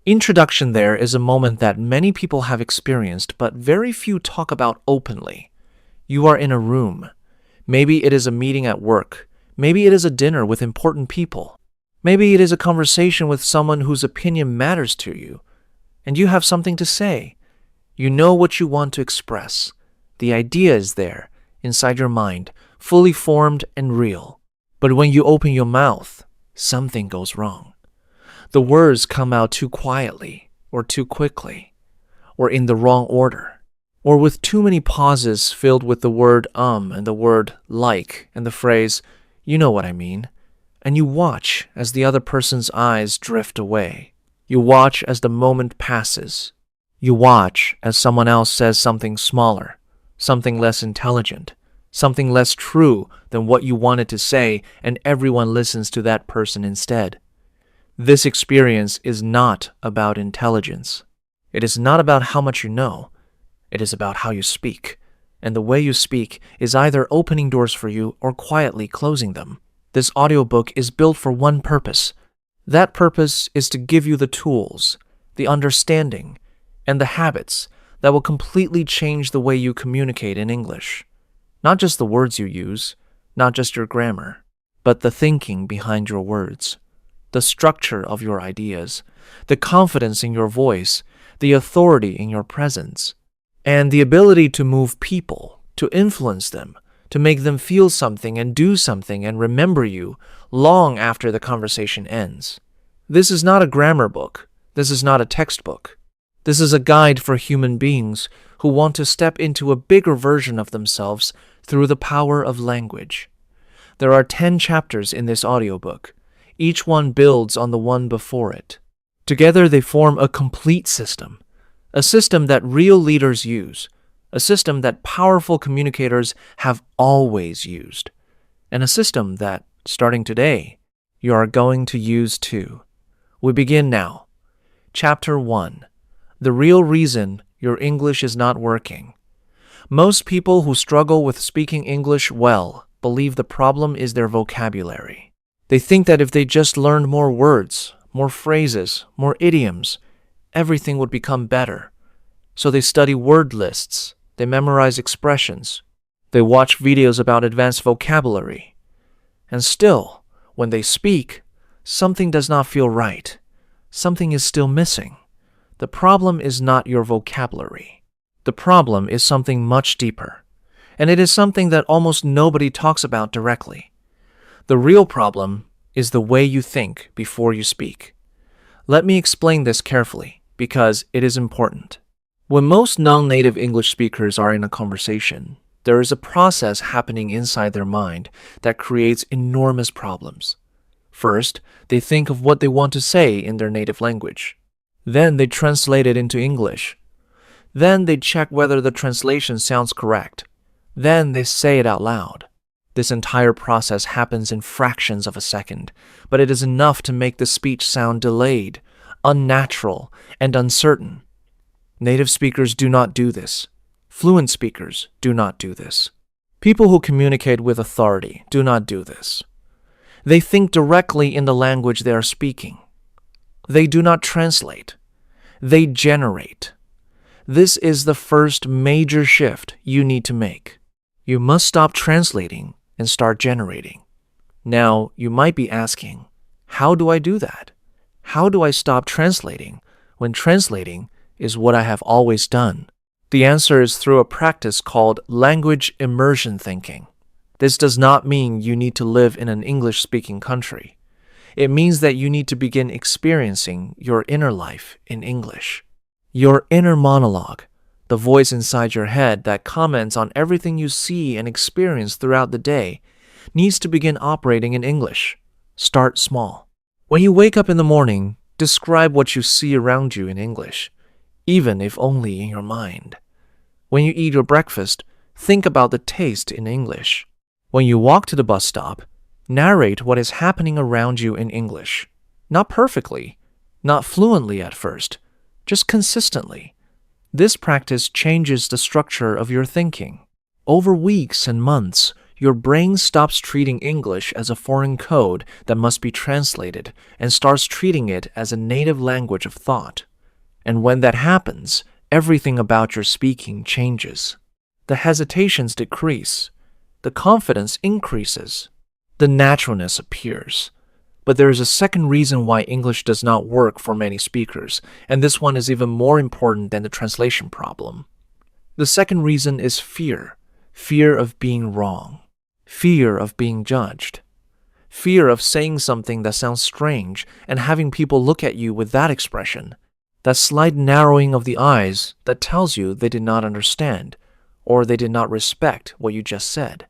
Introduction there is a moment that many people have experienced, but very few talk about openly. You are in a room. Maybe it is a meeting at work. Maybe it is a dinner with important people. Maybe it is a conversation with someone whose opinion matters to you, and you have something to say. You know what you want to express. The idea is there, inside your mind, fully formed and real. But when you open your mouth, something goes wrong. The words come out too quietly, or too quickly, or in the wrong order, or with too many pauses filled with the word and the word like and the phrase, you know what I mean. And you watch as the other person's eyes drift away. You watch as the moment passes. You watch as someone else says something smaller, something less intelligent, something less true than what you wanted to say, and everyone listens to that person instead. This experience is not about intelligence. It is not about how much you know. It is about how you speak. And the way you speak is either opening doors for you or quietly closing them. This audiobook is built for one purpose. That purpose is to give you the tools, the understanding, and the habits that will completely change the way you communicate in English. Not just the words you use, not just your grammar, but the thinking behind your words, the structure of your ideas, the confidence in your voice, the authority in your presence, and the ability to move people, to influence them, to make them feel something and do something and remember you long after the conversation ends. This is not a grammar book. This is not a textbook. This is a guide for human beings who want to step into a bigger version of themselves through the power of language. There are 10 chapters in this audiobook. Each one builds on the one before it. Together they form a complete system, a system that real leaders use, a system that powerful communicators have always used, and a system that, starting today, you are going to use too. We begin now. Chapter 1. The real reason your English is not working. Most people who struggle with speaking English well believe the problem is their vocabulary. They think that if they just learned more words, more phrases, more idioms, everything would become better. So they study word lists. They memorize expressions. They watch videos about advanced vocabulary. And still, when they speak, something does not feel right. Something is still missing. The problem is not your vocabulary. The problem is something much deeper. And it is something that almost nobody talks about directly. The real problem is the way you think before you speak. Let me explain this carefully, because it is important. When most non-native English speakers are in a conversation, there is a process happening inside their mind that creates enormous problems. First, they think of what they want to say in their native language. Then they translate it into English. Then they check whether the translation sounds correct. Then they say it out loud. This entire process happens in fractions of a second, but it is enough to make the speech sound delayed, unnatural, and uncertain. Native speakers do not do this. Fluent speakers do not do this. People who communicate with authority do not do this. They think directly in the language they are speaking. They do not translate. They generate. This is the first major shift you need to make. You must stop translating and start generating. Now, you might be asking, how do I do that? How do I stop translating when translating is what I have always done? The answer is through a practice called language immersion thinking. This does not mean you need to live in an English-speaking country. It means that you need to begin experiencing your inner life in English. Your inner monologue, the voice inside your head that comments on everything you see and experience throughout the day, needs to begin operating in English. Start small. When you wake up in the morning, describe what you see around you in English, even if only in your mind. When you eat your breakfast, think about the taste in English. When you walk to the bus stop, narrate what is happening around you in English. Not perfectly, not fluently at first, just consistently. This practice changes the structure of your thinking. Over weeks and months, your brain stops treating English as a foreign code that must be translated and starts treating it as a native language of thought. And when that happens, everything about your speaking changes. The hesitations decrease. The confidence increases. The naturalness appears. But there is a second reason why English does not work for many speakers, and this one is even more important than the translation problem. The second reason is fear. Fear of being wrong. Fear of being judged. Fear of saying something that sounds strange and having people look at you with that expression. That slight narrowing of the eyes that tells you they did not understand or they did not respect what you just said.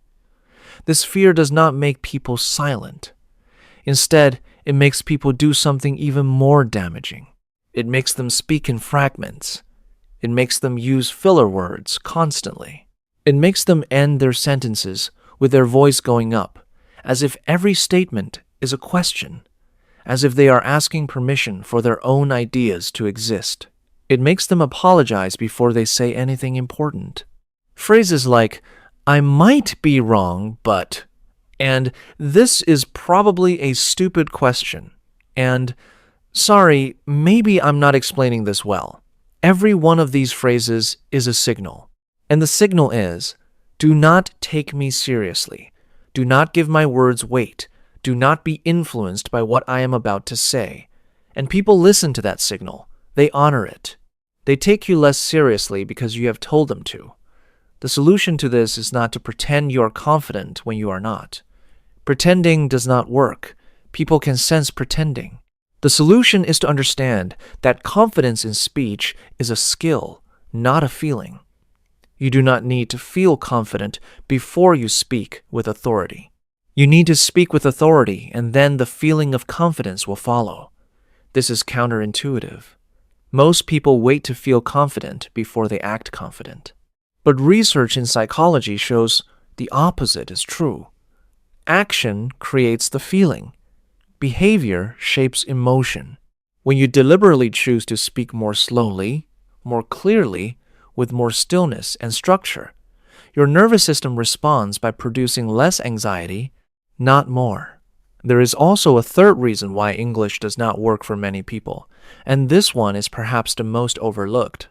This fear does not make people silent. Instead, it makes people do something even more damaging. It makes them speak in fragments. It makes them use filler words constantly. It makes them end their sentences with their voice going up, as if every statement is a question, as if they are asking permission for their own ideas to exist. It makes them apologize before they say anything important. Phrases like, "I might be wrong, but," and "this is probably a stupid question," and "sorry, maybe I'm not explaining this well." Every one of these phrases is a signal. And the signal is, do not take me seriously. Do not give my words weight. Do not be influenced by what I am about to say. And people listen to that signal. They honor it. They take you less seriously because you have told them to. The solution to this is not to pretend you are confident when you are not. Pretending does not work. People can sense pretending. The solution is to understand that confidence in speech is a skill, not a feeling. You do not need to feel confident before you speak with authority. You need to speak with authority, and then the feeling of confidence will follow. This is counterintuitive. Most people wait to feel confident before they act confident. But research in psychology shows the opposite is true. Action creates the feeling. Behavior shapes emotion. When you deliberately choose to speak more slowly, more clearly, with more stillness and structure, your nervous system responds by producing less anxiety, not more. There is also a third reason why English does not work for many people, and this one is perhaps the most overlooked.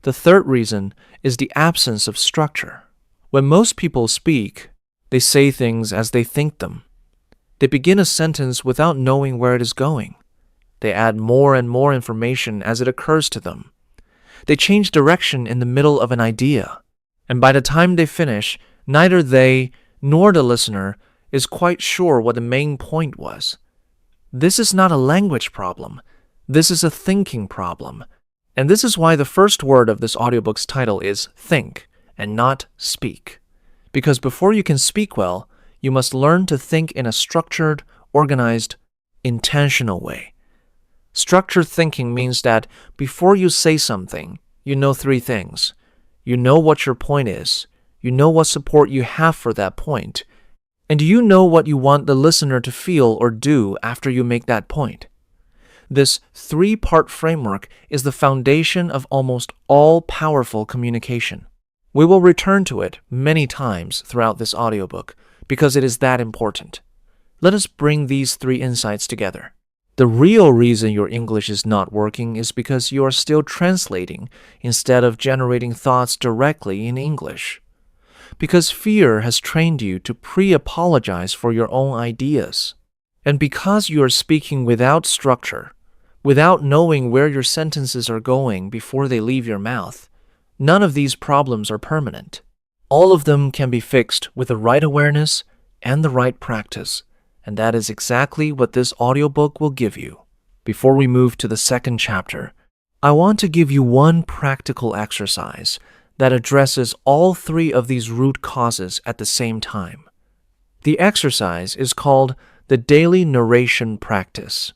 The third reason is the absence of structure. When most people speak, they say things as they think them. They begin a sentence without knowing where it is going. They add more and more information as it occurs to them. They change direction in the middle of an idea, and by the time they finish, neither they nor the listener is quite sure what the main point was. This is not a language problem. This is a thinking problem. And this is why the first word of this audiobook's title is think and not speak. Because before you can speak well, you must learn to think in a structured, organized, intentional way. Structured thinking means that before you say something, you know three things. You know what your point is. You know what support you have for that point. And you know what you want the listener to feel or do after you make that point. This three-part framework is the foundation of almost all powerful communication. We will return to it many times throughout this audiobook because it is that important. Let us bring these three insights together. The real reason your English is not working is because you are still translating instead of generating thoughts directly in English. Because fear has trained you to pre-apologize for your own ideas. And because you are speaking without structure, without knowing where your sentences are going before they leave your mouth, none of these problems are permanent. All of them can be fixed with the right awareness and the right practice, and that is exactly what this audiobook will give you. Before we move to the second chapter, I want to give you one practical exercise that addresses all three of these root causes at the same time. The exercise is called the daily narration practice.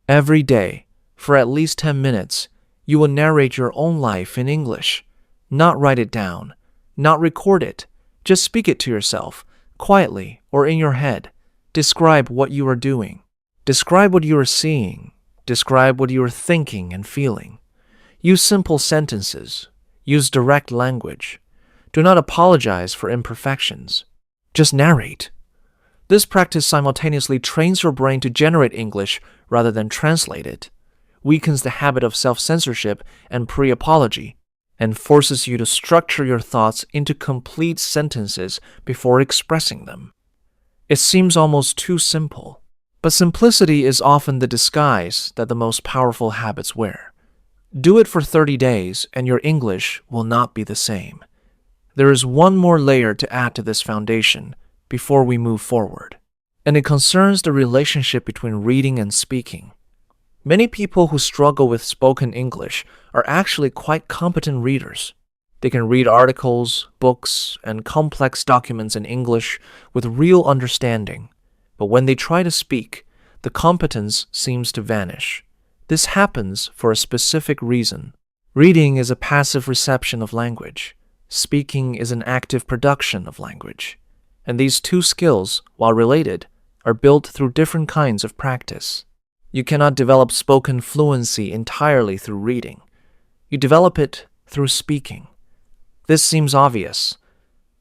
Every day, for at least 10 minutes, you will narrate your own life in English. Not write it down, not record it. Just speak it to yourself, quietly or in your head. Describe what you are doing. Describe what you are seeing. Describe what you are thinking and feeling. Use simple sentences. Use direct language. Do not apologize for imperfections. Just narrate. This practice simultaneously trains your brain to generate English rather than translate it, weakens the habit of self-censorship and pre-apology, and forces you to structure your thoughts into complete sentences before expressing them. It seems almost too simple, but simplicity is often the disguise that the most powerful habits wear. Do it for 30 days and your English will not be the same. There is one more layer to add to this foundation before we move forward, and it concerns the relationship between reading and speaking. Many people who struggle with spoken English are actually quite competent readers. They can read articles, books, and complex documents in English with real understanding, but when they try to speak, the competence seems to vanish. This happens for a specific reason. Reading is a passive reception of language. Speaking is an active production of language. And these two skills, while related, are built through different kinds of practice. You cannot develop spoken fluency entirely through reading. You develop it through speaking. This seems obvious,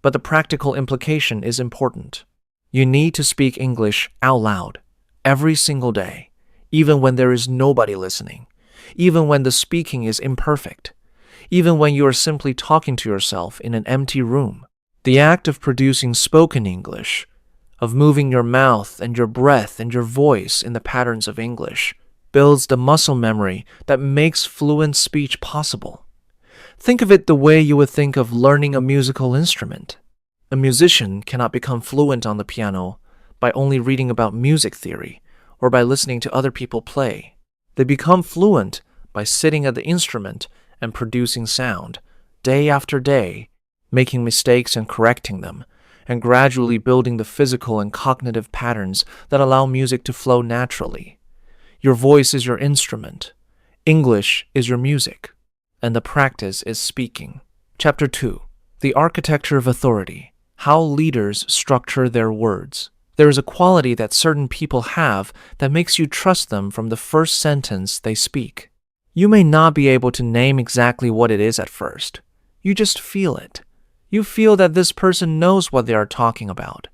but the practical implication is important. You need to speak English out loud, every single day, even when there is nobody listening, even when the speaking is imperfect, even when you are simply talking to yourself in an empty room. The act of producing spoken English, of moving your mouth and your breath and your voice in the patterns of English, builds the muscle memory that makes fluent speech possible. Think of it the way you would think of learning a musical instrument. A musician cannot become fluent on the piano by only reading about music theory or by listening to other people play. They become fluent by sitting at the instrument and producing sound, day after day, making mistakes and correcting them, and gradually building the physical and cognitive patterns that allow music to flow naturally. Your voice is your instrument. English is your music. And the practice is speaking. Chapter 2. The Architecture of Authority. How leaders structure their words. There is a quality that certain people have that makes you trust them from the first sentence they speak. You may not be able to name exactly what it is at first. You just feel it. You feel that this person knows what they are talking about.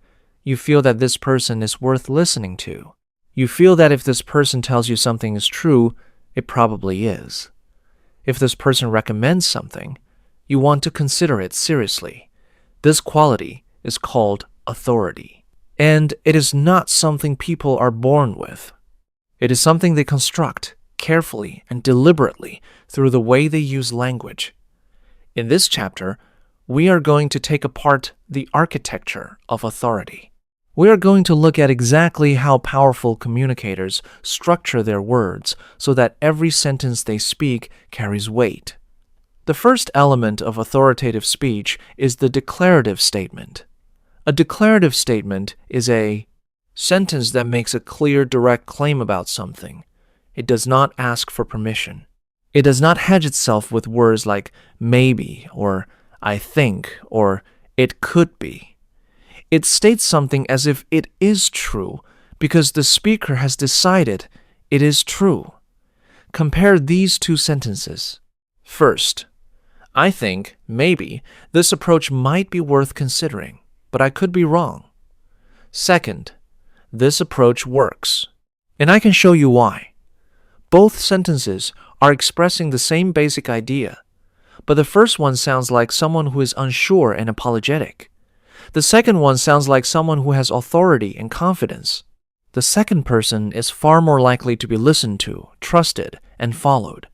You feel that this person is worth listening to. You feel that if this person tells you something is true, it probably is. If this person recommends something, you want to consider it seriously. This quality is called authority. And it is not something people are born with. It is something they construct carefully and deliberately through the way they use language. In this chapter, we are going to take apart the architecture of authority. We are going to look at exactly how powerful communicators structure their words so that every sentence they speak carries weight. The first element of authoritative speech is the declarative statement. A declarative statement is a sentence that makes a clear, direct claim about something. It does not ask for permission. It does not hedge itself with words like maybe or I think or it could be. It states something as if it is true because the speaker has decided it is true. Compare these two sentences. First, I think, maybe, this approach might be worth considering, but I could be wrong. Second, this approach works, and I can show you why. Both sentences are expressing the same basic idea, but the first one sounds like someone who is unsure and apologetic. The second one sounds like someone who has authority and confidence. The second person is far more likely to be listened to, trusted, and followed.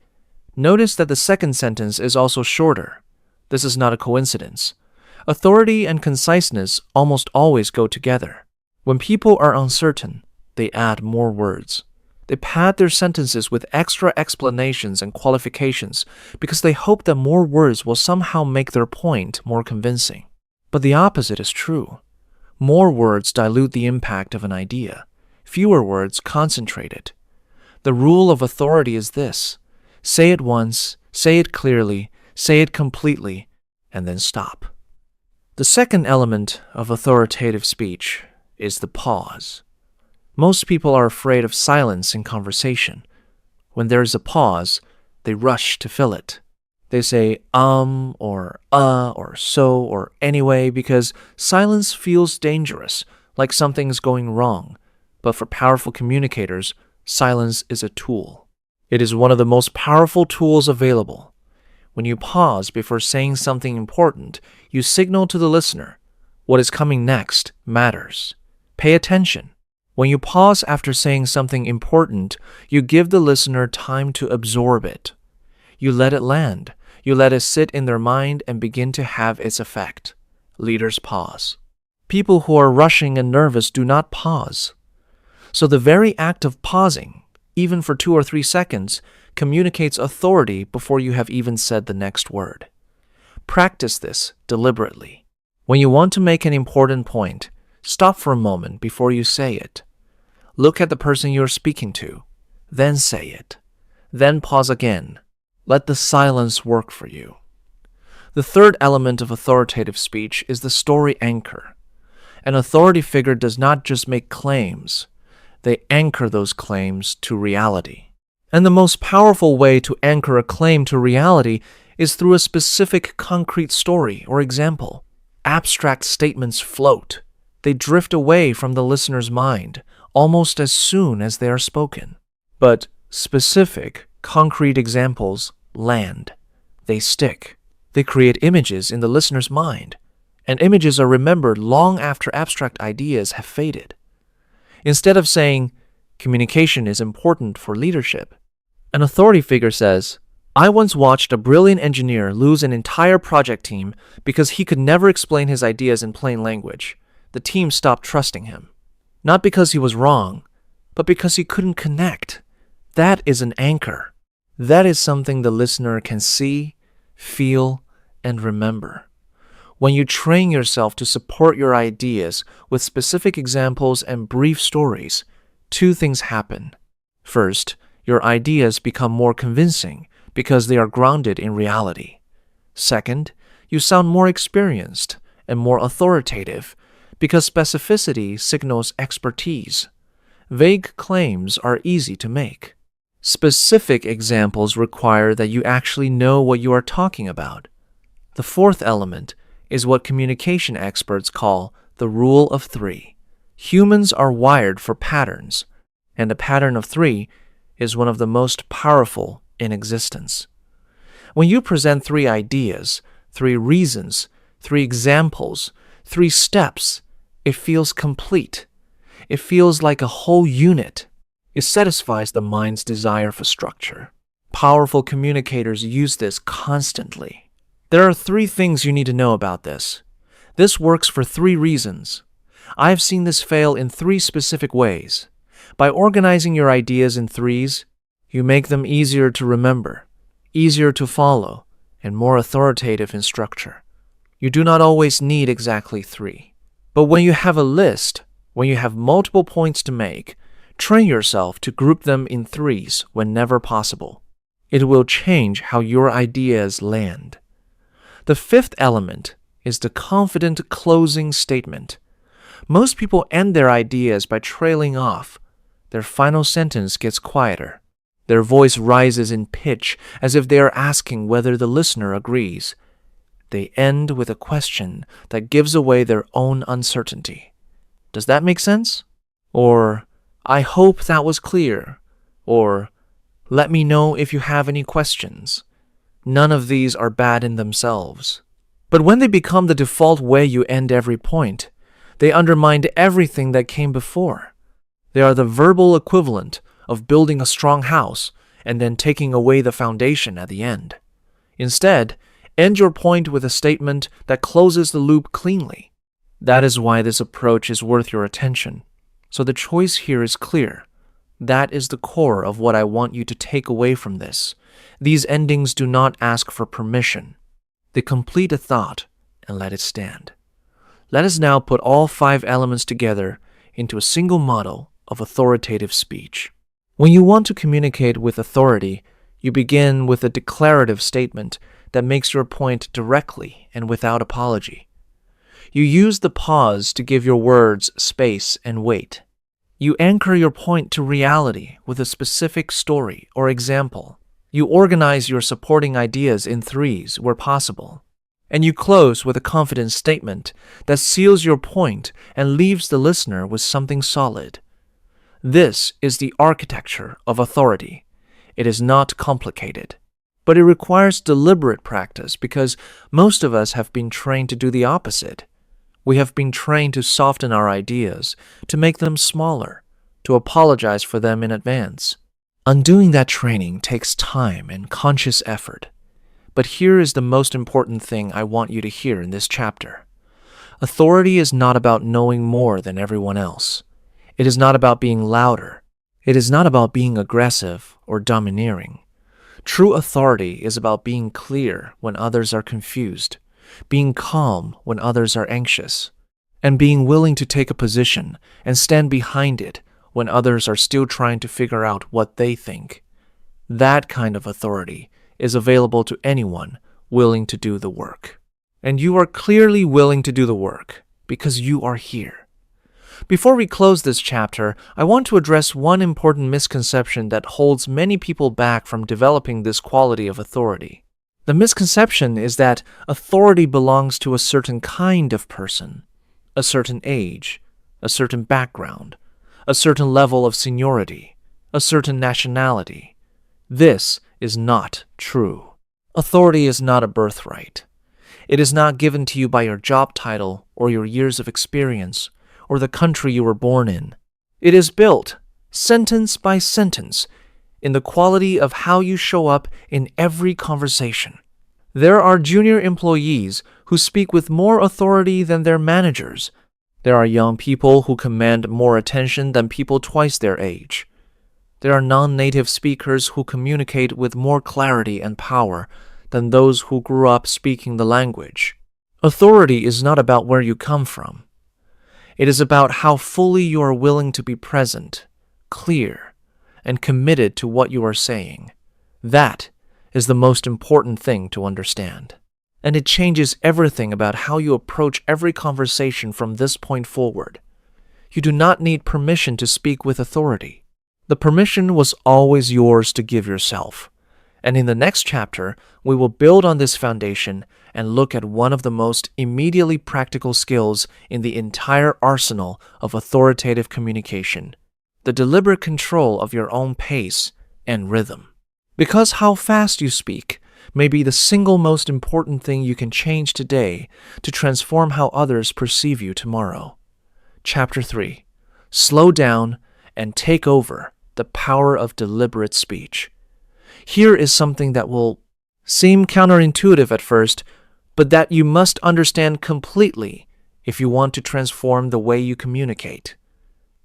Notice that the second sentence is also shorter. This is not a coincidence. Authority and conciseness almost always go together. When people are uncertain, they add more words. They pad their sentences with extra explanations and qualifications because they hope that more words will somehow make their point more convincing. But the opposite is true. More words dilute the impact of an idea. Fewer words concentrate it. The rule of authority is this: say it once, say it clearly, say it completely, and then stop. The second element of authoritative speech is the pause. Most people are afraid of silence in conversation. When there is a pause, they rush to fill it. They say or so or anyway because silence feels dangerous, like something's going wrong. But for powerful communicators, silence is a tool. It is one of the most powerful tools available. When you pause before saying something important, you signal to the listener what is coming next matters. Pay attention. When you pause after saying something important, you give the listener time to absorb it. You let it land. You let it sit in their mind and begin to have its effect. Leaders pause. People who are rushing and nervous do not pause. So the very act of pausing, even for 2 or 3 seconds, communicates authority before you have even said the next word. Practice this deliberately. When you want to make an important point, stop for a moment before you say it. Look at the person you are speaking to, then say it. Then pause again. Let the silence work for you. The third element of authoritative speech is the story anchor. An authority figure does not just make claims. They anchor those claims to reality. And the most powerful way to anchor a claim to reality is through a specific concrete story or example. Abstract statements float. They drift away from the listener's mind almost as soon as they are spoken. But specific, concrete examples land. They stick. They create images in the listener's mind, and images are remembered long after abstract ideas have faded. Instead of saying, communication is important for leadership, an authority figure says, I once watched a brilliant engineer lose an entire project team because he could never explain his ideas in plain language. The team stopped trusting him. Not because he was wrong, but because he couldn't connect. That is an anchor. That is something the listener can see, feel, and remember. When you train yourself to support your ideas with specific examples and brief stories, 2 things happen. First, your ideas become more convincing because they are grounded in reality. Second, you sound more experienced and more authoritative because specificity signals expertise. Vague claims are easy to make. Specific examples require that you actually know what you are talking about. The fourth element is what communication experts call the rule of 3. Humans are wired for patterns, and a pattern of 3 is one of the most powerful in existence. When you present 3 ideas, 3 reasons, 3 examples, 3 steps, it feels complete. It feels like a whole unit. It satisfies the mind's desire for structure. Powerful communicators use this constantly. There are 3 things you need to know about this. This works for 3 reasons. I have seen this fail in 3 specific ways. By organizing your ideas in 3s, you make them easier to remember, easier to follow, and more authoritative in structure. You do not always need exactly 3. But when you have a list, when you have multiple points to make, train yourself to group them in 3s whenever possible. It will change how your ideas land. The 5th element is the confident closing statement. Most people end their ideas by trailing off. Their final sentence gets quieter. Their voice rises in pitch as if they are asking whether the listener agrees. They end with a question that gives away their own uncertainty. Does that make sense? Or, I hope that was clear. Or, let me know if you have any questions. None of these are bad in themselves. But when they become the default way you end every point, they undermine everything that came before. They are the verbal equivalent of building a strong house and then taking away the foundation at the end. Instead, end your point with a statement that closes the loop cleanly. That is why this approach is worth your attention. So the choice here is clear. That is the core of what I want you to take away from this. These endings do not ask for permission. They complete a thought and let it stand. Let us now put all 5 elements together into a single model of authoritative speech. When you want to communicate with authority, you begin with a declarative statement that makes your point directly and without apology. You use the pause to give your words space and weight. You anchor your point to reality with a specific story or example. You organize your supporting ideas in threes where possible. And you close with a confident statement that seals your point and leaves the listener with something solid. This is the architecture of authority. It is not complicated, but it requires deliberate practice because most of us have been trained to do the opposite. We have been trained to soften our ideas, to make them smaller, to apologize for them in advance. Undoing that training takes time and conscious effort. But here is the most important thing I want you to hear in this chapter. Authority is not about knowing more than everyone else. It is not about being louder. It is not about being aggressive or domineering. True authority is about being clear when others are confused, being calm when others are anxious, and being willing to take a position and stand behind it when others are still trying to figure out what they think. That kind of authority is available to anyone willing to do the work. And you are clearly willing to do the work because you are here. Before we close this chapter, I want to address one important misconception that holds many people back from developing this quality of authority. The misconception is that authority belongs to a certain kind of person, a certain age, a certain background, a certain level of seniority, a certain nationality. This is not true. Authority is not a birthright. It is not given to you by your job title or your years of experience or the country you were born in. It is built, sentence by sentence, in the quality of how you show up in every conversation. There are junior employees who speak with more authority than their managers. There are young people who command more attention than people twice their age. There are non-native speakers who communicate with more clarity and power than those who grew up speaking the language. Authority is not about where you come from. It is about how fully you are willing to be present, clear, and committed to what you are saying. That is the most important thing to understand. And it changes everything about how you approach every conversation from this point forward. You do not need permission to speak with authority. The permission was always yours to give yourself. And in the next chapter, we will build on this foundation and look at one of the most immediately practical skills in the entire arsenal of authoritative communication, the deliberate control of your own pace and rhythm. Because how fast you speak may be the single most important thing you can change today to transform how others perceive you tomorrow. Chapter 3. Slow down and take over the power of deliberate speech. Here is something that will seem counterintuitive at first, but that you must understand completely if you want to transform the way you communicate.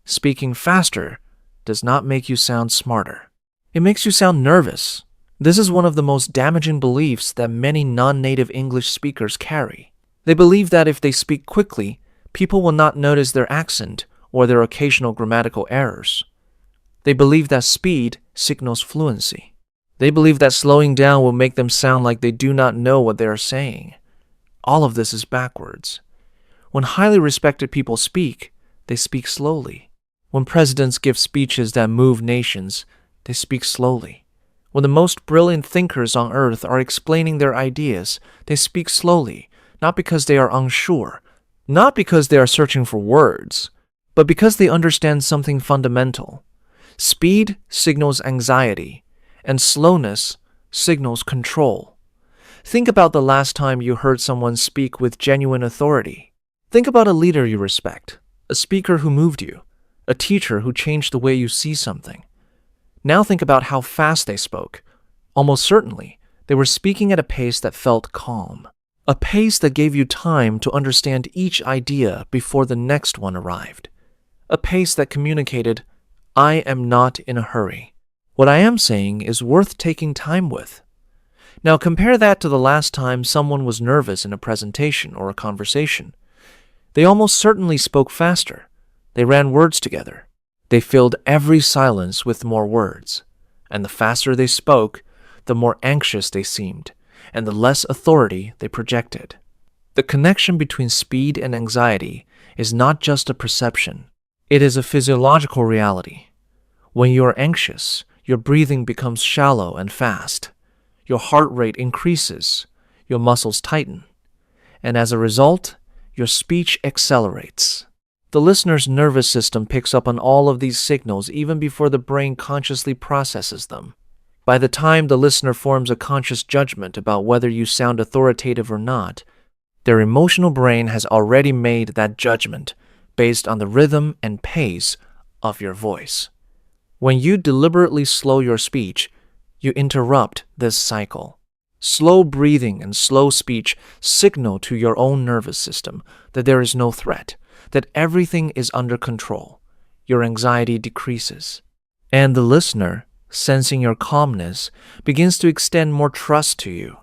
Speaking faster does not make you sound smarter. It makes you sound nervous. This is one of the most damaging beliefs that many non-native English speakers carry. They believe that if they speak quickly, people will not notice their accent or their occasional grammatical errors. They believe that speed signals fluency. They believe that slowing down will make them sound like they do not know what they are saying. All of this is backwards. When highly respected people speak, they speak slowly. When presidents give speeches that move nations, they speak slowly. When the most brilliant thinkers on earth are explaining their ideas, they speak slowly, not because they are unsure, not because they are searching for words, but because they understand something fundamental. Speed signals anxiety, and slowness signals control. Think about the last time you heard someone speak with genuine authority. Think about a leader you respect, a speaker who moved you, a teacher who changed the way you see something. Now think about how fast they spoke. Almost certainly, they were speaking at a pace that felt calm, a pace that gave you time to understand each idea before the next one arrived, a pace that communicated, "I am not in a hurry. What I am saying is worth taking time with." Now compare that to the last time someone was nervous in a presentation or a conversation. They almost certainly spoke faster. They ran words together. They filled every silence with more words. And the faster they spoke, the more anxious they seemed, and the less authority they projected. The connection between speed and anxiety is not just a perception. It is a physiological reality. When you are anxious, Your breathing becomes shallow and fast. Your heart rate increases. Your muscles tighten. And as a result, your speech accelerates. The listener's nervous system picks up on all of these signals even before the brain consciously processes them. By the time the listener forms a conscious judgment about whether you sound authoritative or not, their emotional brain has already made that judgment based on the rhythm and pace of your voice. When you deliberately slow your speech, you interrupt this cycle. Slow breathing and slow speech signal to your own nervous system that there is no threat, that everything is under control. Your anxiety decreases. And the listener, sensing your calmness, begins to extend more trust to you.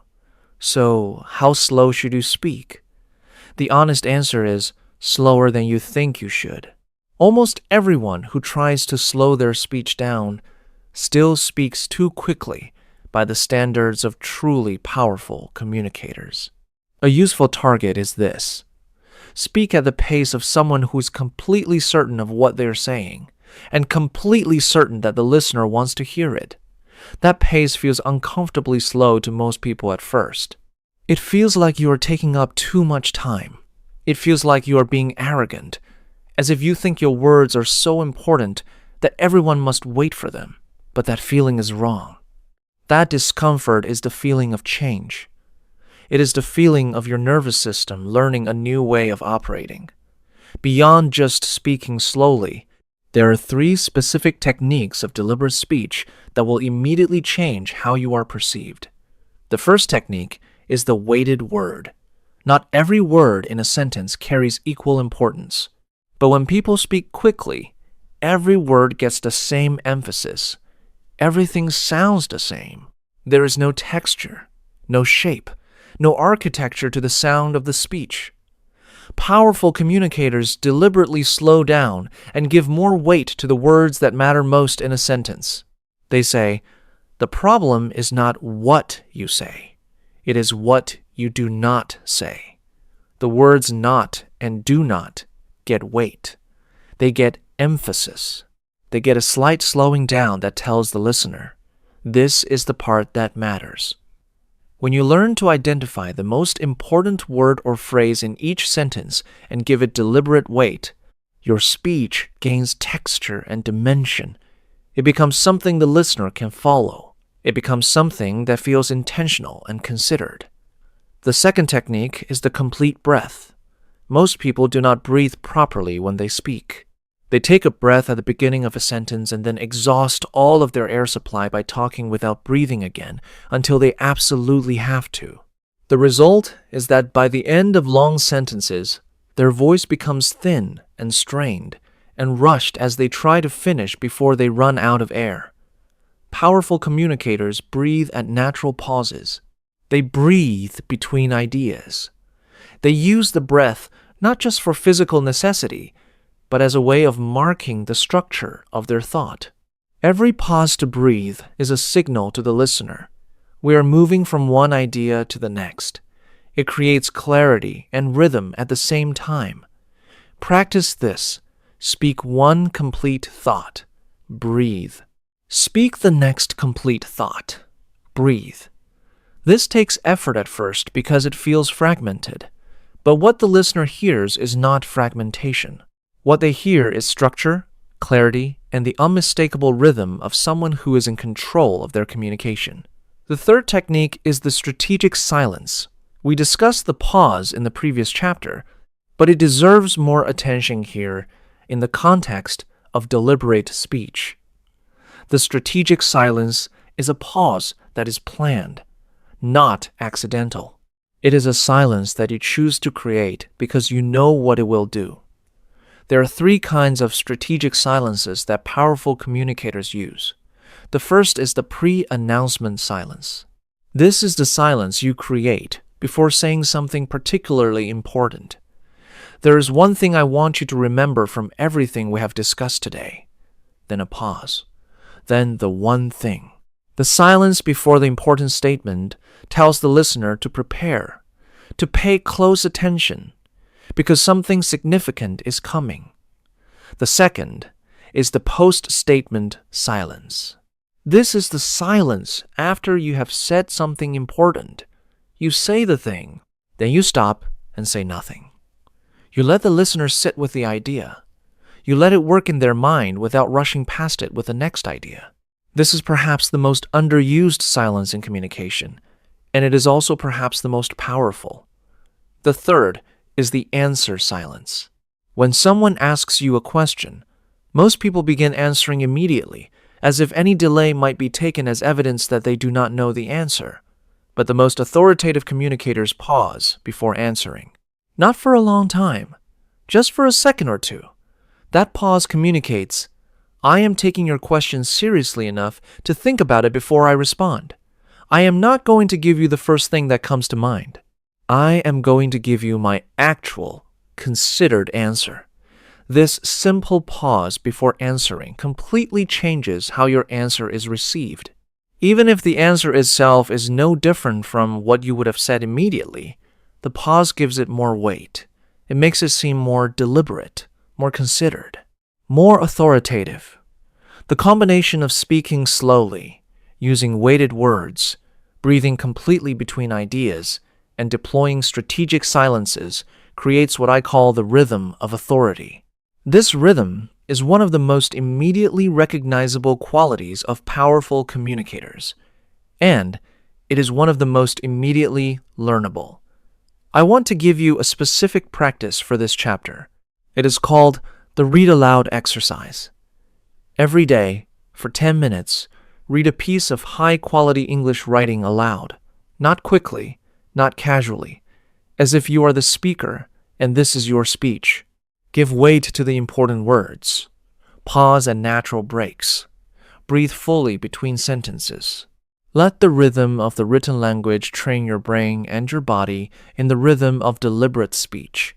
So, how slow should you speak? The honest answer is slower than you think you should. Almost everyone who tries to slow their speech down still speaks too quickly by the standards of truly powerful communicators. A useful target is this. Speak at the pace of someone who is completely certain of what they're saying and completely certain that the listener wants to hear it. That pace feels uncomfortably slow to most people at first. It feels like you are taking up too much time. It feels like you are being arrogant, as if you think your words are so important that everyone must wait for them. But that feeling is wrong. That discomfort is the feeling of change. It is the feeling of your nervous system learning a new way of operating. Beyond just speaking slowly, there are 3 specific techniques of deliberate speech that will immediately change how you are perceived. The first technique is the weighted word. Not every word in a sentence carries equal importance. But when people speak quickly, every word gets the same emphasis. Everything sounds the same. There is no texture, no shape, no architecture to the sound of the speech. Powerful communicators deliberately slow down and give more weight to the words that matter most in a sentence. They say, the problem is not what you say. It is what you do not say. The words not and do not get weight. They get emphasis. They get a slight slowing down that tells the listener, this is the part that matters. When you learn to identify the most important word or phrase in each sentence and give it deliberate weight, your speech gains texture and dimension. It becomes something the listener can follow. It becomes something that feels intentional and considered. The second technique is the complete breath. Most people do not breathe properly when they speak. They take a breath at the beginning of a sentence and then exhaust all of their air supply by talking without breathing again until they absolutely have to. The result is that by the end of long sentences, their voice becomes thin and strained and rushed as they try to finish before they run out of air. Powerful communicators breathe at natural pauses. They breathe between ideas. They use the breath not just for physical necessity, but as a way of marking the structure of their thought. Every pause to breathe is a signal to the listener. We are moving from one idea to the next. It creates clarity and rhythm at the same time. Practice this. Speak one complete thought. Breathe. Speak the next complete thought. Breathe. This takes effort at first because it feels fragmented. But what the listener hears is not fragmentation. What they hear is structure, clarity, and the unmistakable rhythm of someone who is in control of their communication. The third technique is the strategic silence. We discussed the pause in the previous chapter, but it deserves more attention here in the context of deliberate speech. The strategic silence is a pause that is planned, not accidental. It is a silence that you choose to create because you know what it will do. There are 3 kinds of strategic silences that powerful communicators use. The first is the pre-announcement silence. This is the silence you create before saying something particularly important. There is one thing I want you to remember from everything we have discussed today. Then a pause. Then the one thing. The silence before the important statement tells the listener to prepare, to pay close attention, because something significant is coming. The second is the post-statement silence. This is the silence after you have said something important. You say the thing, then you stop and say nothing. You let the listener sit with the idea. You let it work in their mind without rushing past it with the next idea. This is perhaps the most underused silence in communication, and it is also perhaps the most powerful. The third is the answer silence. When someone asks you a question, most people begin answering immediately, as if any delay might be taken as evidence that they do not know the answer. But the most authoritative communicators pause before answering. Not for a long time, just for a second or two. That pause communicates, I am taking your question seriously enough to think about it before I respond. I am not going to give you the first thing that comes to mind. I am going to give you my actual, considered answer. This simple pause before answering completely changes how your answer is received. Even if the answer itself is no different from what you would have said immediately, the pause gives it more weight. It makes it seem more deliberate, more considered, more authoritative. The combination of speaking slowly, using weighted words, breathing completely between ideas, and deploying strategic silences creates what I call the rhythm of authority. This rhythm is one of the most immediately recognizable qualities of powerful communicators, and it is one of the most immediately learnable. I want to give you a specific practice for this chapter. It is called the read aloud exercise. Every day, for 10 minutes, read a piece of high-quality English writing aloud, not quickly, not casually, as if you are the speaker and this is your speech. Give weight to the important words. Pause at natural breaks. Breathe fully between sentences. Let the rhythm of the written language train your brain and your body in the rhythm of deliberate speech.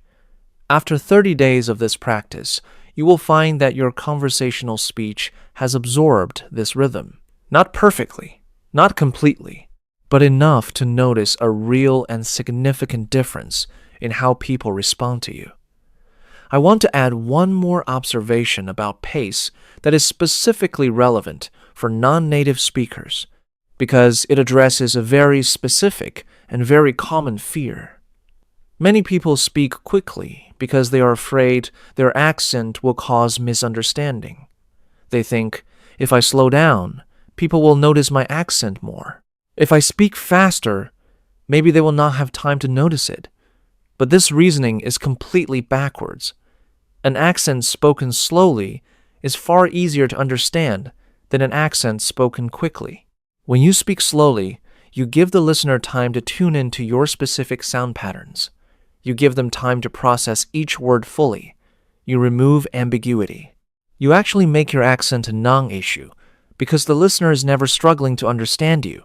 After 30 days of this practice, you will find that your conversational speech has absorbed this rhythm. Not perfectly, not completely, but enough to notice a real and significant difference in how people respond to you. I want to add one more observation about pace that is specifically relevant for non-native speakers, because it addresses a very specific and very common fear. Many people speak quickly because they are afraid their accent will cause misunderstanding. They think, if I slow down, people will notice my accent more. If I speak faster, maybe they will not have time to notice it. But this reasoning is completely backwards. An accent spoken slowly is far easier to understand than an accent spoken quickly. When you speak slowly, you give the listener time to tune into your specific sound patterns. You give them time to process each word fully. You remove ambiguity. You actually make your accent a non-issue because the listener is never struggling to understand you.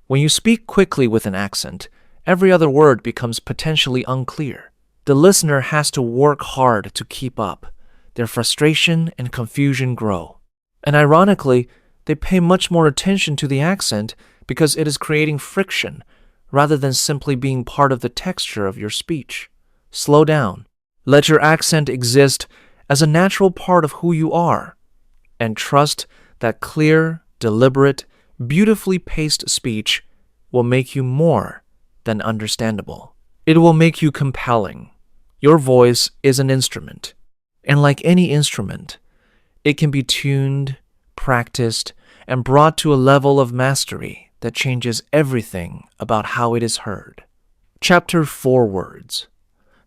When you speak quickly with an accent, every other word becomes potentially unclear. The listener has to work hard to keep up. Their frustration and confusion grow. And ironically, they pay much more attention to the accent because it is creating friction rather than simply being part of the texture of your speech. Slow down. Let your accent exist as a natural part of who you are, and trust that clear, deliberate, beautifully paced speech will make you more than understandable. It will make you compelling. Your voice is an instrument, and like any instrument, it can be tuned, practiced, and brought to a level of mastery that changes everything about how it is heard. Chapter 4 Words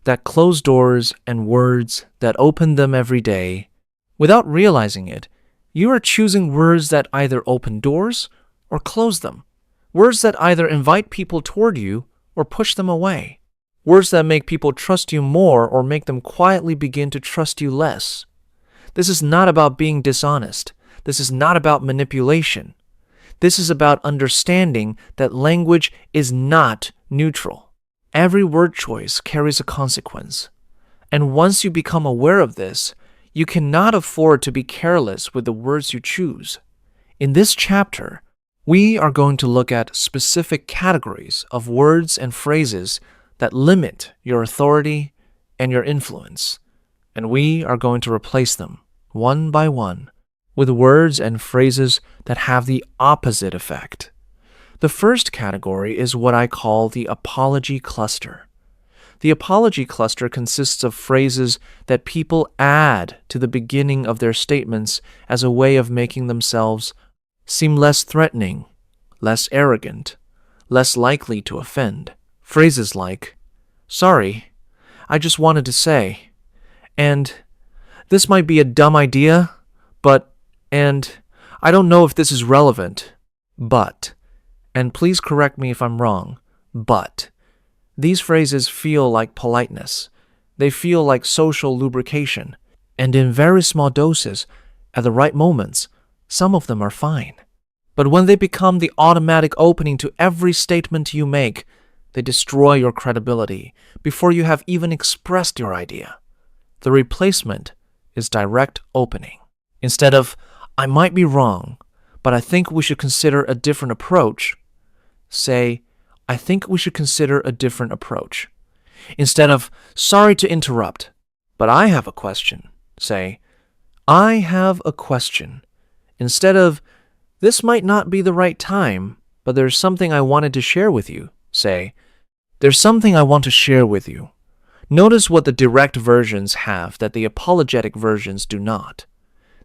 that close doors and words that open them every day. Without realizing it, you are choosing words that either open doors or close them. Words that either invite people toward you or push them away. Words that make people trust you more or make them quietly begin to trust you less. This is not about being dishonest. This is not about manipulation. This is about understanding that language is not neutral. Every word choice carries a consequence. And once you become aware of this, you cannot afford to be careless with the words you choose. In this chapter, we are going to look at specific categories of words and phrases that limit your authority and your influence, and we are going to replace them one by one with words and phrases that have the opposite effect. The first category is what I call the apology cluster. The apology cluster consists of phrases that people add to the beginning of their statements as a way of making themselves seem less threatening, less arrogant, less likely to offend. Phrases like, "Sorry, I just wanted to say," and "This might be a dumb idea, and I don't know if this is relevant, but," and "Please correct me if I'm wrong, but." These phrases feel like politeness. They feel like social lubrication, and in very small doses, at the right moments, some of them are fine. But when they become the automatic opening to every statement you make, they destroy your credibility before you have even expressed your idea. The replacement is direct opening. Instead of, "I might be wrong, but I think we should consider a different approach," say, "I think we should consider a different approach." Instead of, "Sorry to interrupt, but I have a question," say, "I have a question." Instead of, "This might not be the right time, but there's something I wanted to share with you," say, "There's something I want to share with you." Notice what the direct versions have that the apologetic versions do not.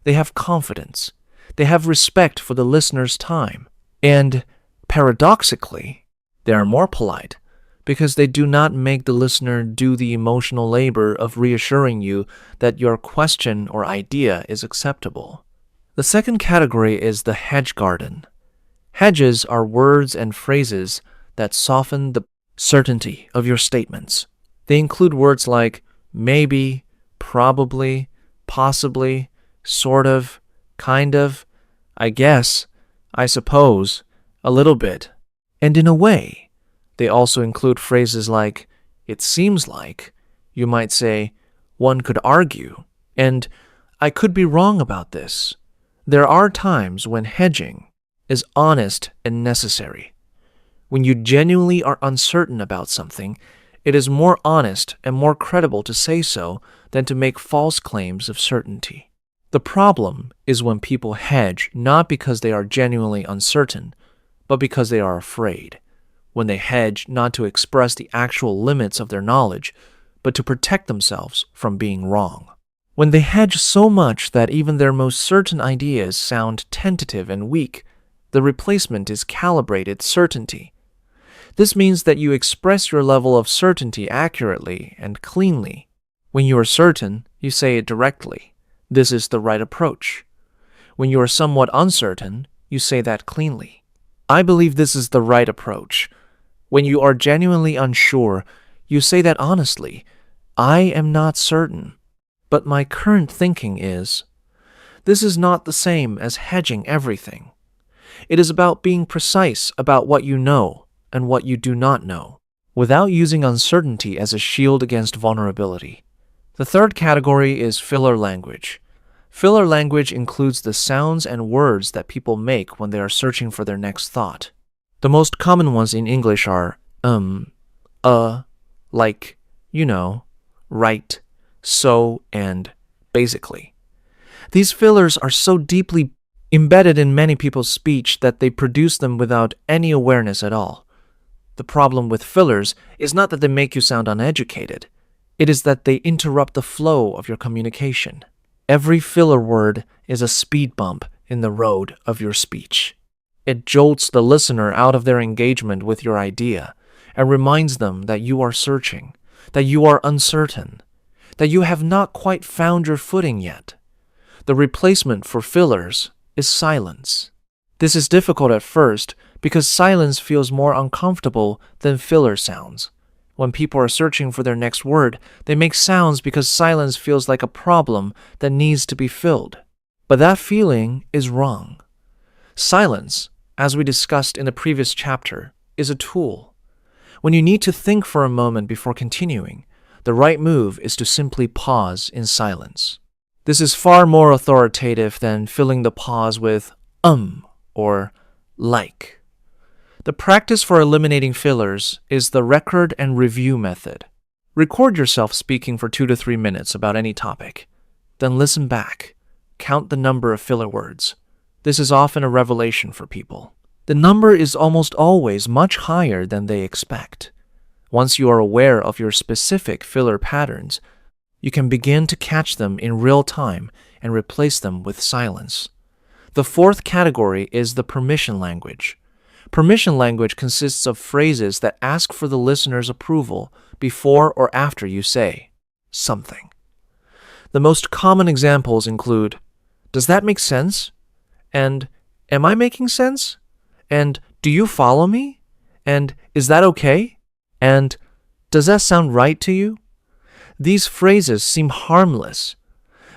They have confidence. They have respect for the listener's time. And, paradoxically, they are more polite because they do not make the listener do the emotional labor of reassuring you that your question or idea is acceptable. The second category is the hedge garden. Hedges are words and phrases that soften the certainty of your statements. They include words like maybe, probably, possibly, sort of, kind of, I guess, I suppose, a little bit. And in a way, they also include phrases like it seems like, you might say, one could argue, and I could be wrong about this. There are times when hedging is honest and necessary. When you genuinely are uncertain about something, it is more honest and more credible to say so than to make false claims of certainty. The problem is when people hedge not because they are genuinely uncertain, but because they are afraid. When they hedge not to express the actual limits of their knowledge, but to protect themselves from being wrong. When they hedge so much that even their most certain ideas sound tentative and weak, the replacement is calibrated certainty. This means that you express your level of certainty accurately and cleanly. When you are certain, you say it directly. This is the right approach. When you are somewhat uncertain, you say that cleanly. I believe this is the right approach. When you are genuinely unsure, you say that honestly. I am not certain, but my current thinking is. This is not the same as hedging everything. It is about being precise about what you know and what you do not know, without using uncertainty as a shield against vulnerability. The third category is filler language. Filler language includes the sounds and words that people make when they are searching for their next thought. The most common ones in English are like, you know, right, so, and basically. These fillers are so deeply embedded in many people's speech that they produce them without any awareness at all. The problem with fillers is not that they make you sound uneducated. It is that they interrupt the flow of your communication. Every filler word is a speed bump in the road of your speech. It jolts the listener out of their engagement with your idea and reminds them that you are searching, that you are uncertain, that you have not quite found your footing yet. The replacement for fillers is silence. This is difficult at first because silence feels more uncomfortable than filler sounds. When people are searching for their next word, they make sounds because silence feels like a problem that needs to be filled. But that feeling is wrong. Silence, as we discussed in the previous chapter, is a tool. When you need to think for a moment before continuing, the right move is to simply pause in silence. This is far more authoritative than filling the pause with or like. The practice for eliminating fillers is the record and review method. Record yourself speaking for 2 to 3 minutes about any topic. Then listen back. count the number of filler words. This is often a revelation for people. The number is almost always much higher than they expect. Once you are aware of your specific filler patterns, you can begin to catch them in real time and replace them with silence. The fourth category is the permission language. Permission language consists of phrases that ask for the listener's approval before or after you say something. The most common examples include, "Does that make sense?" and "Am I making sense?" and "Do you follow me?" and "Is that okay?" and "Does that sound right to you?" These phrases seem harmless,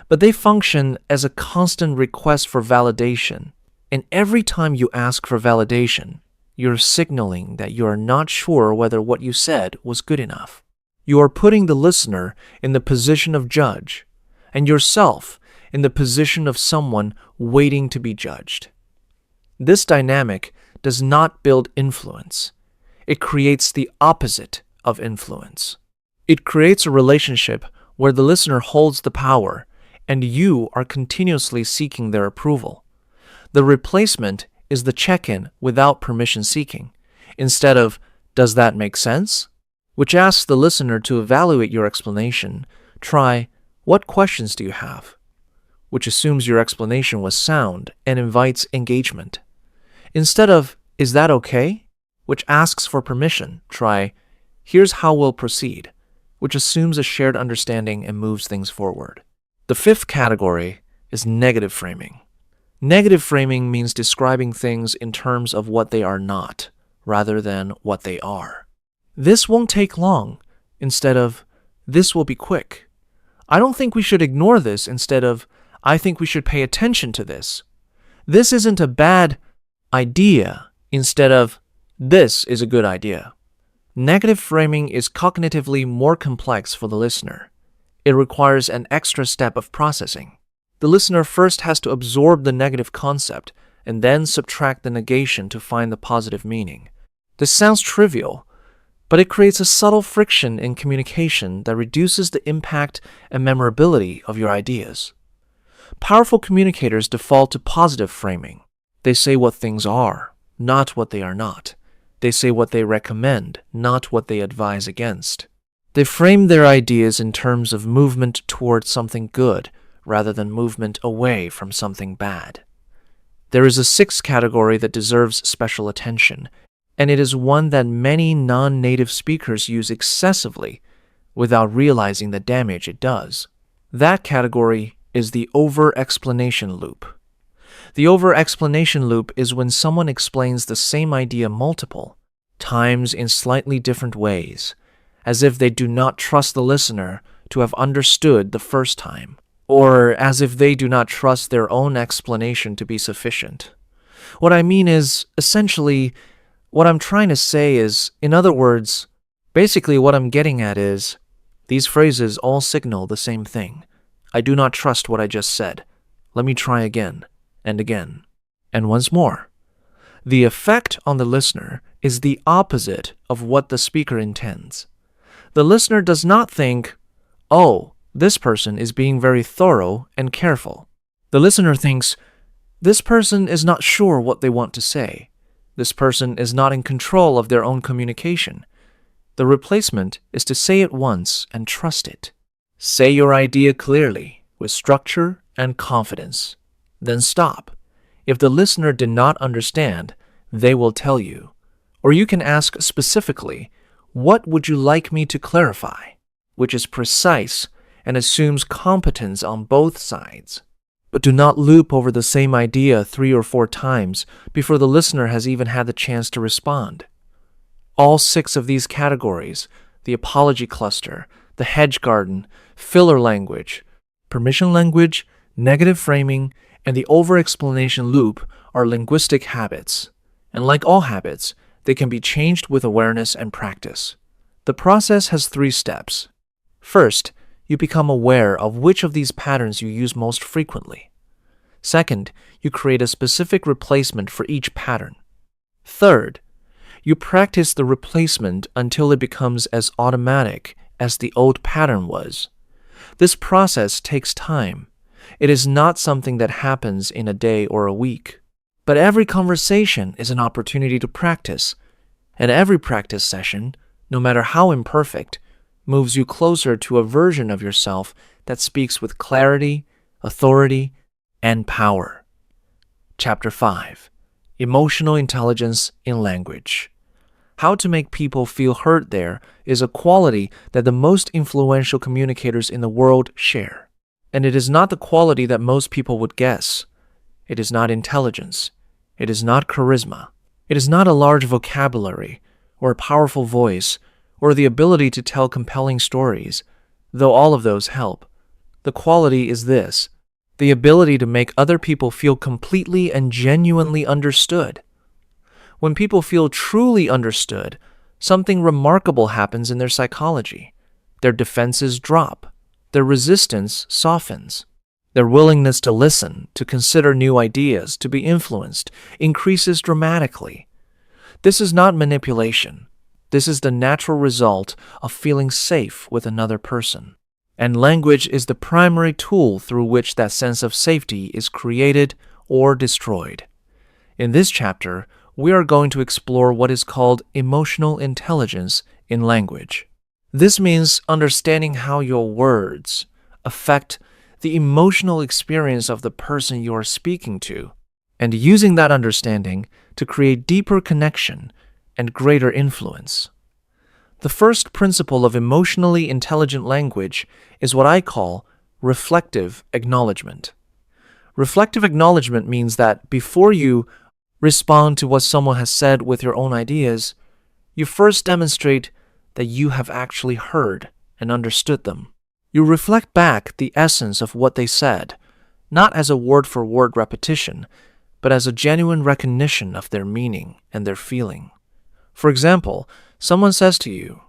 but they function as a constant request for validation. And every time you ask for validation, you're signaling that you are not sure whether what you said was good enough. You are putting the listener in the position of judge, and yourself in the position of someone waiting to be judged. This dynamic does not build influence. It creates the opposite of influence. It creates a relationship where the listener holds the power and you are continuously seeking their approval. The replacement is the check-in without permission seeking, instead of "Does that make sense?" which asks the listener to evaluate your explanation. Try, "What questions do you have?" which assumes your explanation was sound and invites engagement. Instead of "Is that okay?" which asks for permission, try, "Here's how we'll proceed," which assumes a shared understanding and moves things forward. The fifth category is negative framing. Negative framing means describing things in terms of what they are not, rather than what they are. "This won't take long," instead of "This will be quick." "I don't think we should ignore this," instead of "I think we should pay attention to this." "This isn't a bad idea," instead of "This is a good idea." Negative framing is cognitively more complex for the listener. It requires an extra step of processing. The listener first has to absorb the negative concept and then subtract the negation to find the positive meaning. This sounds trivial, but it creates a subtle friction in communication that reduces the impact and memorability of your ideas. Powerful communicators default to positive framing. They say what things are, not what they are not. They say what they recommend, not what they advise against. They frame their ideas in terms of movement toward something good rather than movement away from something bad. There is a sixth category that deserves special attention, and it is one that many non-native speakers use excessively without realizing the damage it does. That category is the over-explanation loop. The over-explanation loop is when someone explains the same idea multiple times in slightly different ways, as if they do not trust the listener to have understood the first time, or as if they do not trust their own explanation to be sufficient. What I mean is, essentially, what I'm trying to say is, in other words, basically what I'm getting at is, these phrases all signal the same thing. I do not trust what I just said. Let me try again, and again, and once more. The effect on the listener is the opposite of what the speaker intends. The listener does not think, "Oh, this person is being very thorough and careful." The listener thinks, "This person is not sure what they want to say. This person is not in control of their own communication." The replacement is to say it once and trust it. Say your idea clearly, with structure and confidence. Then stop. If the listener did not understand, they will tell you. Or you can ask specifically, "What would you like me to clarify?" which is precise and assumes competence on both sides. But do not loop over the same idea 3 or 4 times before the listener has even had the chance to respond. All 6 of these categories, the apology cluster, the hedge garden, filler language, permission language, negative framing, and the over-explanation loop, are linguistic habits. And like all habits, they can be changed with awareness and practice. The process has 3 steps. First, you become aware of which of these patterns you use most frequently. Second, you create a specific replacement for each pattern. Third, you practice the replacement until it becomes as automatic as the old pattern was. This process takes time, It is not something that happens in a day or a week. But every conversation is an opportunity to practice, and every practice session, no matter how imperfect, moves you closer to a version of yourself that speaks with clarity, authority, and power. Chapter 5. Emotional Intelligence in Language. How to make people feel heard there is a quality that the most influential communicators in the world share. And it is not the quality that most people would guess. It is not intelligence. It is not charisma. It is not a large vocabulary, or a powerful voice, or the ability to tell compelling stories, though all of those help. The quality is this: the ability to make other people feel completely and genuinely understood. When people feel truly understood, something remarkable happens in their psychology. Their defenses drop. Their resistance softens. Their willingness to listen, to consider new ideas, to be influenced, increases dramatically. This is not manipulation. This is the natural result of feeling safe with another person. And language is the primary tool through which that sense of safety is created or destroyed. In this chapter, we are going to explore what is called emotional intelligence in language. This means understanding how your words affect the emotional experience of the person you are speaking to, and using that understanding to create deeper connection and greater influence. The first principle of emotionally intelligent language is what I call reflective acknowledgement. Reflective acknowledgement means that before you respond to what someone has said with your own ideas, you first demonstrate that you have actually heard and understood them. You reflect back the essence of what they said, not as a word-for-word repetition, but as a genuine recognition of their meaning and their feeling. For example, someone says to you,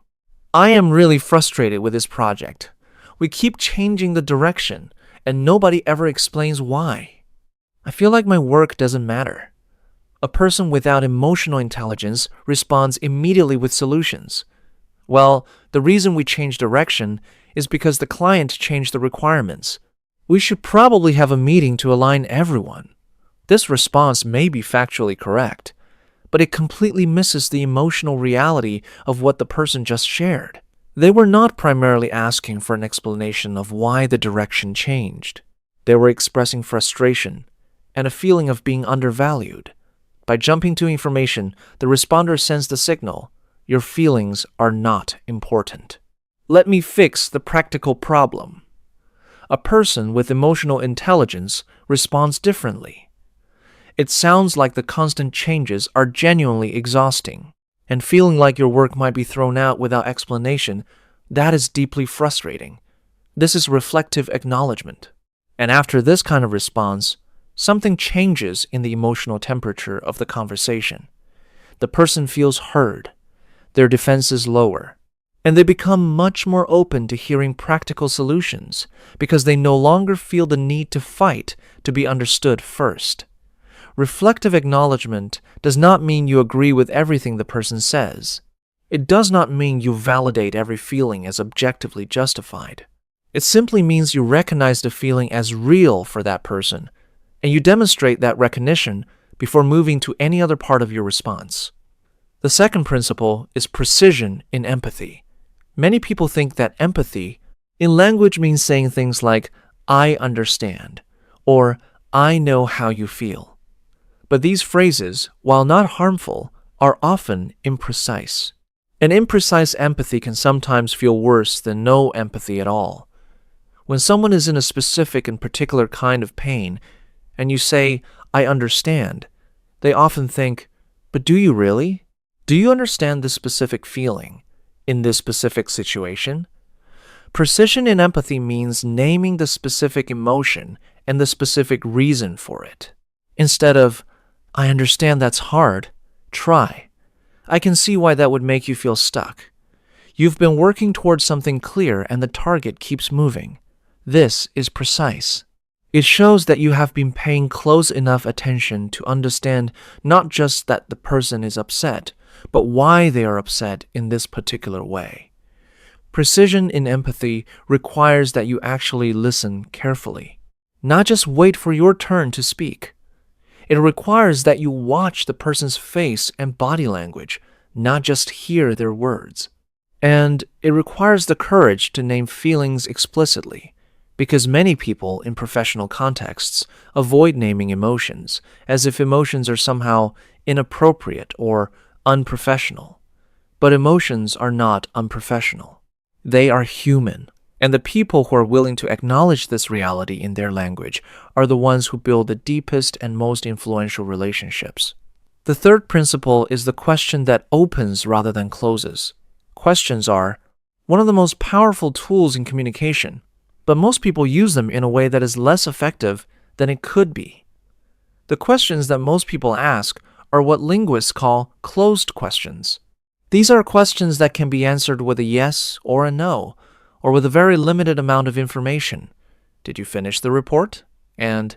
"I am really frustrated with this project. We keep changing the direction, and nobody ever explains why. I feel like my work doesn't matter." A person without emotional intelligence responds immediately with solutions. Well, the reason we change direction is because the client changed the requirements. We should probably have a meeting to align everyone. This response may be factually correct, but it completely misses the emotional reality of what the person just shared. They were not primarily asking for an explanation of why the direction changed. They were expressing frustration and a feeling of being undervalued. By jumping to information, the responder sends the signal, "Your feelings are not important. Let me fix the practical problem." A person with emotional intelligence responds differently. It sounds like the constant changes are genuinely exhausting, and feeling like your work might be thrown out without explanation, that is deeply frustrating. This is reflective acknowledgement. And after this kind of response, something changes in the emotional temperature of the conversation. The person feels heard, their defenses lower, and they become much more open to hearing practical solutions because they no longer feel the need to fight to be understood first. Reflective acknowledgement does not mean you agree with everything the person says. It does not mean you validate every feeling as objectively justified. It simply means you recognize the feeling as real for that person, and you demonstrate that recognition before moving to any other part of your response. The second principle is precision in empathy. Many people think that empathy in language means saying things like, "I understand," or "I know how you feel." But these phrases, while not harmful, are often imprecise. And imprecise empathy can sometimes feel worse than no empathy at all. When someone is in a specific and particular kind of pain, and you say, "I understand," they often think, "But do you really? Do you understand this specific feeling in this specific situation?" Precision in empathy means naming the specific emotion and the specific reason for it. Instead of, "I understand that's hard. Try. I can see why that would make you feel stuck. You've been working towards something clear and the target keeps moving." This is precise. It shows that you have been paying close enough attention to understand not just that the person is upset, but why they are upset in this particular way. Precision in empathy requires that you actually listen carefully. not just wait for your turn to speak. It requires that you watch the person's face and body language, not just hear their words. And it requires the courage to name feelings explicitly, because many people in professional contexts avoid naming emotions, as if emotions are somehow inappropriate or unprofessional. But emotions are not unprofessional. They are human. And the people who are willing to acknowledge this reality in their language are the ones who build the deepest and most influential relationships. The third principle is the question that opens rather than closes. Questions are one of the most powerful tools in communication, but most people use them in a way that is less effective than it could be. The questions that most people ask are what linguists call closed questions. These are questions that can be answered with a yes or a no, or with a very limited amount of information. Did you finish the report? And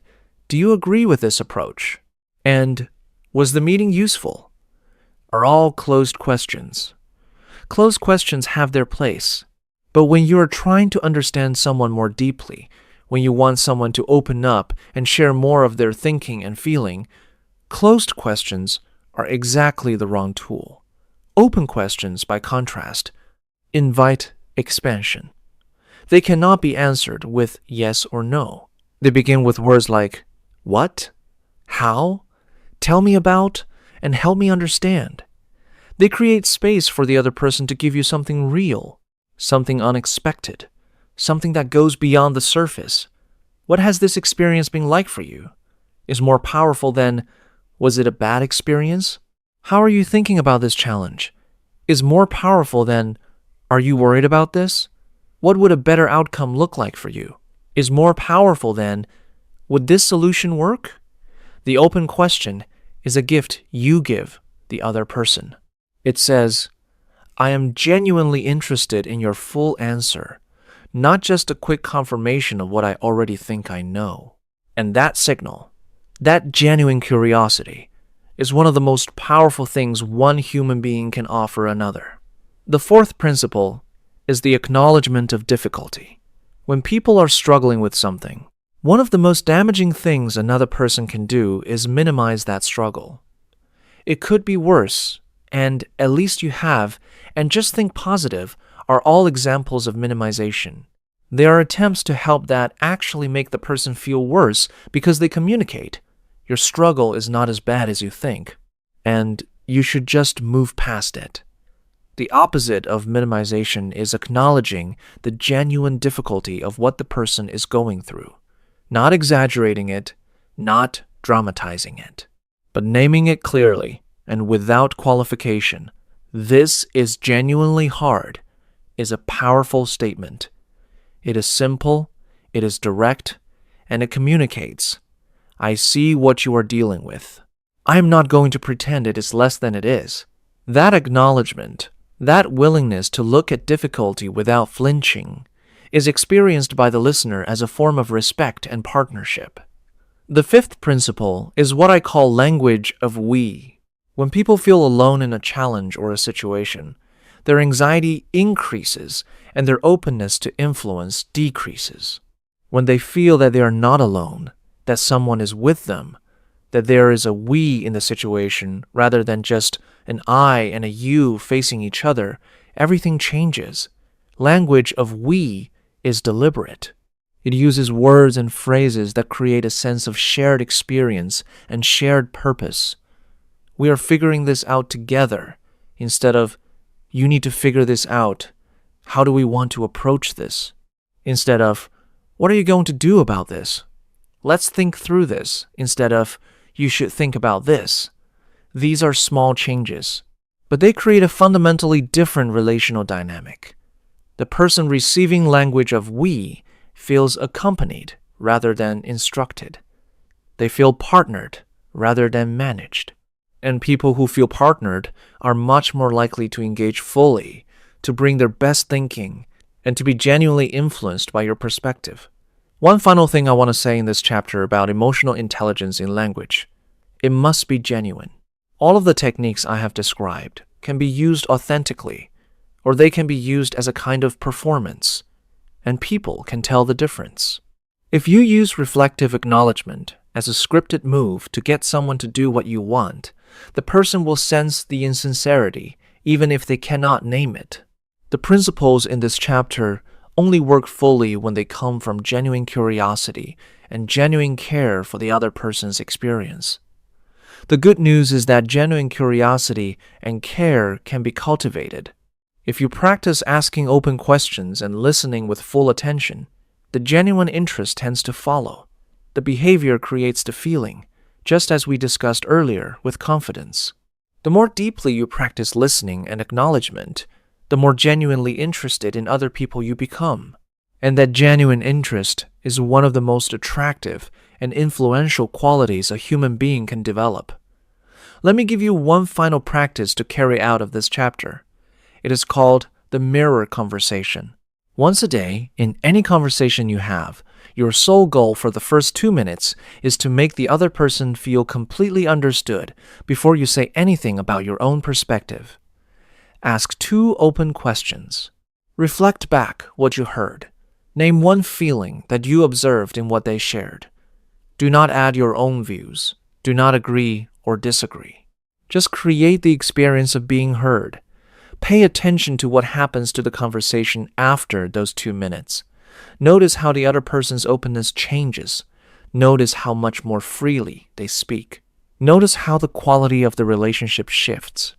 do you agree with this approach? And was the meeting useful? Are all closed questions. Closed questions have their place. But when you are trying to understand someone more deeply, when you want someone to open up and share more of their thinking and feeling, closed questions are exactly the wrong tool. Open questions, by contrast, invite expansion. They cannot be answered with yes or no. They begin with words like what, how, tell me about, and help me understand. They create space for the other person to give you something real, something unexpected, something that goes beyond the surface. What has this experience been like for you? Is more powerful than, was it a bad experience? How are you thinking about this challenge? Is more powerful than, are you worried about this? What would a better outcome look like for you? Is more powerful than, would this solution work? The open question is a gift you give the other person. It says, I am genuinely interested in your full answer, not just a quick confirmation of what I already think I know. And that signal, that genuine curiosity, is one of the most powerful things one human being can offer another. The fourth principle is the acknowledgement of difficulty. When people are struggling with something, one of the most damaging things another person can do is minimize that struggle. It could be worse, and at least you have, and just think positive are all examples of minimization. They are attempts to help that actually make the person feel worse because they communicate. Your struggle is not as bad as you think, and you should just move past it. The opposite of minimization is acknowledging the genuine difficulty of what the person is going through, not exaggerating it, not dramatizing it, but naming it clearly and without qualification. This is genuinely hard is a powerful statement. It is simple, it is direct, and it communicates. I see what you are dealing with. I am not going to pretend it is less than it is. That acknowledgement, that willingness to look at difficulty without flinching, is experienced by the listener as a form of respect and partnership. The fifth principle is what I call language of we. When people feel alone in a challenge or a situation, their anxiety increases and their openness to influence decreases. When they feel that they are not alone, that someone is with them, that there is a we in the situation rather than just an I and a you facing each other, everything changes. Language of we is deliberate. It uses words and phrases that create a sense of shared experience and shared purpose. We are figuring this out together instead of, you need to figure this out. How do we want to approach this? Instead of, what are you going to do about this? Let's think through this instead of, you should think about this. These are small changes, but they create a fundamentally different relational dynamic. The person receiving language of we feels accompanied rather than instructed. They feel partnered rather than managed. And people who feel partnered are much more likely to engage fully, to bring their best thinking, and to be genuinely influenced by your perspective. One final thing I want to say in this chapter about emotional intelligence in language. It must be genuine. All of the techniques I have described can be used authentically, or they can be used as a kind of performance, and people can tell the difference. If you use reflective acknowledgement as a scripted move to get someone to do what you want, the person will sense the insincerity even if they cannot name it. The principles in this chapter only work fully when they come from genuine curiosity and genuine care for the other person's experience. The good news is that genuine curiosity and care can be cultivated. If you practice asking open questions and listening with full attention, the genuine interest tends to follow. The behavior creates the feeling, just as we discussed earlier with confidence. The more deeply you practice listening and acknowledgement, the more genuinely interested in other people you become. And that genuine interest is one of the most attractive and influential qualities a human being can develop. Let me give you one final practice to carry out of this chapter. It is called the mirror conversation. Once a day, in any conversation you have, your sole goal for the first 2 minutes is to make the other person feel completely understood before you say anything about your own perspective. Ask 2 open questions. Reflect back what you heard. Name one feeling that you observed in what they shared. Do not add your own views. Do not agree or disagree. Just create the experience of being heard. Pay attention to what happens to the conversation after those 2 minutes. Notice how the other person's openness changes. Notice how much more freely they speak. Notice how the quality of the relationship shifts.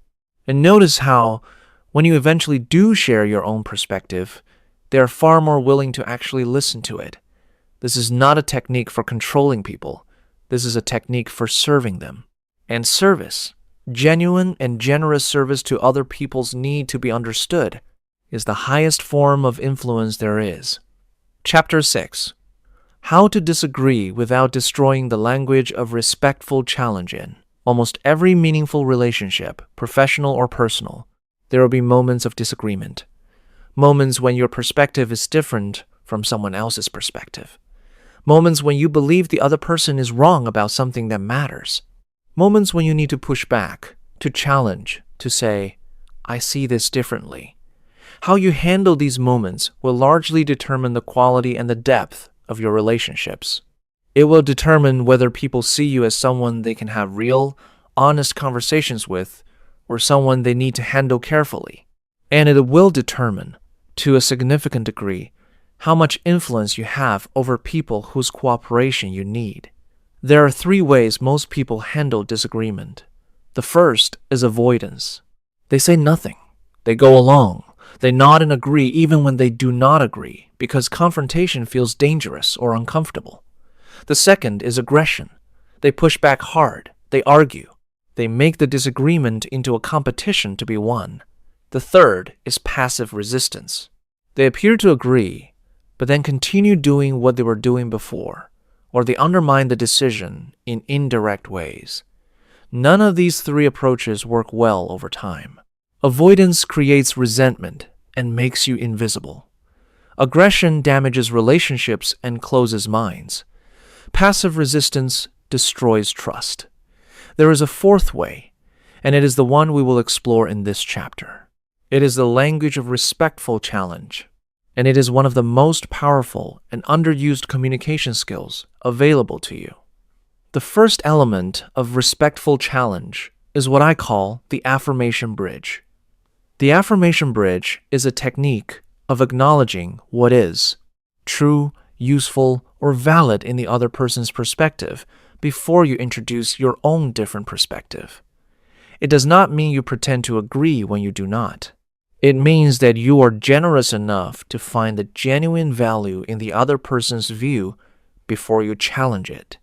And notice how, when you eventually do share your own perspective, they are far more willing to actually listen to it. This is not a technique for controlling people. This is a technique for serving them. And service, genuine and generous service to other people's need to be understood, is the highest form of influence there is. Chapter 6. How to disagree without destroying the language of respectful challenge. In almost every meaningful relationship, professional or personal, there will be moments of disagreement. Moments when your perspective is different from someone else's perspective. Moments when you believe the other person is wrong about something that matters. Moments when you need to push back, to challenge, to say, I see this differently. How you handle these moments will largely determine the quality and the depth of your relationships. It will determine whether people see you as someone they can have real, honest conversations with, or someone they need to handle carefully. And it will determine, to a significant degree, how much influence you have over people whose cooperation you need. There are 3 ways most people handle disagreement. The first is avoidance. They say nothing. They go along. They nod and agree even when they do not agree, because confrontation feels dangerous or uncomfortable. The second is aggression. They push back hard. They argue. They make the disagreement into a competition to be won. The third is passive resistance. They appear to agree, but then continue doing what they were doing before, or they undermine the decision in indirect ways. None of these 3 approaches work well over time. Avoidance creates resentment and makes you invisible. Aggression damages relationships and closes minds. Passive resistance destroys trust. There is a 4th way, and it is the one we will explore in this chapter. It is the language of respectful challenge, and it is one of the most powerful and underused communication skills available to you. The first element of respectful challenge is what I call the affirmation bridge. The affirmation bridge is a technique of acknowledging what is true, useful, or valid in the other person's perspective before you introduce your own different perspective. It does not mean you pretend to agree when you do not. It means that you are generous enough to find the genuine value in the other person's view before you challenge it.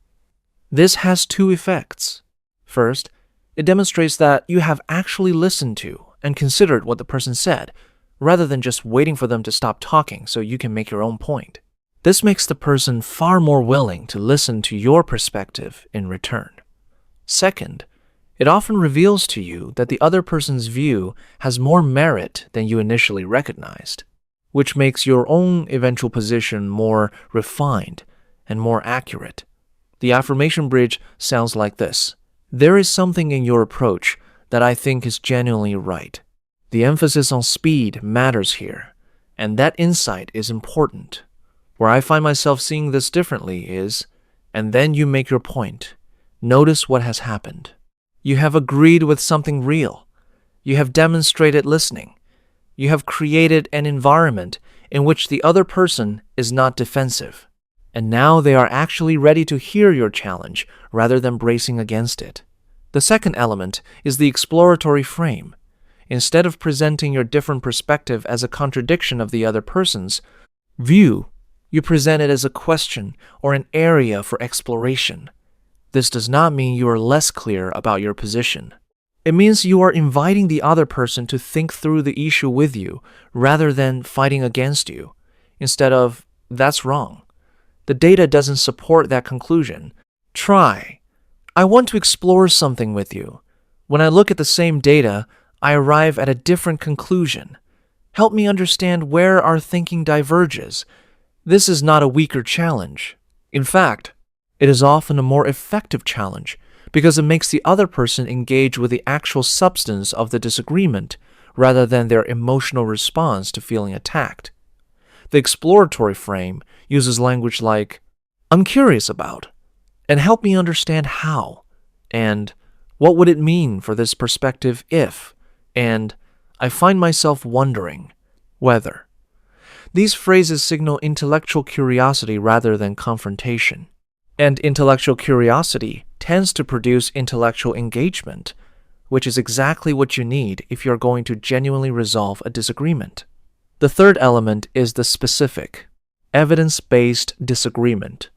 This has 2 effects. First, it demonstrates that you have actually listened to and considered what the person said, rather than just waiting for them to stop talking so you can make your own point. This makes the person far more willing to listen to your perspective in return. Second, it often reveals to you that the other person's view has more merit than you initially recognized, which makes your own eventual position more refined and more accurate. The affirmation bridge sounds like this. There is something in your approach that I think is genuinely right. The emphasis on speed matters here, and that insight is important. Where I find myself seeing this differently is, and then you make your point. Notice what has happened. You have agreed with something real. You have demonstrated listening. You have created an environment in which the other person is not defensive. And now they are actually ready to hear your challenge rather than bracing against it. The second element is the exploratory frame. Instead of presenting your different perspective as a contradiction of the other person's view, you present it as a question or an area for exploration. This does not mean you are less clear about your position. It means you are inviting the other person to think through the issue with you rather than fighting against you. Instead of, that's wrong. The data doesn't support that conclusion. Try. I want to explore something with you. When I look at the same data, I arrive at a different conclusion. Help me understand where our thinking diverges. This is not a weaker challenge. In fact, it is often a more effective challenge because it makes the other person engage with the actual substance of the disagreement rather than their emotional response to feeling attacked. The exploratory frame uses language like, I'm curious about, and help me understand how, and what would it mean for this perspective if, and I find myself wondering whether. These phrases signal intellectual curiosity rather than confrontation. And intellectual curiosity tends to produce intellectual engagement, which is exactly what you need if you're going to genuinely resolve a disagreement. The third element is the specific, evidence-based disagreement.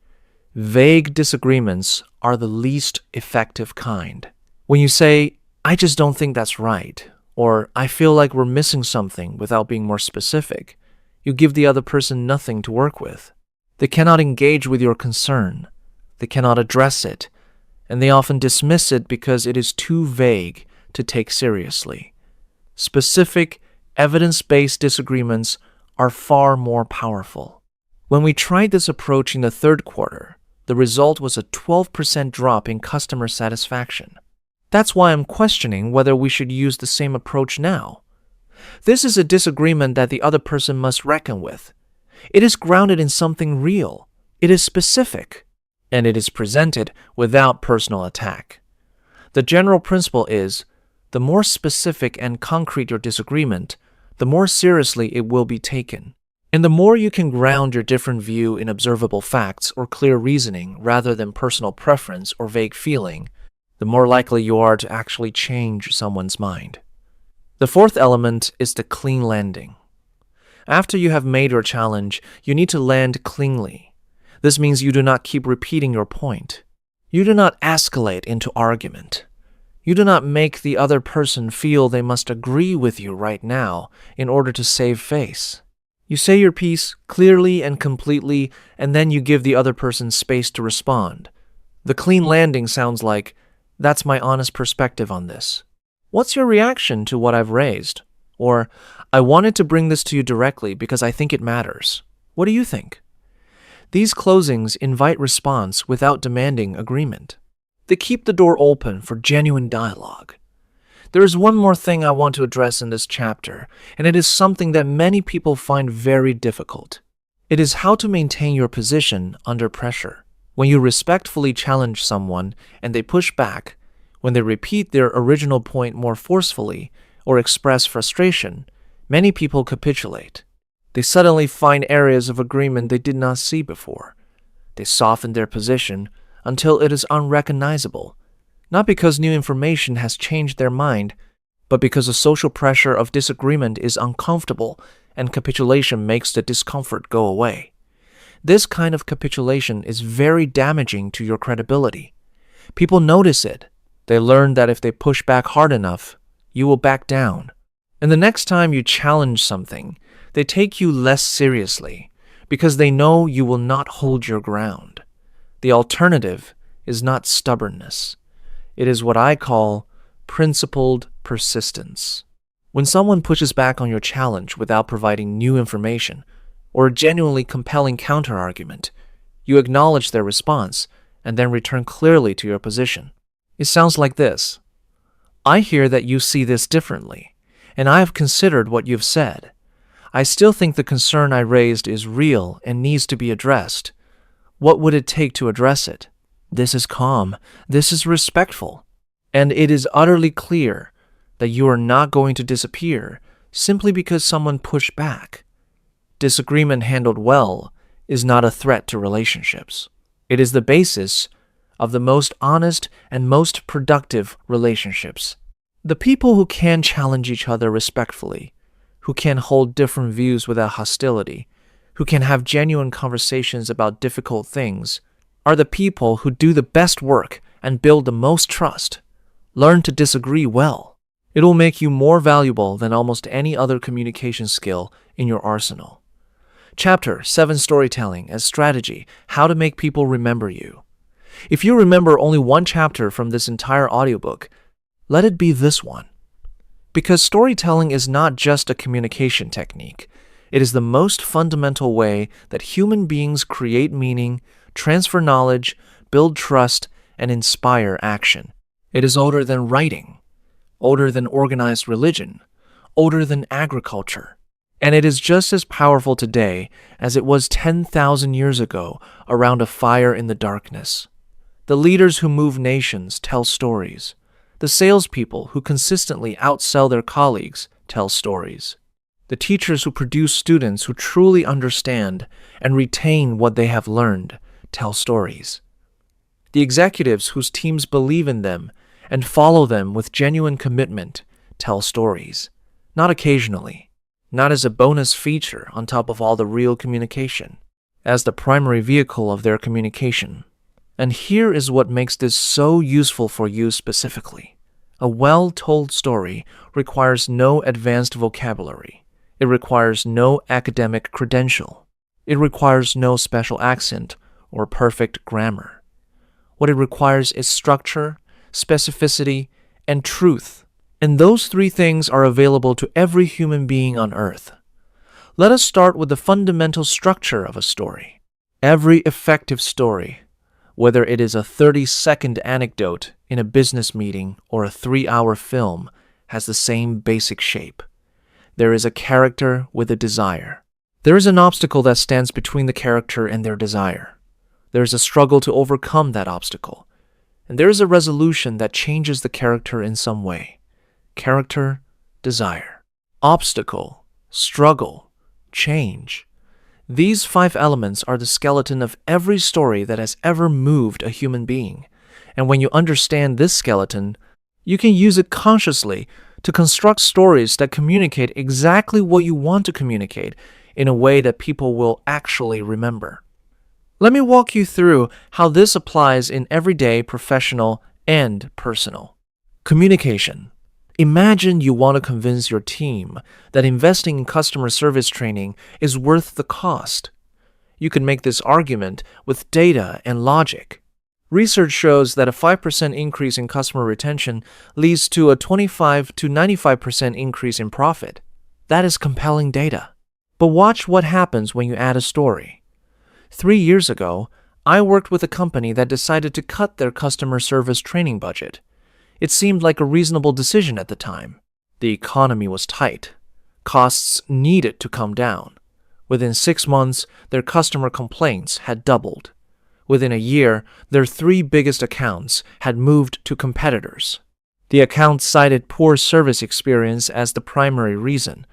Vague disagreements are the least effective kind. When you say, I just don't think that's right, or I feel like we're missing something without being more specific, you give the other person nothing to work with. They cannot engage with your concern. They cannot address it, and they often dismiss it because it is too vague to take seriously. Specific, evidence-based disagreements are far more powerful. When we tried this approach in the third quarter, the result was a 12% drop in customer satisfaction. That's why I'm questioning whether we should use the same approach now. This is a disagreement that the other person must reckon with. It is grounded in something real. It is specific. And it is presented without personal attack. The general principle is, the more specific and concrete your disagreement, the more seriously it will be taken. And the more you can ground your different view in observable facts or clear reasoning rather than personal preference or vague feeling, the more likely you are to actually change someone's mind. The fourth element is the clean landing. After you have made your challenge, you need to land cleanly. This means you do not keep repeating your point. You do not escalate into argument. You do not make the other person feel they must agree with you right now in order to save face. You say your piece clearly and completely, and then you give the other person space to respond. The clean landing sounds like, that's my honest perspective on this. What's your reaction to what I've raised? Or, I wanted to bring this to you directly because I think it matters. What do you think? These closings invite response without demanding agreement. They keep the door open for genuine dialogue. There is one more thing I want to address in this chapter, and it is something that many people find very difficult. It is how to maintain your position under pressure. When you respectfully challenge someone and they push back, when they repeat their original point more forcefully or express frustration, many people capitulate. They suddenly find areas of agreement they did not see before. They soften their position until it is unrecognizable, not because new information has changed their mind, but because the social pressure of disagreement is uncomfortable and capitulation makes the discomfort go away. This kind of capitulation is very damaging to your credibility. People notice it. They learn that if they push back hard enough, you will back down. And the next time you challenge something, they take you less seriously because they know you will not hold your ground. The alternative is not stubbornness. It is what I call principled persistence. When someone pushes back on your challenge without providing new information or a genuinely compelling counterargument, you acknowledge their response and then return clearly to your position. It sounds like this. I hear that you see this differently, and I have considered what you've said. I still think the concern I raised is real and needs to be addressed. What would it take to address it? This is calm. This is respectful. And it is utterly clear that you are not going to disappear simply because someone pushed back. Disagreement handled well is not a threat to relationships. It is the basis of the most honest and most productive relationships. The people who can challenge each other respectfully, who can hold different views without hostility, who can have genuine conversations about difficult things, are the people who do the best work and build the most trust. Learn to disagree well. It will make you more valuable than almost any other communication skill in your arsenal. Chapter 7: Storytelling as Strategy: How to Make People Remember You. If you remember only one chapter from this entire audiobook, let it be this one. Because storytelling is not just a communication technique. It is the most fundamental way that human beings create meaning, transfer knowledge, build trust, and inspire action. It is older than writing, older than organized religion, older than agriculture. And it is just as powerful today as it was 10,000 years ago around a fire in the darkness. The leaders who move nations tell stories. The salespeople who consistently outsell their colleagues tell stories. The teachers who produce students who truly understand and retain what they have learned tell stories. The executives whose teams believe in them and follow them with genuine commitment tell stories, not occasionally, not as a bonus feature on top of all the real communication, as the primary vehicle of their communication. And here is what makes this so useful for you specifically. A well-told story requires no advanced vocabulary. It requires no academic credential. It requires no special accent or perfect grammar. What it requires is structure, specificity, and truth. And those three things are available to every human being on earth. Let us start with the fundamental structure of a story. Every effective story, whether it is a 30-second anecdote in a business meeting or a 3-hour film, has the same basic shape. There is a character with a desire. There is an obstacle that stands between the character and their desire. There is a struggle to overcome that obstacle. And there is a resolution that changes the character in some way. Character, desire. Obstacle, struggle, change. These 5 elements are the skeleton of every story that has ever moved a human being. And when you understand this skeleton, you can use it consciously to construct stories that communicate exactly what you want to communicate in a way that people will actually remember. Let me walk you through how this applies in everyday, professional, and personal. Communication. Imagine you want to convince your team that investing in customer service training is worth the cost. You can make this argument with data and logic. Research shows that a 5% increase in customer retention leads to a 25 to 95% increase in profit. That is compelling data. But watch what happens when you add a story. 3 years ago, I worked with a company that decided to cut their customer service training budget. It seemed like a reasonable decision at the time. The economy was tight. Costs needed to come down. Within 6 months, their customer complaints had doubled. Within a year, their 3 biggest accounts had moved to competitors. The accounts cited poor service experience as the primary reason.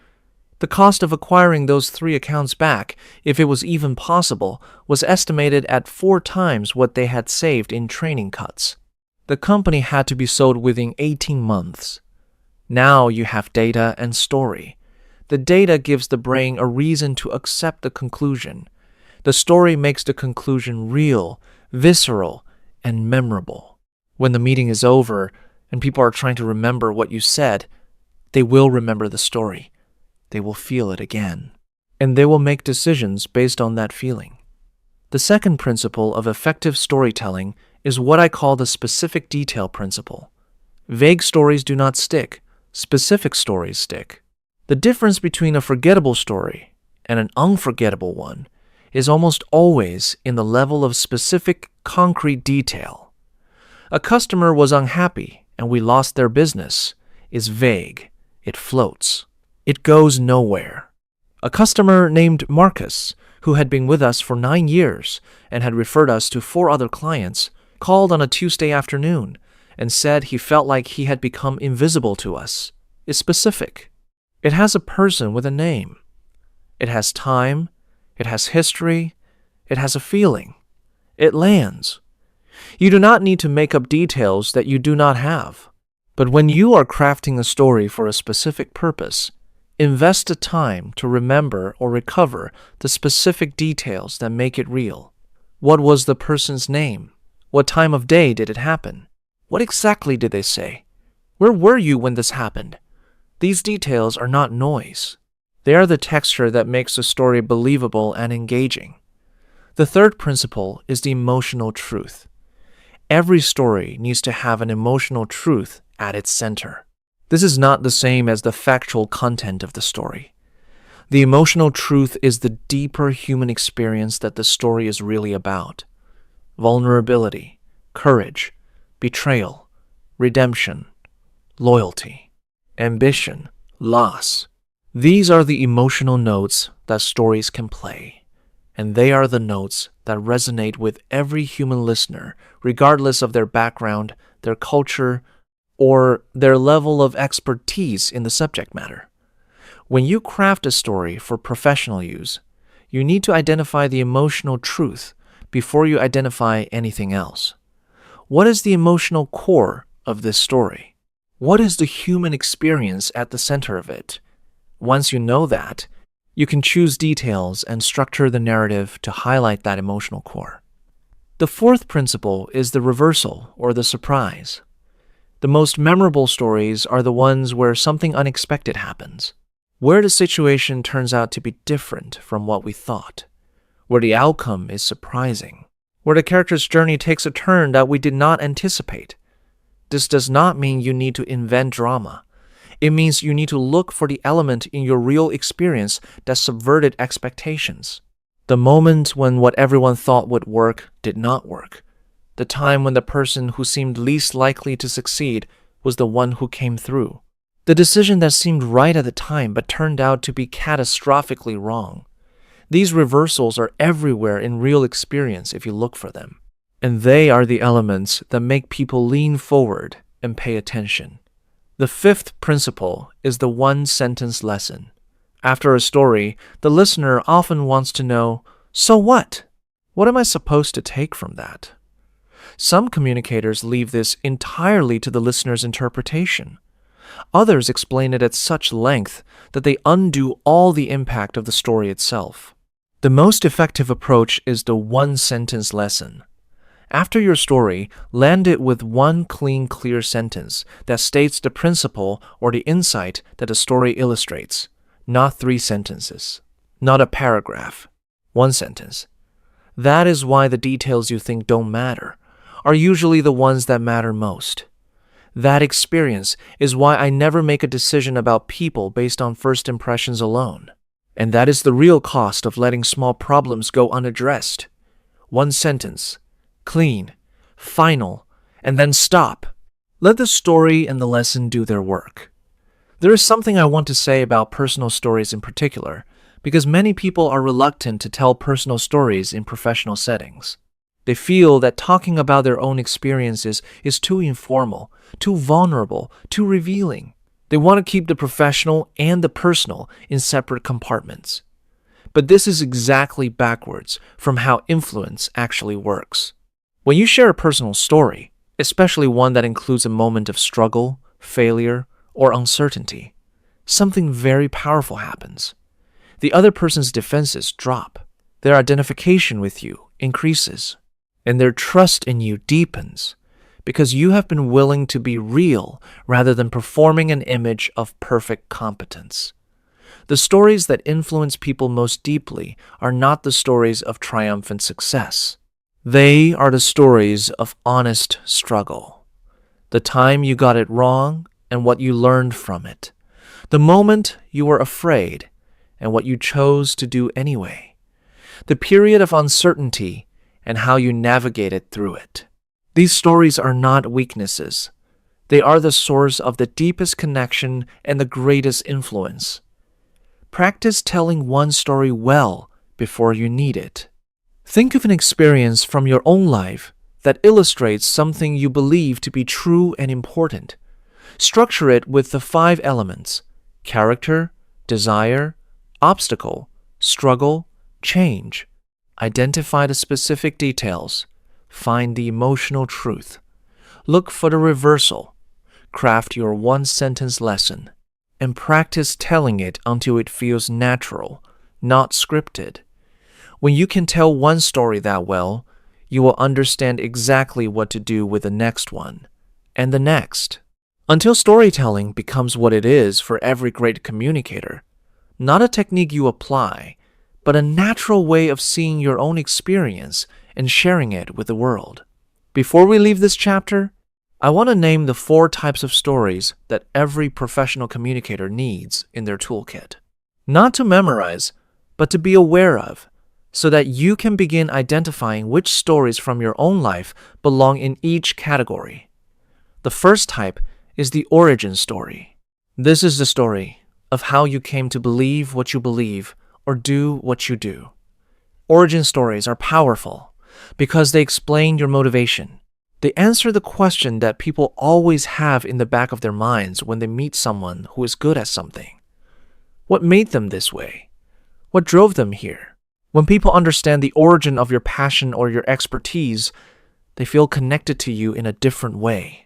The cost of acquiring those 3 accounts back, if it was even possible, was estimated at 4 times what they had saved in training cuts. The company had to be sold within 18 months. Now you have data and story. The data gives the brain a reason to accept the conclusion. The story makes the conclusion real, visceral, and memorable. When the meeting is over and people are trying to remember what you said, they will remember the story. They will feel it again. And they will make decisions based on that feeling. The second principle of effective storytelling is what I call the specific detail principle. Vague stories do not stick. Specific stories stick. The difference between a forgettable story and an unforgettable one is almost always in the level of specific, concrete detail. A customer was unhappy and we lost their business is vague. It floats. It goes nowhere. A customer named Marcus, who had been with us for 9 years and had referred us to 4 other clients, called on a Tuesday afternoon and said he felt like he had become invisible to us. It's specific. It has a person with a name. It has time. It has history. It has a feeling. It lands. You do not need to make up details that you do not have. But when you are crafting a story for a specific purpose, invest the time to remember or recover the specific details that make it real. What was the person's name? What time of day did it happen? What exactly did they say? Where were you when this happened? These details are not noise. They are the texture that makes the story believable and engaging. The third principle is the emotional truth. Every story needs to have an emotional truth at its center. This is not the same as the factual content of the story. The emotional truth is the deeper human experience that the story is really about. Vulnerability, courage, betrayal, redemption, loyalty, ambition, loss. These are the emotional notes that stories can play, and they are the notes that resonate with every human listener, regardless of their background, their culture, or their level of expertise in the subject matter. When you craft a story for professional use, you need to identify the emotional truth before you identify anything else. What is the emotional core of this story? What is the human experience at the center of it? Once you know that, you can choose details and structure the narrative to highlight that emotional core. The fourth principle is the reversal or the surprise. The most memorable stories are the ones where something unexpected happens, where the situation turns out to be different from what we thought, where the outcome is surprising, where the character's journey takes a turn that we did not anticipate. This does not mean you need to invent drama. It means you need to look for the element in your real experience that subverted expectations. The moment when what everyone thought would work did not work. The time when the person who seemed least likely to succeed was the one who came through. The decision that seemed right at the time but turned out to be catastrophically wrong. These reversals are everywhere in real experience if you look for them. And they are the elements that make people lean forward and pay attention. The fifth principle is the one-sentence lesson. After a story, the listener often wants to know, so what? What am I supposed to take from that? Some communicators leave this entirely to the listener's interpretation. Others explain it at such length that they undo all the impact of the story itself. The most effective approach is the one-sentence lesson. After your story, land it with one clean, clear sentence that states the principle or the insight that the story illustrates, not 3 sentences, not a paragraph, 1 sentence. That is why the details you think don't matter are usually the ones that matter most. That experience is why I never make a decision about people based on first impressions alone. And that is the real cost of letting small problems go unaddressed. 1 sentence, clean, final, and then stop. Let the story and the lesson do their work. There is something I want to say about personal stories in particular, because many people are reluctant to tell personal stories in professional settings. They feel that talking about their own experiences is too informal, too vulnerable, too revealing. They want to keep the professional and the personal in separate compartments. But this is exactly backwards from how influence actually works. When you share a personal story, especially one that includes a moment of struggle, failure, or uncertainty, something very powerful happens. The other person's defenses drop. Their identification with you increases. And their trust in you deepens because you have been willing to be real rather than performing an image of perfect competence. The stories that influence people most deeply are not the stories of triumphant success. They are the stories of honest struggle. The time you got it wrong and what you learned from it. The moment you were afraid and what you chose to do anyway. The period of uncertainty and how you navigated through it. These stories are not weaknesses. They are the source of the deepest connection and the greatest influence. Practice telling one story well before you need it. Think of an experience from your own life that illustrates something you believe to be true and important. Structure it with the 5 elements: character, desire, obstacle, struggle, change. Identify the specific details. Find the emotional truth. Look for the reversal. Craft your one-sentence lesson. And practice telling it until it feels natural, not scripted. When you can tell one story that well, you will understand exactly what to do with the next one, and the next, until storytelling becomes what it is for every great communicator. Not a technique you apply, but a natural way of seeing your own experience and sharing it with the world. Before we leave this chapter, I want to name the 4 types of stories that every professional communicator needs in their toolkit. Not to memorize, but to be aware of, so that you can begin identifying which stories from your own life belong in each category. The first type is the origin story. This is the story of how you came to believe what you believe or do what you do. Origin stories are powerful because they explain your motivation. They answer the question that people always have in the back of their minds when they meet someone who is good at something. What made them this way? What drove them here? When people understand the origin of your passion or your expertise, they feel connected to you in a different way.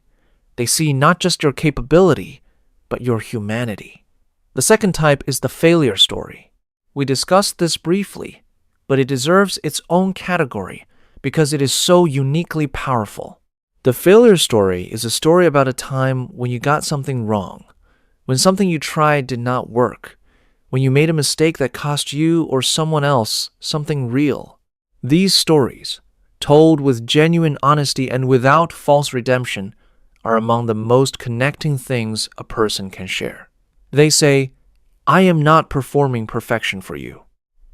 They see not just your capability, but your humanity. The second type is the failure story. We discussed this briefly, but it deserves its own category because it is so uniquely powerful. The failure story is a story about a time when you got something wrong, when something you tried did not work, when you made a mistake that cost you or someone else something real. These stories, told with genuine honesty and without false redemption, are among the most connecting things a person can share. They say, "I am not performing perfection for you.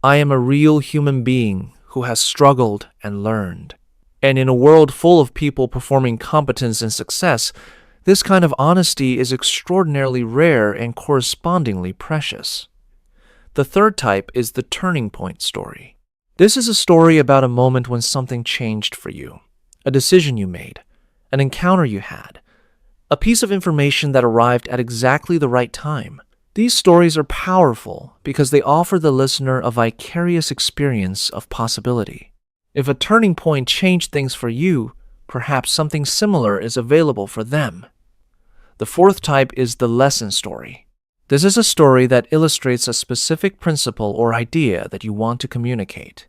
I am a real human being who has struggled and learned." And in a world full of people performing competence and success, this kind of honesty is extraordinarily rare and correspondingly precious. The third type is the turning point story. This is a story about a moment when something changed for you, a decision you made, an encounter you had, a piece of information that arrived at exactly the right time. These stories are powerful because they offer the listener a vicarious experience of possibility. If a turning point changed things for you, perhaps something similar is available for them. The fourth type is the lesson story. This is a story that illustrates a specific principle or idea that you want to communicate.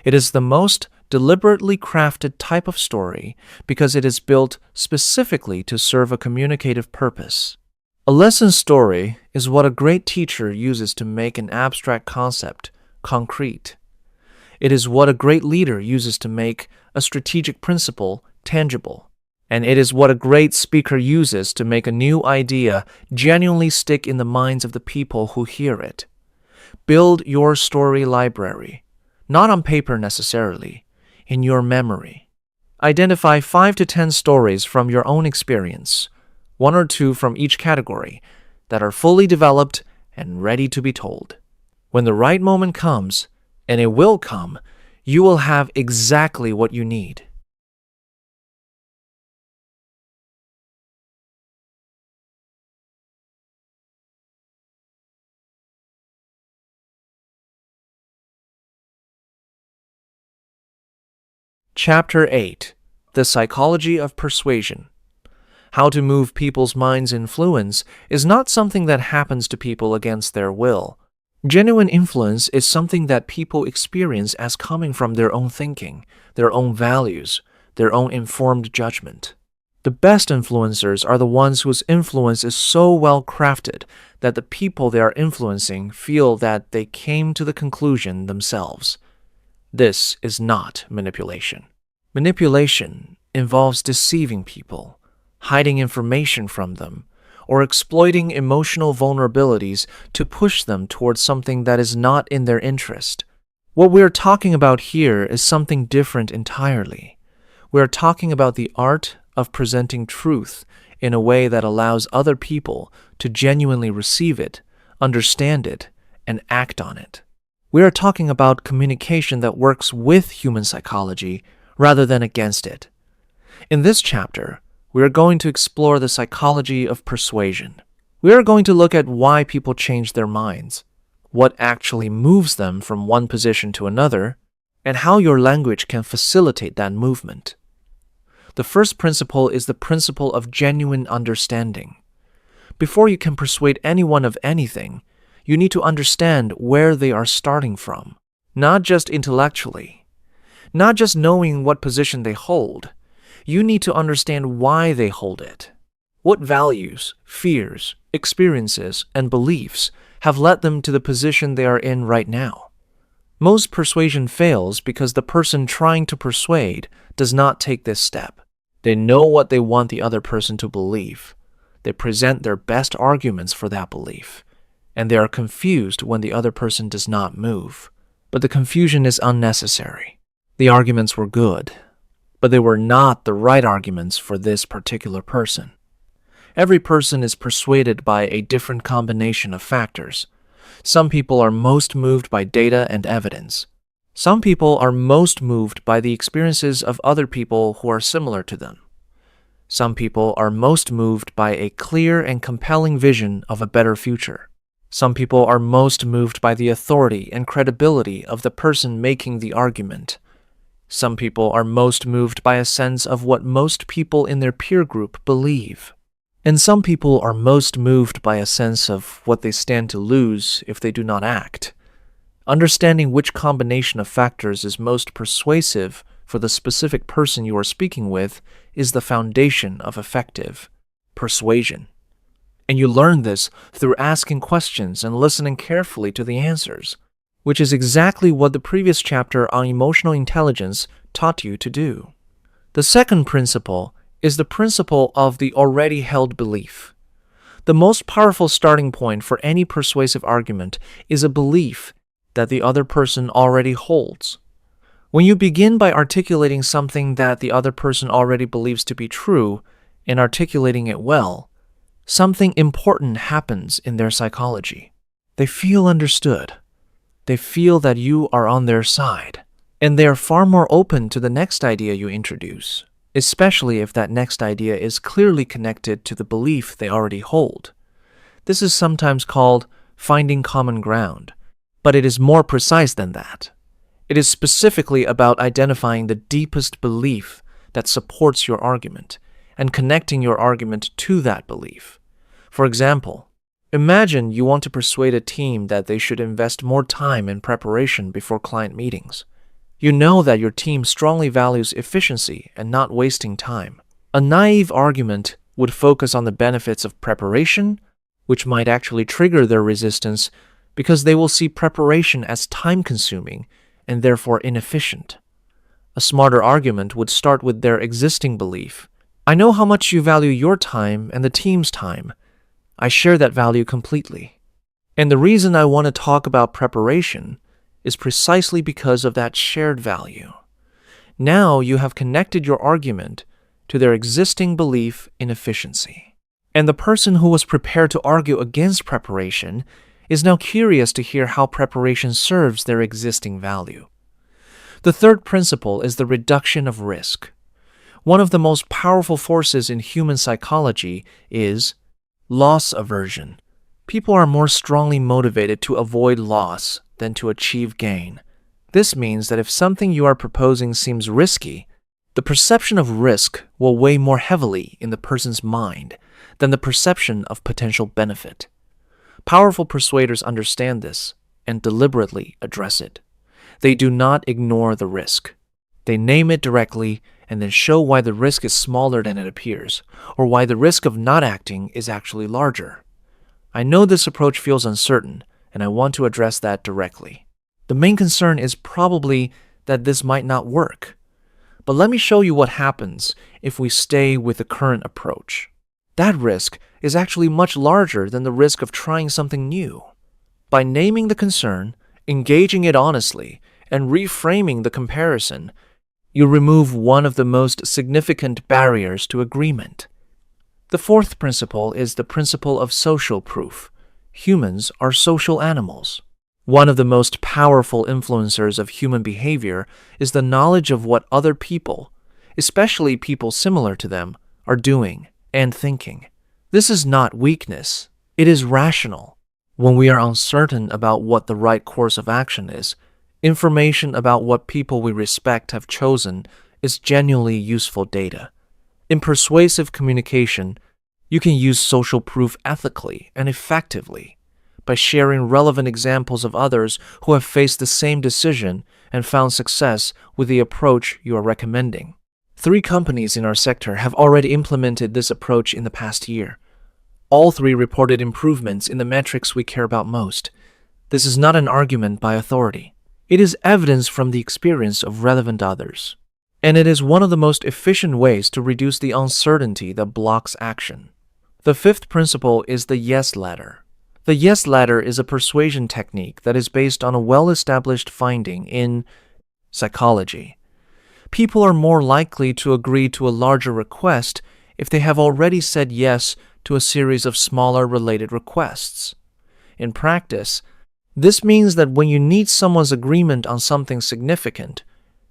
It is the most deliberately crafted type of story because it is built specifically to serve a communicative purpose. A lesson story is what a great teacher uses to make an abstract concept concrete. It is what a great leader uses to make a strategic principle tangible. And it is what a great speaker uses to make a new idea genuinely stick in the minds of the people who hear it. Build your story library, not on paper necessarily, in your memory. Identify 5 to 10 stories from your own experience, 1 or 2 from each category, that are fully developed and ready to be told. When the right moment comes, and it will come, you will have exactly what you need. Chapter 8: The Psychology of Persuasion. How to move people's minds in Fluence is not something that happens to people against their will. Genuine influence is something that people experience as coming from their own thinking, their own values, their own informed judgment. The best influencers are the ones whose influence is so well crafted that the people they are influencing feel that they came to the conclusion themselves. This is not manipulation. Manipulation involves deceiving people, hiding information from them, or exploiting emotional vulnerabilities to push them towards something that is not in their interest. What we are talking about here is something different entirely. We are talking about the art of presenting truth in a way that allows other people to genuinely receive it, understand it, and act on it. We are talking about communication that works with human psychology rather than against it. In this chapter, we are going to explore the psychology of persuasion. We are going to look at why people change their minds, what actually moves them from one position to another, and how your language can facilitate that movement. The first principle is the principle of genuine understanding. Before you can persuade anyone of anything, you need to understand where they are starting from, not just intellectually, not just knowing what position they hold. You need to understand why they hold it. What values, fears, experiences, and beliefs have led them to the position they are in right now. Most persuasion fails because the person trying to persuade does not take this step. They know what they want the other person to believe. They present their best arguments for that belief, and they are confused when the other person does not move. But the confusion is unnecessary. The arguments were good, but they were not the right arguments for this particular person. Every person is persuaded by a different combination of factors. Some people are most moved by data and evidence. Some people are most moved by the experiences of other people who are similar to them. Some people are most moved by a clear and compelling vision of a better future. Some people are most moved by the authority and credibility of the person making the argument. Some people are most moved by a sense of what most people in their peer group believe. And some people are most moved by a sense of what they stand to lose if they do not act. Understanding which combination of factors is most persuasive for the specific person you are speaking with is the foundation of effective persuasion. And you learn this through asking questions and listening carefully to the answers, which is exactly what the previous chapter on emotional intelligence taught you to do. The second principle is the principle of the already held belief. The most powerful starting point for any persuasive argument is a belief that the other person already holds. When you begin by articulating something that the other person already believes to be true and articulating it well, something important happens in their psychology. They feel understood. They feel that you are on their side, and they are far more open to the next idea you introduce, especially if that next idea is clearly connected to the belief they already hold. This is sometimes called finding common ground, but it is more precise than that. It is specifically about identifying the deepest belief that supports your argument and connecting your argument to that belief. For example, imagine you want to persuade a team that they should invest more time in preparation before client meetings. You know that your team strongly values efficiency and not wasting time. A naive argument would focus on the benefits of preparation, which might actually trigger their resistance because they will see preparation as time-consuming and therefore inefficient. A smarter argument would start with their existing belief. I know how much you value your time and the team's time. I share that value completely. And the reason I want to talk about preparation is precisely because of that shared value. Now you have connected your argument to their existing belief in efficiency. And the person who was prepared to argue against preparation is now curious to hear how preparation serves their existing value. The third principle is the reduction of risk. One of the most powerful forces in human psychology is loss aversion. People are more strongly motivated to avoid loss than to achieve gain. This means that if something you are proposing seems risky, the perception of risk will weigh more heavily in the person's mind than the perception of potential benefit. Powerful persuaders understand this and deliberately address it. They do not ignore the risk. They name it directly and then show why the risk is smaller than it appears, or why the risk of not acting is actually larger. I know this approach feels uncertain, and I want to address that directly. The main concern is probably that this might not work. But let me show you what happens if we stay with the current approach. That risk is actually much larger than the risk of trying something new. By naming the concern, engaging it honestly, and reframing the comparison, you remove one of the most significant barriers to agreement. The fourth principle is the principle of social proof. Humans are social animals. One of the most powerful influencers of human behavior is the knowledge of what other people, especially people similar to them, are doing and thinking. This is not weakness, it is rational. When we are uncertain about what the right course of action is, information about what people we respect have chosen is genuinely useful data. In persuasive communication, you can use social proof ethically and effectively by sharing relevant examples of others who have faced the same decision and found success with the approach you are recommending. 3 companies in our sector have already implemented this approach in the past year. All 3 reported improvements in the metrics we care about most. This is not an argument by authority. It is evidence from the experience of relevant others. And it is one of the most efficient ways to reduce the uncertainty that blocks action. The 5th principle is the yes ladder. The yes ladder is a persuasion technique that is based on a well-established finding in psychology. People are more likely to agree to a larger request if they have already said yes to a series of smaller related requests. In practice, this means that when you need someone's agreement on something significant,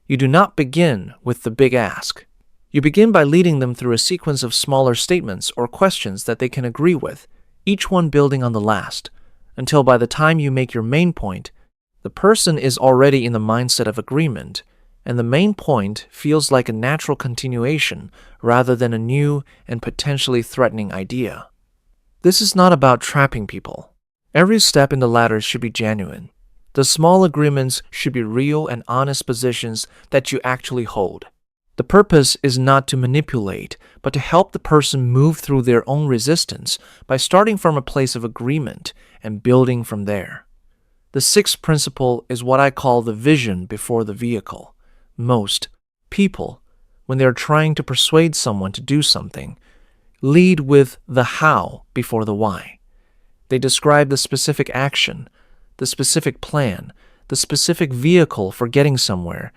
you do not begin with the big ask. You begin by leading them through a sequence of smaller statements or questions that they can agree with, each one building on the last, until by the time you make your main point, the person is already in the mindset of agreement, and the main point feels like a natural continuation rather than a new and potentially threatening idea. This is not about trapping people. Every step in the ladder should be genuine. The small agreements should be real and honest positions that you actually hold. The purpose is not to manipulate, but to help the person move through their own resistance by starting from a place of agreement and building from there. The 6th principle is what I call the vision before the vehicle. Most people, when they are trying to persuade someone to do something, lead with the how before the why. They describe the specific action, the specific plan, the specific vehicle for getting somewhere,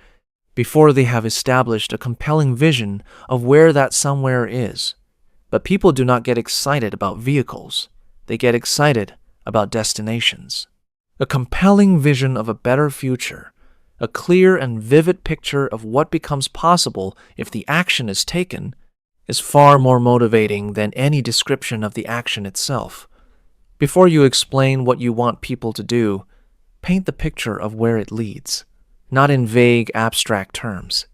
before they have established a compelling vision of where that somewhere is. But people do not get excited about vehicles. They get excited about destinations. A compelling vision of a better future, a clear and vivid picture of what becomes possible if the action is taken, is far more motivating than any description of the action itself. Before you explain what you want people to do, paint the picture of where it leads. Not in vague, abstract terms.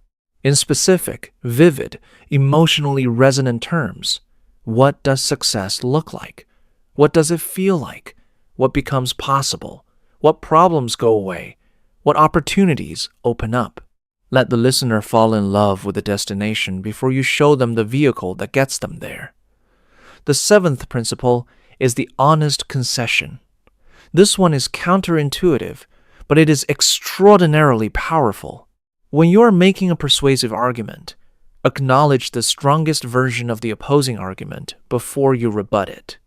In specific, vivid, emotionally resonant terms. What does success look like? What does it feel like? What becomes possible? What problems go away? What opportunities open up? Let the listener fall in love with the destination before you show them the vehicle that gets them there. The 7th principle is the honest concession. This one is counterintuitive, but it is extraordinarily powerful. When you are making a persuasive argument, acknowledge the strongest version of the opposing argument before you rebut it.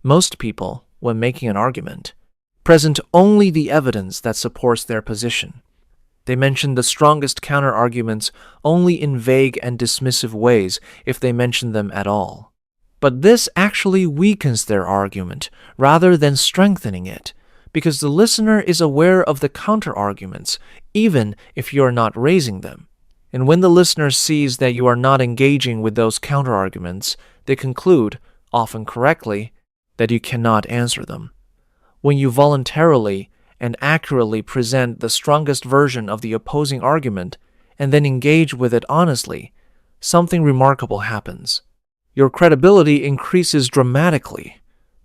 Most people, when making an argument, present only the evidence that supports their position. They mention the strongest counter-arguments only in vague and dismissive ways if they mention them at all. But this actually weakens their argument rather than strengthening it, because the listener is aware of the counter-arguments, even if you are not raising them. And when the listener sees that you are not engaging with those counter-arguments, they conclude, often correctly, that you cannot answer them. When you voluntarily and accurately present the strongest version of the opposing argument and then engage with it honestly, something remarkable happens. Your credibility increases dramatically.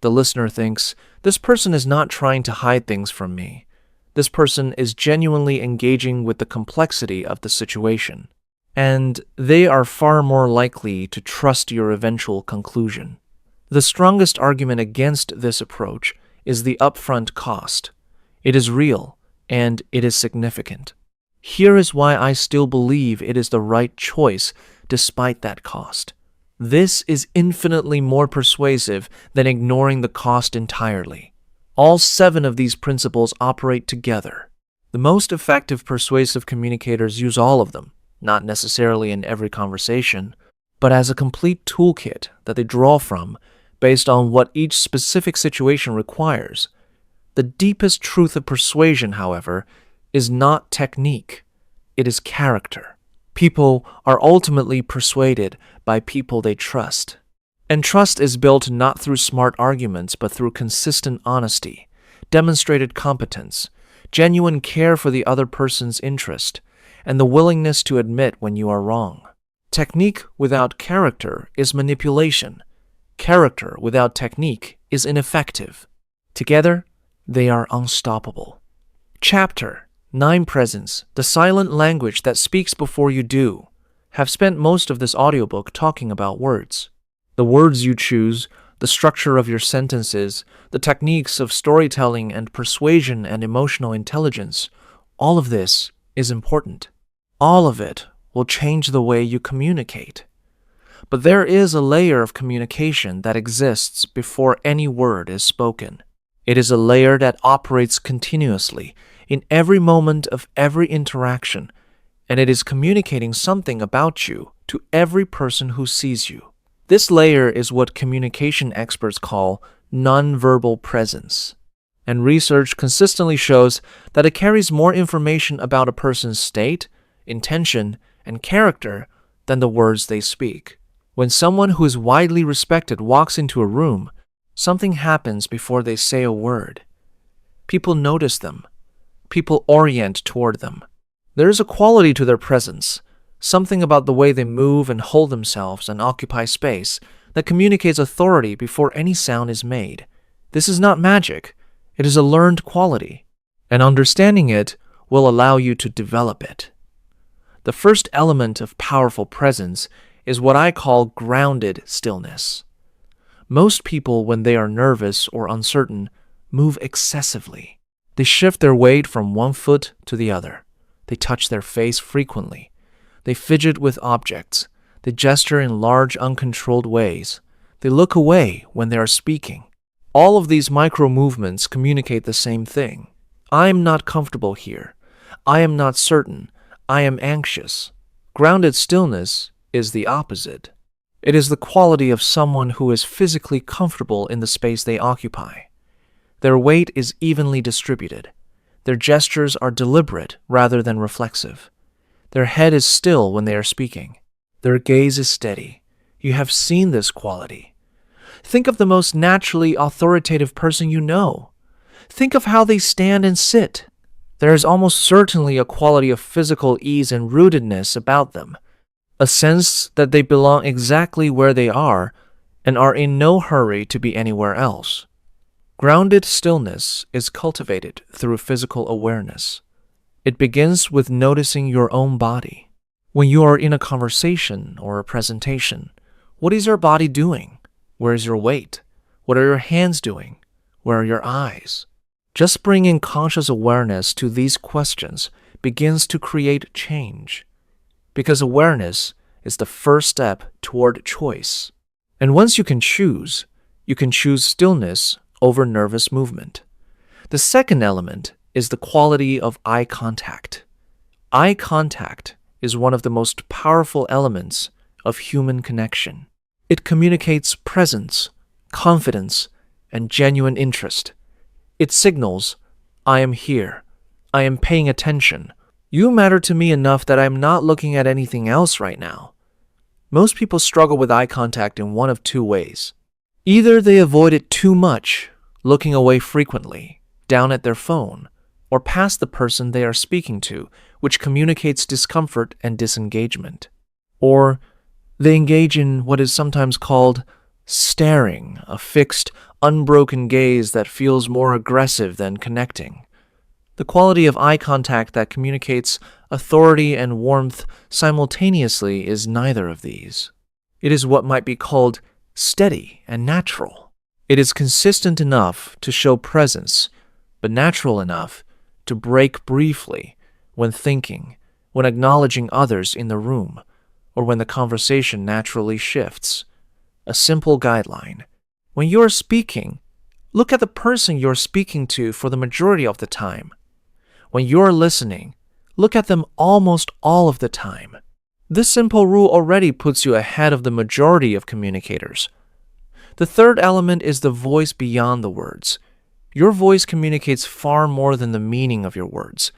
The listener thinks, this person is not trying to hide things from me. This person is genuinely engaging with the complexity of the situation, and they are far more likely to trust your eventual conclusion. The strongest argument against this approach is the upfront cost. It is real, and it is significant. Here is why I still believe it is the right choice despite that cost. This is infinitely more persuasive than ignoring the cost entirely. All 7 of these principles operate together. The most effective persuasive communicators use all of them, not necessarily in every conversation, but as a complete toolkit that they draw from based on what each specific situation requires. The deepest truth of persuasion, however, is not technique. It is character. People are ultimately persuaded by people they trust. And trust is built not through smart arguments, but through consistent honesty, demonstrated competence, genuine care for the other person's interest, and the willingness to admit when you are wrong. Technique without character is manipulation. Character without technique is ineffective. Together, they are unstoppable. Chapter 9 Presence, the silent language that speaks before you do. Have spent most of this audiobook talking about words. The words you choose, the structure of your sentences, the techniques of storytelling and persuasion and emotional intelligence, all of this is important. All of it will change the way you communicate. But there is a layer of communication that exists before any word is spoken. It is a layer that operates continuously in every moment of every interaction, and it is communicating something about you to every person who sees you. This layer is what communication experts call nonverbal presence. And research consistently shows that it carries more information about a person's state, intention, and character than the words they speak. When someone who is widely respected walks into a room, something happens before they say a word. People notice them. People orient toward them. There is a quality to their presence, something about the way they move and hold themselves and occupy space that communicates authority before any sound is made. This is not magic. It is a learned quality, and understanding it will allow you to develop it. The first element of powerful presence is what I call grounded stillness. Most people, when they are nervous or uncertain, move excessively. They shift their weight from one foot to the other. They touch their face frequently. They fidget with objects. They gesture in large, uncontrolled ways. They look away when they are speaking. All of these micro-movements communicate the same thing. I am not comfortable here. I am not certain. I am anxious. Grounded stillness is the opposite. It is the quality of someone who is physically comfortable in the space they occupy. Their weight is evenly distributed. Their gestures are deliberate rather than reflexive. Their head is still when they are speaking. Their gaze is steady. You have seen this quality. Think of the most naturally authoritative person you know. Think of how they stand and sit. There is almost certainly a quality of physical ease and rootedness about them, a sense that they belong exactly where they are and are in no hurry to be anywhere else. Grounded stillness is cultivated through physical awareness. It begins with noticing your own body. When you are in a conversation or a presentation, what is your body doing? Where is your weight? What are your hands doing? Where are your eyes? Just bringing conscious awareness to these questions begins to create change, because awareness is the first step toward choice. And once you can choose stillness over nervous movement. The second element is the quality of eye contact. Eye contact is one of the most powerful elements of human connection. It communicates presence, confidence, and genuine interest. It signals, I am here. I am paying attention. You matter to me enough that I'm not looking at anything else right now. Most people struggle with eye contact in one of two ways. Either they avoid it too much, looking away frequently, down at their phone, or past the person they are speaking to, which communicates discomfort and disengagement. Or they engage in what is sometimes called staring, a fixed, unbroken gaze that feels more aggressive than connecting. The quality of eye contact that communicates authority and warmth simultaneously is neither of these. It is what might be called steady and natural. It is consistent enough to show presence, but natural enough to break briefly when thinking, when acknowledging others in the room, or when the conversation naturally shifts. A simple guideline. When you are speaking, look at the person you are speaking to for the majority of the time. When you are listening, look at them almost all of the time. This simple rule already puts you ahead of the majority of communicators. The third element is the voice beyond the words. Your voice communicates far more than the meaning of your words.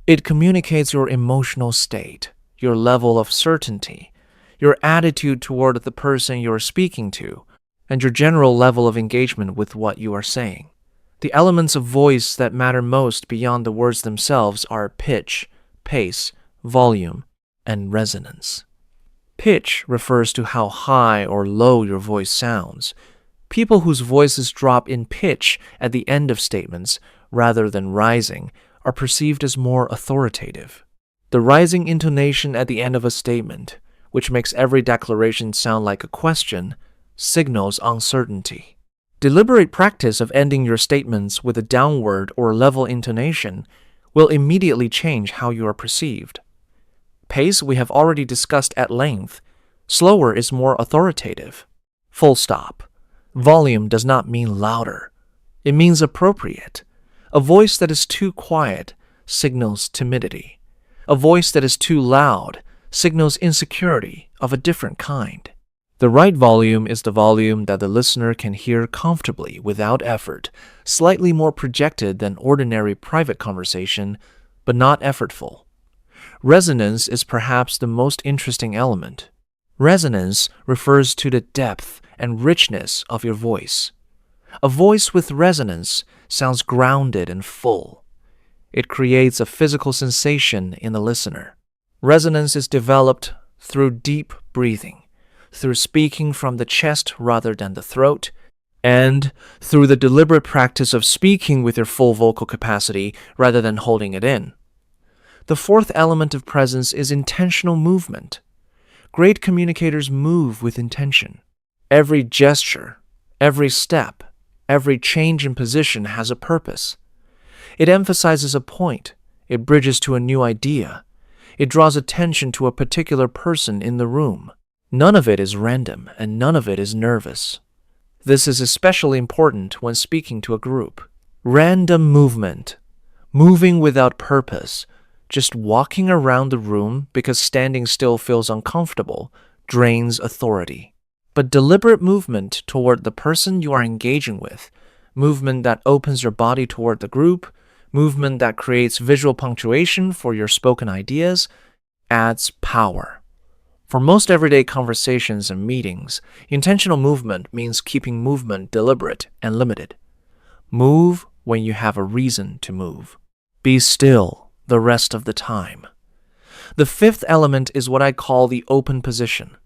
It communicates your emotional state, your level of certainty, your attitude toward the person you are speaking to, and your general level of engagement with what you are saying. The elements of voice that matter most beyond the words themselves are pitch, pace, volume, and resonance. Pitch refers to how high or low your voice sounds. People whose voices drop in pitch at the end of statements rather than rising are perceived as more authoritative. The rising intonation at the end of a statement, which makes every declaration sound like a question, signals uncertainty. Deliberate practice of ending your statements with a downward or level intonation will immediately change how you are perceived. Pace we have already discussed at length. Slower is more authoritative. Full stop. Volume does not mean louder. It means appropriate. A voice that is too quiet signals timidity. A voice that is too loud signals insecurity of a different kind. The right volume is the volume that the listener can hear comfortably without effort, slightly more projected than ordinary private conversation, but not effortful. Resonance is perhaps the most interesting element. Resonance refers to the depth and richness of your voice. A voice with resonance sounds grounded and full. It creates a physical sensation in the listener. Resonance is developed through deep breathing, through speaking from the chest rather than the throat, and through the deliberate practice of speaking with your full vocal capacity rather than holding it in. The fourth element of presence is intentional movement. Great communicators move with intention. Every gesture, every step, every change in position has a purpose. It emphasizes a point. It bridges to a new idea. It draws attention to a particular person in the room. None of it is random, and none of it is nervous. This is especially important when speaking to a group. Random movement, moving without purpose, just walking around the room because standing still feels uncomfortable, drains authority. But deliberate movement toward the person you are engaging with, movement that opens your body toward the group, movement that creates visual punctuation for your spoken ideas, adds power. For most everyday conversations and meetings, intentional movement means keeping movement deliberate and limited. Move when you have a reason to move. Be still the rest of the time. The fifth element is what I call the open position.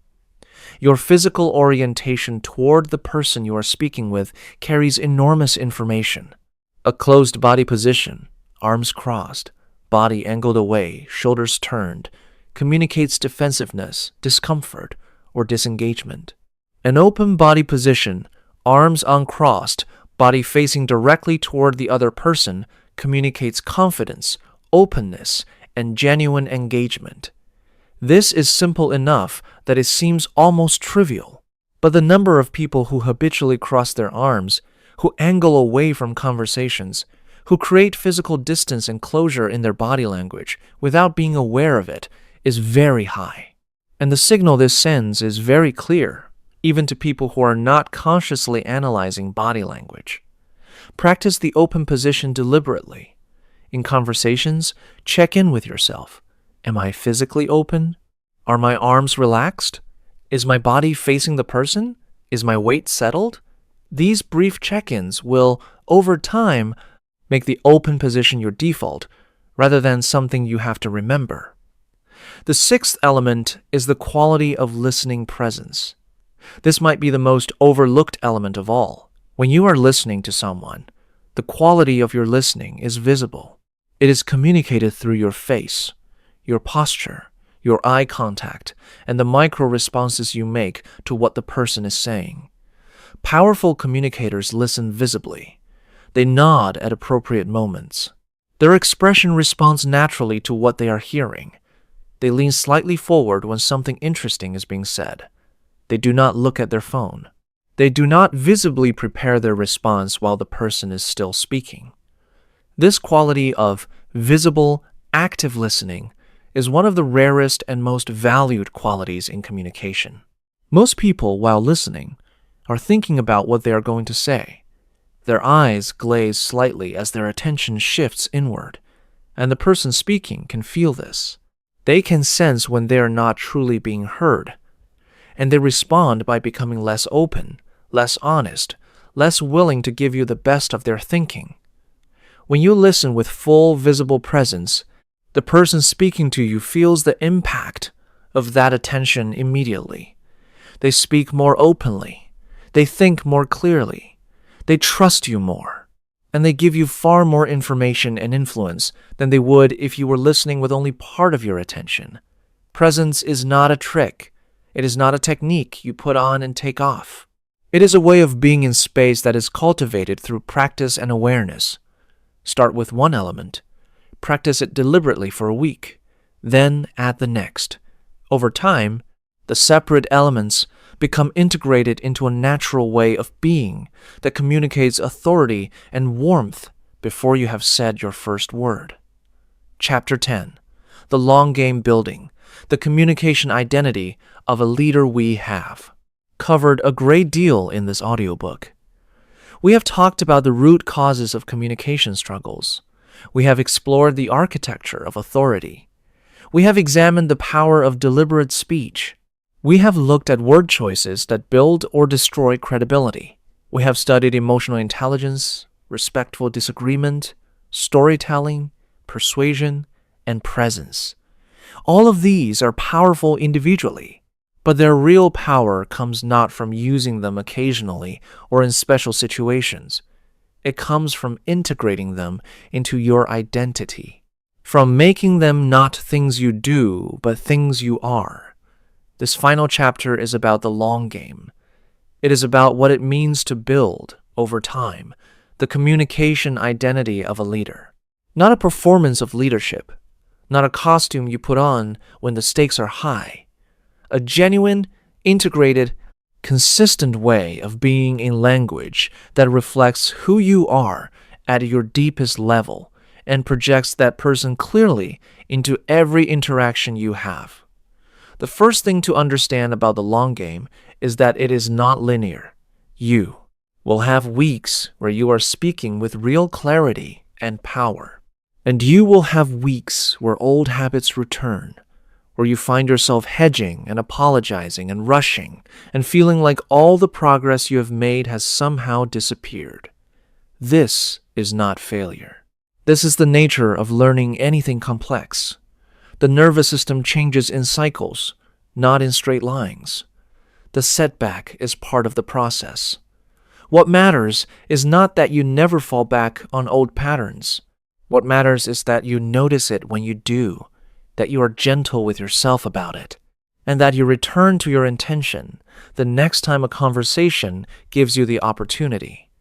Your physical orientation toward the person you are speaking with carries enormous information. A closed body position, arms crossed, body angled away, shoulders turned, communicates defensiveness, discomfort, or disengagement. An open body position, arms uncrossed, body facing directly toward the other person, communicates confidence, openness, and genuine engagement. This is simple enough that it seems almost trivial, but the number of people who habitually cross their arms, who angle away from conversations, who create physical distance and closure in their body language without being aware of it is very high. And the signal this sends is very clear, even to people who are not consciously analyzing body language. Practice the open position deliberately. In conversations, check in with yourself. Am I physically open? Are my arms relaxed? Is my body facing the person? Is my weight settled? These brief check-ins will, over time, make the open position your default, rather than something you have to remember. The sixth element is the quality of listening presence. This might be the most overlooked element of all. When you are listening to someone, the quality of your listening is visible. It is communicated through your face, your posture, your eye contact, and the micro responses you make to what the person is saying. Powerful communicators listen visibly. They nod at appropriate moments. Their expression responds naturally to what they are hearing. They lean slightly forward when something interesting is being said. They do not look at their phone. They do not visibly prepare their response while the person is still speaking. This quality of visible, active listening is one of the rarest and most valued qualities in communication. Most people, while listening, are thinking about what they are going to say. Their eyes glaze slightly as their attention shifts inward, and the person speaking can feel this. They can sense when they are not truly being heard, and they respond by becoming less open, less honest, less willing to give you the best of their thinking. When you listen with full visible presence, the person speaking to you feels the impact of that attention immediately. They speak more openly. They think more clearly. They trust you more. And they give you far more information and influence than they would if you were listening with only part of your attention. Presence is not a trick. It is not a technique you put on and take off. It is a way of being in space that is cultivated through practice and awareness. Start with one element. Practice it deliberately for a week. Then add the next. Over time, the separate elements become integrated into a natural way of being that communicates authority and warmth before you have said your first word. Chapter 10. The Long Game Building, the Communication Identity of a Leader We Have. Covered a great deal in this audiobook. We have talked about the root causes of communication struggles. We have explored the architecture of authority. We have examined the power of deliberate speech. We have looked at word choices that build or destroy credibility. We have studied emotional intelligence, respectful disagreement, storytelling, persuasion, and presence. All of these are powerful individually, but their real power comes not from using them occasionally or in special situations. It comes from integrating them into your identity, from making them not things you do, but things you are. This final chapter is about the long game. It is about what it means to build, over time, the communication identity of a leader. Not a performance of leadership, not a costume you put on when the stakes are high. A genuine, integrated, consistent way of being in language that reflects who you are at your deepest level and projects that person clearly into every interaction you have. The first thing to understand about the long game is that it is not linear. You will have weeks where you are speaking with real clarity and power. And you will have weeks where old habits return, where you find yourself hedging and apologizing and rushing and feeling like all the progress you have made has somehow disappeared. This is not failure. This is the nature of learning anything complex. The nervous system changes in cycles, not in straight lines. The setback is part of the process. What matters is not that you never fall back on old patterns. What matters is that you notice it when you do, that you are gentle with yourself about it, and that you return to your intention the next time a conversation gives you the opportunity.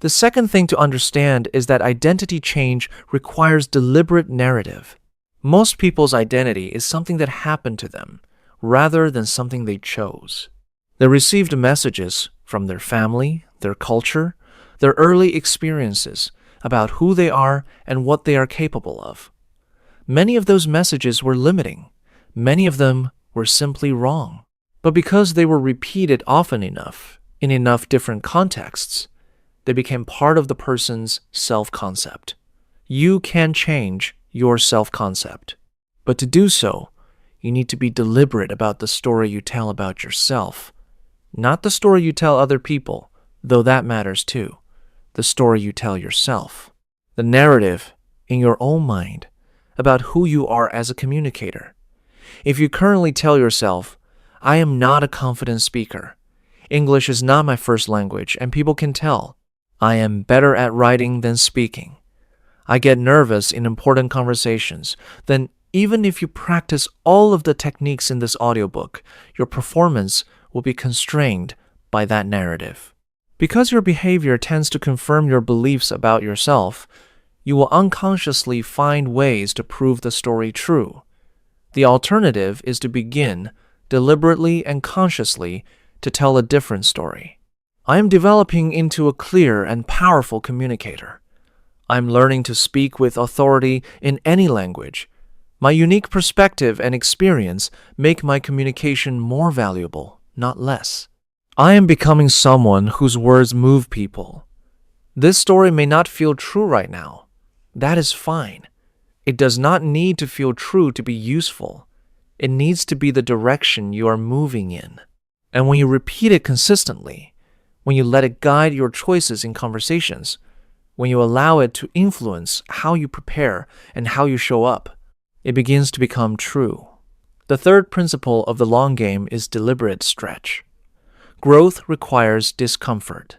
The second thing to understand is that identity change requires deliberate narrative. Most people's identity is something that happened to them, rather than something they chose. They received messages from their family, their culture, their early experiences about who they are and what they are capable of. Many of those messages were limiting. Many of them were simply wrong. But because they were repeated often enough, in enough different contexts, they became part of the person's self-concept. You can change your self-concept. But to do so, you need to be deliberate about the story you tell about yourself. Not the story you tell other people, though that matters too. The story you tell yourself. The narrative in your own mind about who you are as a communicator. If you currently tell yourself, I am not a confident speaker. English is not my first language, and people can tell. I am better at writing than speaking. I get nervous in important conversations. Then even if you practice all of the techniques in this audiobook, your performance will be constrained by that narrative. Because your behavior tends to confirm your beliefs about yourself, you will unconsciously find ways to prove the story true. The alternative is to begin, deliberately and consciously, to tell a different story. I am developing into a clear and powerful communicator. I'm learning to speak with authority in any language. My unique perspective and experience make my communication more valuable, not less. I am becoming someone whose words move people. This story may not feel true right now. That is fine. It does not need to feel true to be useful. It needs to be the direction you are moving in. And when you repeat it consistently, when you let it guide your choices in conversations, when you allow it to influence how you prepare and how you show up, it begins to become true. The third principle of the long game is deliberate stretch. Growth requires discomfort.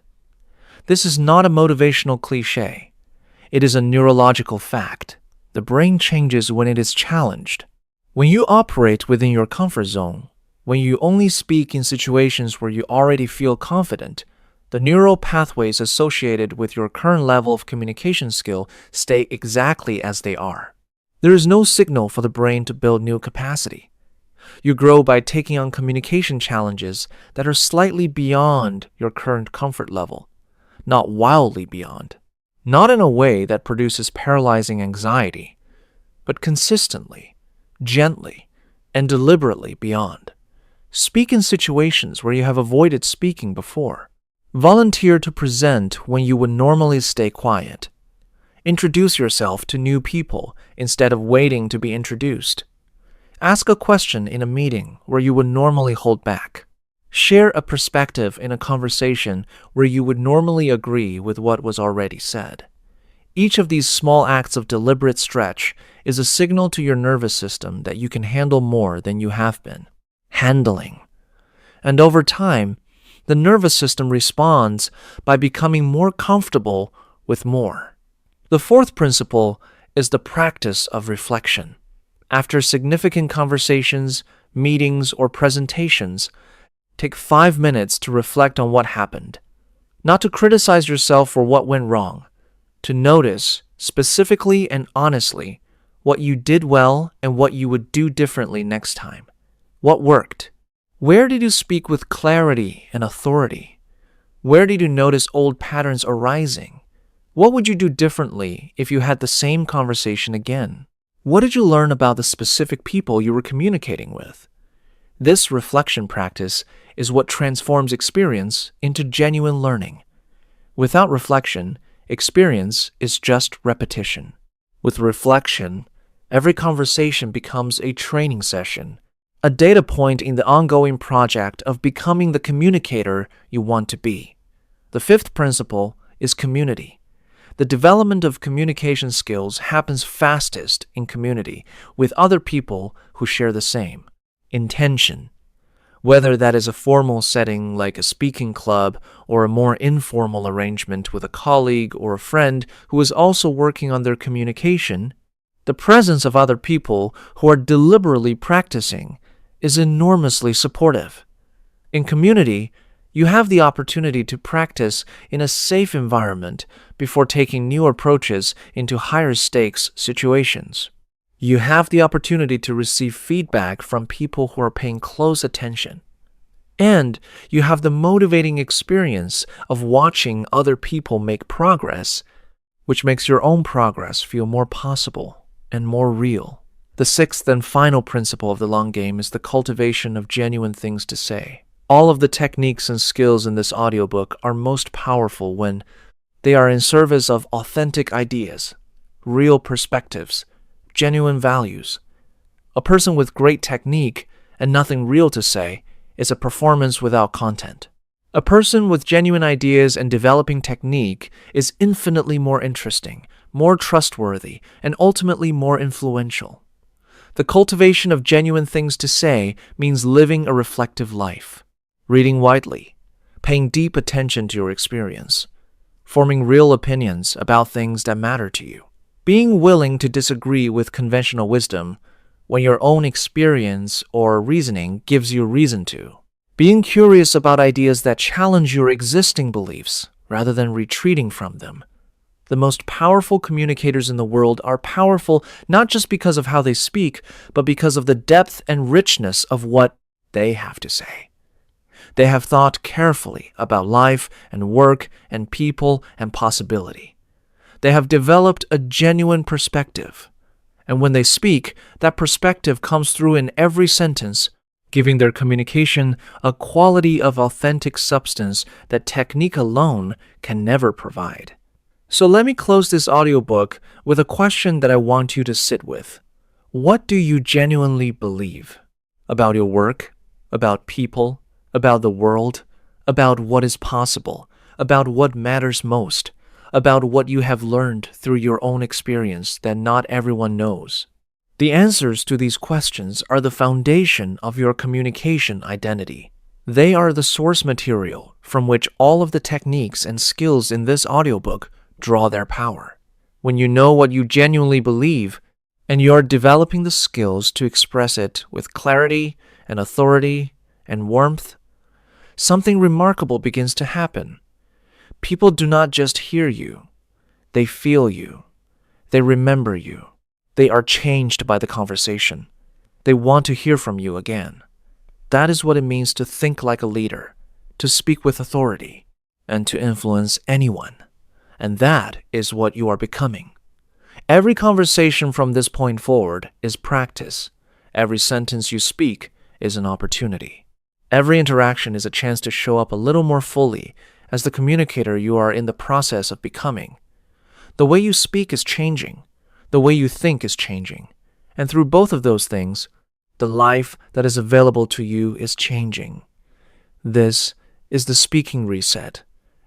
This is not a motivational cliché. It is a neurological fact. The brain changes when it is challenged. When you operate within your comfort zone, when you only speak in situations where you already feel confident, the neural pathways associated with your current level of communication skill stay exactly as they are. There is no signal for the brain to build new capacity. You grow by taking on communication challenges that are slightly beyond your current comfort level, not wildly beyond, not in a way that produces paralyzing anxiety, but consistently, gently, and deliberately beyond. Speak in situations where you have avoided speaking before. Volunteer to present when you would normally stay quiet. Introduce yourself to new people instead of waiting to be introduced. Ask a question in a meeting where you would normally hold back. Share a perspective in a conversation where you would normally agree with what was already said. Each of these small acts of deliberate stretch is a signal to your nervous system that you can handle more than you have been. Handling. And over time, the nervous system responds by becoming more comfortable with more. The fourth principle is the practice of reflection. After significant conversations, meetings, or presentations, take 5 minutes to reflect on what happened. Not to criticize yourself for what went wrong, to notice, specifically and honestly, what you did well and what you would do differently next time. What worked? Where did you speak with clarity and authority? Where did you notice old patterns arising? What would you do differently if you had the same conversation again? What did you learn about the specific people you were communicating with? This reflection practice is what transforms experience into genuine learning. Without reflection, experience is just repetition. With reflection, every conversation becomes a training session, a data point in the ongoing project of becoming the communicator you want to be. The fifth principle is community. The development of communication skills happens fastest in community with other people who share the same intention. Whether that is a formal setting like a speaking club or a more informal arrangement with a colleague or a friend who is also working on their communication, the presence of other people who are deliberately practicing is enormously supportive. In community, you have the opportunity to practice in a safe environment before taking new approaches into higher stakes situations. You have the opportunity to receive feedback from people who are paying close attention. And you have the motivating experience of watching other people make progress, which makes your own progress feel more possible and more real. The sixth and final principle of the long game is the cultivation of genuine things to say. All of the techniques and skills in this audiobook are most powerful when they are in service of authentic ideas, real perspectives, genuine values. A person with great technique and nothing real to say is a performance without content. A person with genuine ideas and developing technique is infinitely more interesting, more trustworthy, and ultimately more influential. The cultivation of genuine things to say means living a reflective life, reading widely, paying deep attention to your experience, forming real opinions about things that matter to you, being willing to disagree with conventional wisdom when your own experience or reasoning gives you reason to, being curious about ideas that challenge your existing beliefs rather than retreating from them. The most powerful communicators in the world are powerful not just because of how they speak, but because of the depth and richness of what they have to say. They have thought carefully about life and work and people and possibility. They have developed a genuine perspective. And when they speak, that perspective comes through in every sentence, giving their communication a quality of authentic substance that technique alone can never provide. So let me close this audiobook with a question that I want you to sit with. What do you genuinely believe about your work, about people, about the world, about what is possible, about what matters most, about what you have learned through your own experience that not everyone knows? The answers to these questions are the foundation of your communication identity. They are the source material from which all of the techniques and skills in this audiobook draw their power. When you know what you genuinely believe, and you're developing the skills to express it with clarity and authority and warmth, something remarkable begins to happen. People do not just hear you, they feel you, they remember you, they are changed by the conversation, they want to hear from you again. That is what it means to think like a leader, to speak with authority, and to influence anyone. And that is what you are becoming. Every conversation from this point forward is practice. Every sentence you speak is an opportunity. Every interaction is a chance to show up a little more fully as the communicator you are in the process of becoming. The way you speak is changing. The way you think is changing. And through both of those things, the life that is available to you is changing. This is the speaking reset,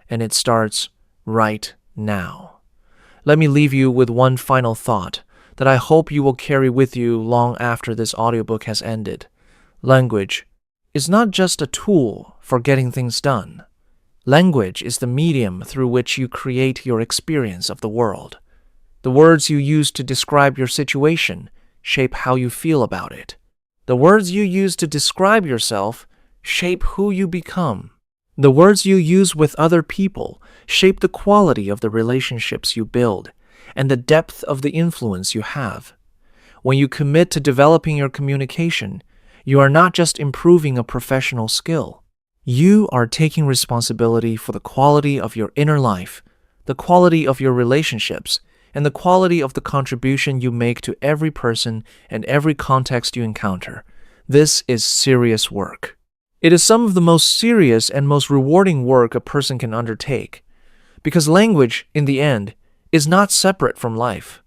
and it starts right now. Let me leave you with one final thought that I hope you will carry with you long after this audiobook has ended. Language is not just a tool for getting things done. Language is the medium through which you create your experience of the world. The words you use to describe your situation shape how you feel about it. The words you use to describe yourself shape who you become. The words you use with other people shape the quality of the relationships you build and the depth of the influence you have. When you commit to developing your communication, you are not just improving a professional skill. You are taking responsibility for the quality of your inner life, the quality of your relationships, and the quality of the contribution you make to every person and every context you encounter. This is serious work. It is some of the most serious and most rewarding work a person can undertake, because language, in the end, is not separate from life.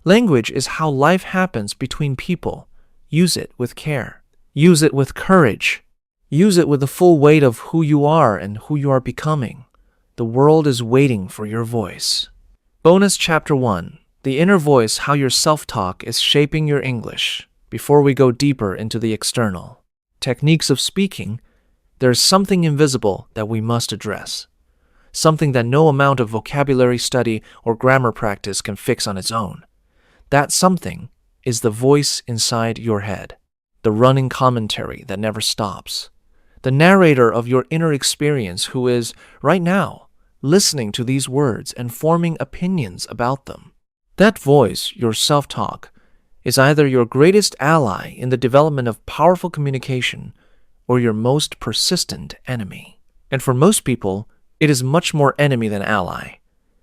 Language is how life happens between people. Use it with care. Use it with courage. Use it with the full weight of who you are and who you are becoming. The world is waiting for your voice. Bonus Chapter 1. The Inner Voice, How Your Self-Talk is Shaping Your English. Before we go deeper into the external techniques of speaking, there is something invisible that we must address. Something that no amount of vocabulary study or grammar practice can fix on its own. That something is the voice inside your head, the running commentary that never stops, the narrator of your inner experience who is, right now, listening to these words and forming opinions about them. That voice, your self-talk, is either your greatest ally in the development of powerful communication or your most persistent enemy. And for most people, it is much more enemy than ally.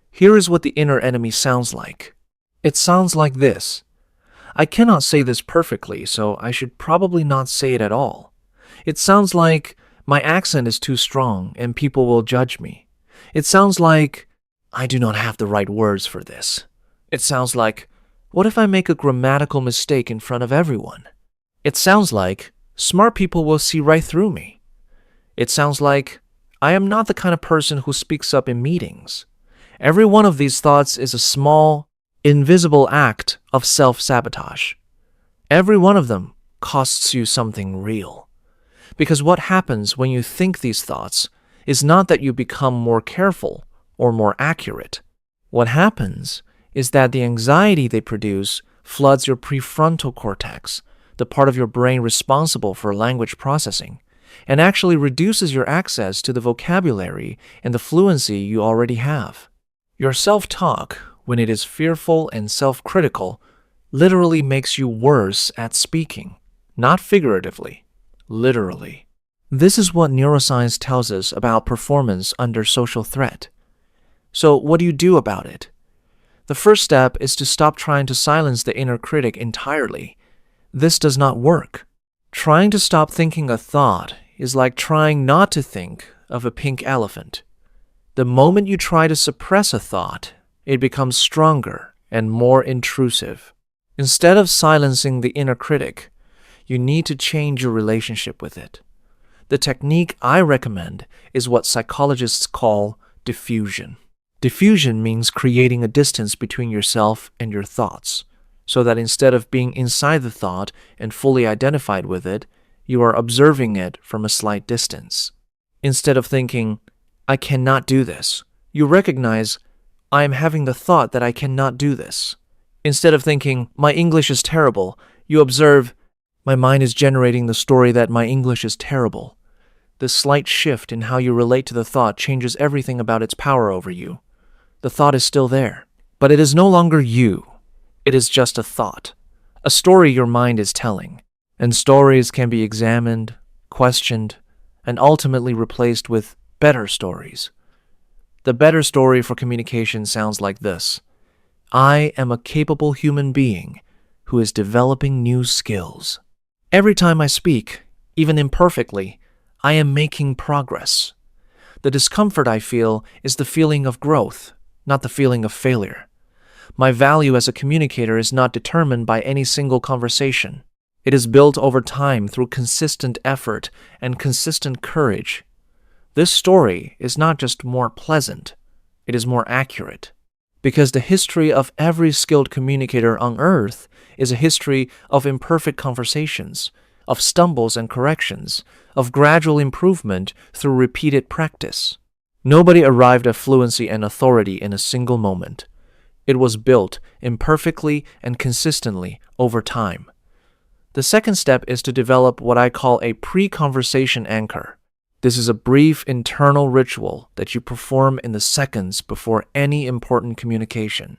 Here is what the inner enemy sounds like. It sounds like this. I cannot say this perfectly, so I should probably not say it at all. It sounds like my accent is too strong and people will judge me. It sounds like I do not have the right words for this. It sounds like, what if I make a grammatical mistake in front of everyone? It sounds like smart people will see right through me. It sounds like I am not the kind of person who speaks up in meetings. Every one of these thoughts is a small, invisible act of self-sabotage. Every one of them costs you something real. Because what happens when you think these thoughts is not that you become more careful or more accurate. What happens is that the anxiety they produce floods your prefrontal cortex, the part of your brain responsible for language processing, and actually reduces your access to the vocabulary and the fluency you already have. Your self-talk, when it is fearful and self-critical, literally makes you worse at speaking, not figuratively, literally. This is what neuroscience tells us about performance under social threat. So what do you do about it? The first step is to stop trying to silence the inner critic entirely. This does not work. Trying to stop thinking a thought is like trying not to think of a pink elephant. The moment you try to suppress a thought, it becomes stronger and more intrusive. Instead of silencing the inner critic, you need to change your relationship with it. The technique I recommend is what psychologists call diffusion. Diffusion means creating a distance between yourself and your thoughts, so that instead of being inside the thought and fully identified with it, you are observing it from a slight distance. Instead of thinking, I cannot do this, you recognize, I am having the thought that I cannot do this. Instead of thinking, my English is terrible, you observe, my mind is generating the story that my English is terrible. This slight shift in how you relate to the thought changes everything about its power over you. The thought is still there, but it is no longer you. It is just a thought, a story your mind is telling. And stories can be examined, questioned, and ultimately replaced with better stories. The better story for communication sounds like this. I am a capable human being who is developing new skills. Every time I speak, even imperfectly, I am making progress. The discomfort I feel is the feeling of growth, not the feeling of failure. My value as a communicator is not determined by any single conversation. It is built over time through consistent effort and consistent courage. This story is not just more pleasant, it is more accurate. Because the history of every skilled communicator on earth is a history of imperfect conversations, of stumbles and corrections, of gradual improvement through repeated practice. Nobody arrived at fluency and authority in a single moment. It was built imperfectly and consistently over time. The second step is to develop what I call a pre-conversation anchor. This is a brief internal ritual that you perform in the seconds before any important communication,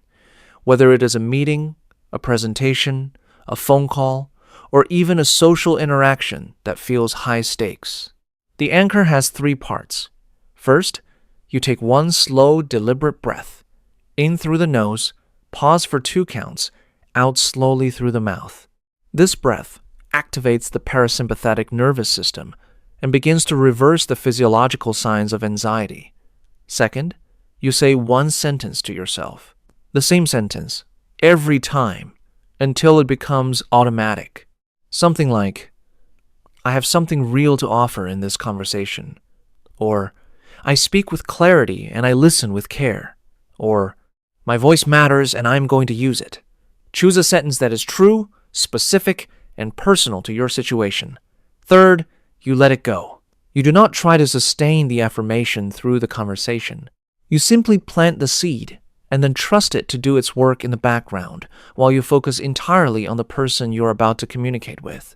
whether it is a meeting, a presentation, a phone call, or even a social interaction that feels high stakes. The anchor has 3 parts. First, you take one slow, deliberate breath, in through the nose, pause for 2 counts, out slowly through the mouth. This breath activates the parasympathetic nervous system and begins to reverse the physiological signs of anxiety. Second, you say one sentence to yourself, the same sentence, every time, until it becomes automatic. Something like, I have something real to offer in this conversation. Or, I speak with clarity and I listen with care. Or, my voice matters and I'm going to use it. Choose a sentence that is true, specific, and personal to your situation. Third, you let it go. You do not try to sustain the affirmation through the conversation. You simply plant the seed and then trust it to do its work in the background while you focus entirely on the person you're about to communicate with.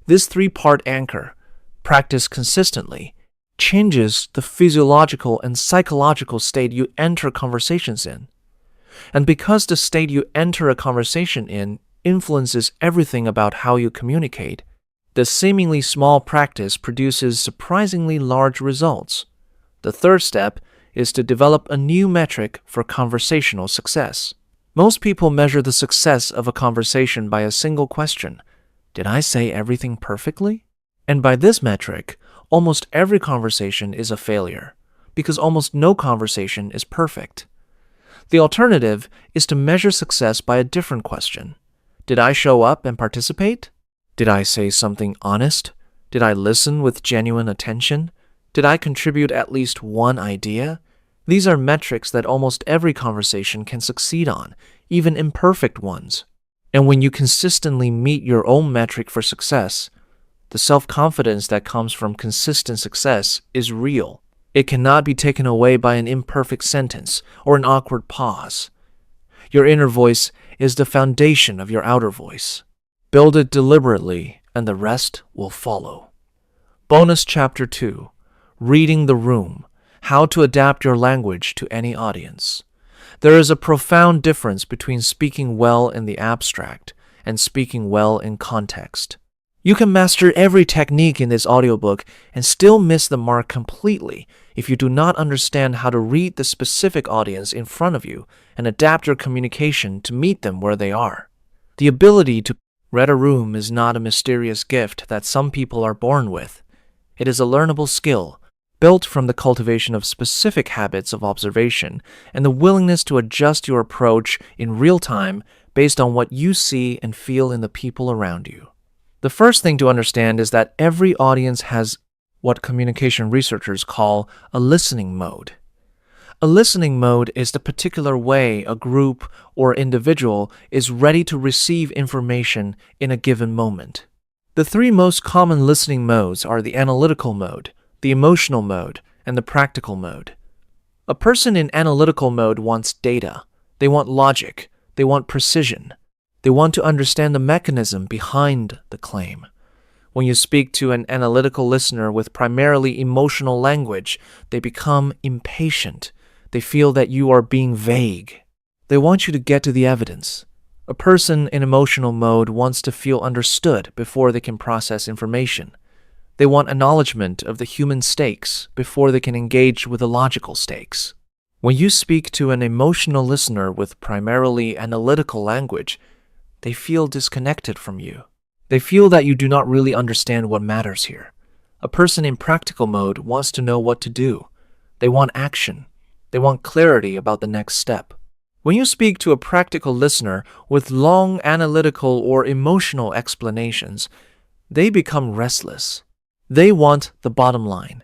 This 3-part anchor, practiced consistently, changes the physiological and psychological state you enter conversations in. And because the state you enter a conversation in influences everything about how you communicate, the seemingly small practice produces surprisingly large results. The third step is to develop a new metric for conversational success. Most people measure the success of a conversation by a single question. Did I say everything perfectly? And by this metric, almost every conversation is a failure, because almost no conversation is perfect. The alternative is to measure success by a different question. Did I show up and participate? Did I say something honest? Did I listen with genuine attention? Did I contribute at least one idea? These are metrics that almost every conversation can succeed on, even imperfect ones. And when you consistently meet your own metric for success, the self-confidence that comes from consistent success is real. It cannot be taken away by an imperfect sentence or an awkward pause. Your inner voice is the foundation of your outer voice. Build it deliberately, and the rest will follow. Bonus Chapter 2, Reading the Room, How to Adapt Your Language to Any Audience. There is a profound difference between speaking well in the abstract and speaking well in context. You can master every technique in this audiobook and still miss the mark completely if you do not understand how to read the specific audience in front of you and adapt your communication to meet them where they are. The ability to read a room is not a mysterious gift that some people are born with. It is a learnable skill, built from the cultivation of specific habits of observation and the willingness to adjust your approach in real time based on what you see and feel in the people around you. The first thing to understand is that every audience has what communication researchers call a listening mode. A listening mode is the particular way a group or individual is ready to receive information in a given moment. The three most common listening modes are the analytical mode, the emotional mode, and the practical mode. A person in analytical mode wants data. They want logic. They want precision. They want to understand the mechanism behind the claim. When you speak to an analytical listener with primarily emotional language, they become impatient. They feel that you are being vague. They want you to get to the evidence. A person in emotional mode wants to feel understood before they can process information. They want acknowledgement of the human stakes before they can engage with the logical stakes. When you speak to an emotional listener with primarily analytical language, they feel disconnected from you. They feel that you do not really understand what matters here. A person in practical mode wants to know what to do. They want action. They want clarity about the next step. When you speak to a practical listener with long analytical or emotional explanations, they become restless. They want the bottom line.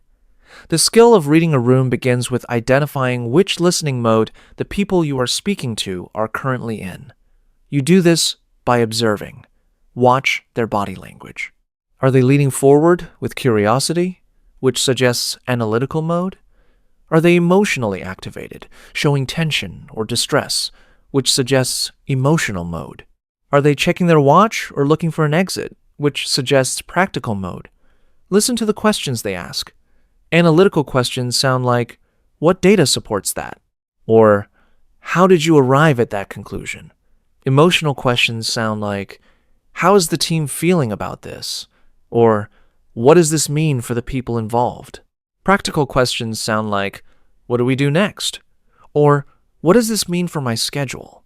The skill of reading a room begins with identifying which listening mode the people you are speaking to are currently in. You do this by observing. Watch their body language. Are they leaning forward with curiosity, which suggests analytical mode? Are they emotionally activated, showing tension or distress, which suggests emotional mode? Are they checking their watch or looking for an exit, which suggests practical mode? Listen to the questions they ask. Analytical questions sound like, "What data supports that?" Or, "How did you arrive at that conclusion?" Emotional questions sound like, "How is the team feeling about this?" Or, "What does this mean for the people involved?" Practical questions sound like, "What do we do next?" Or, "What does this mean for my schedule?"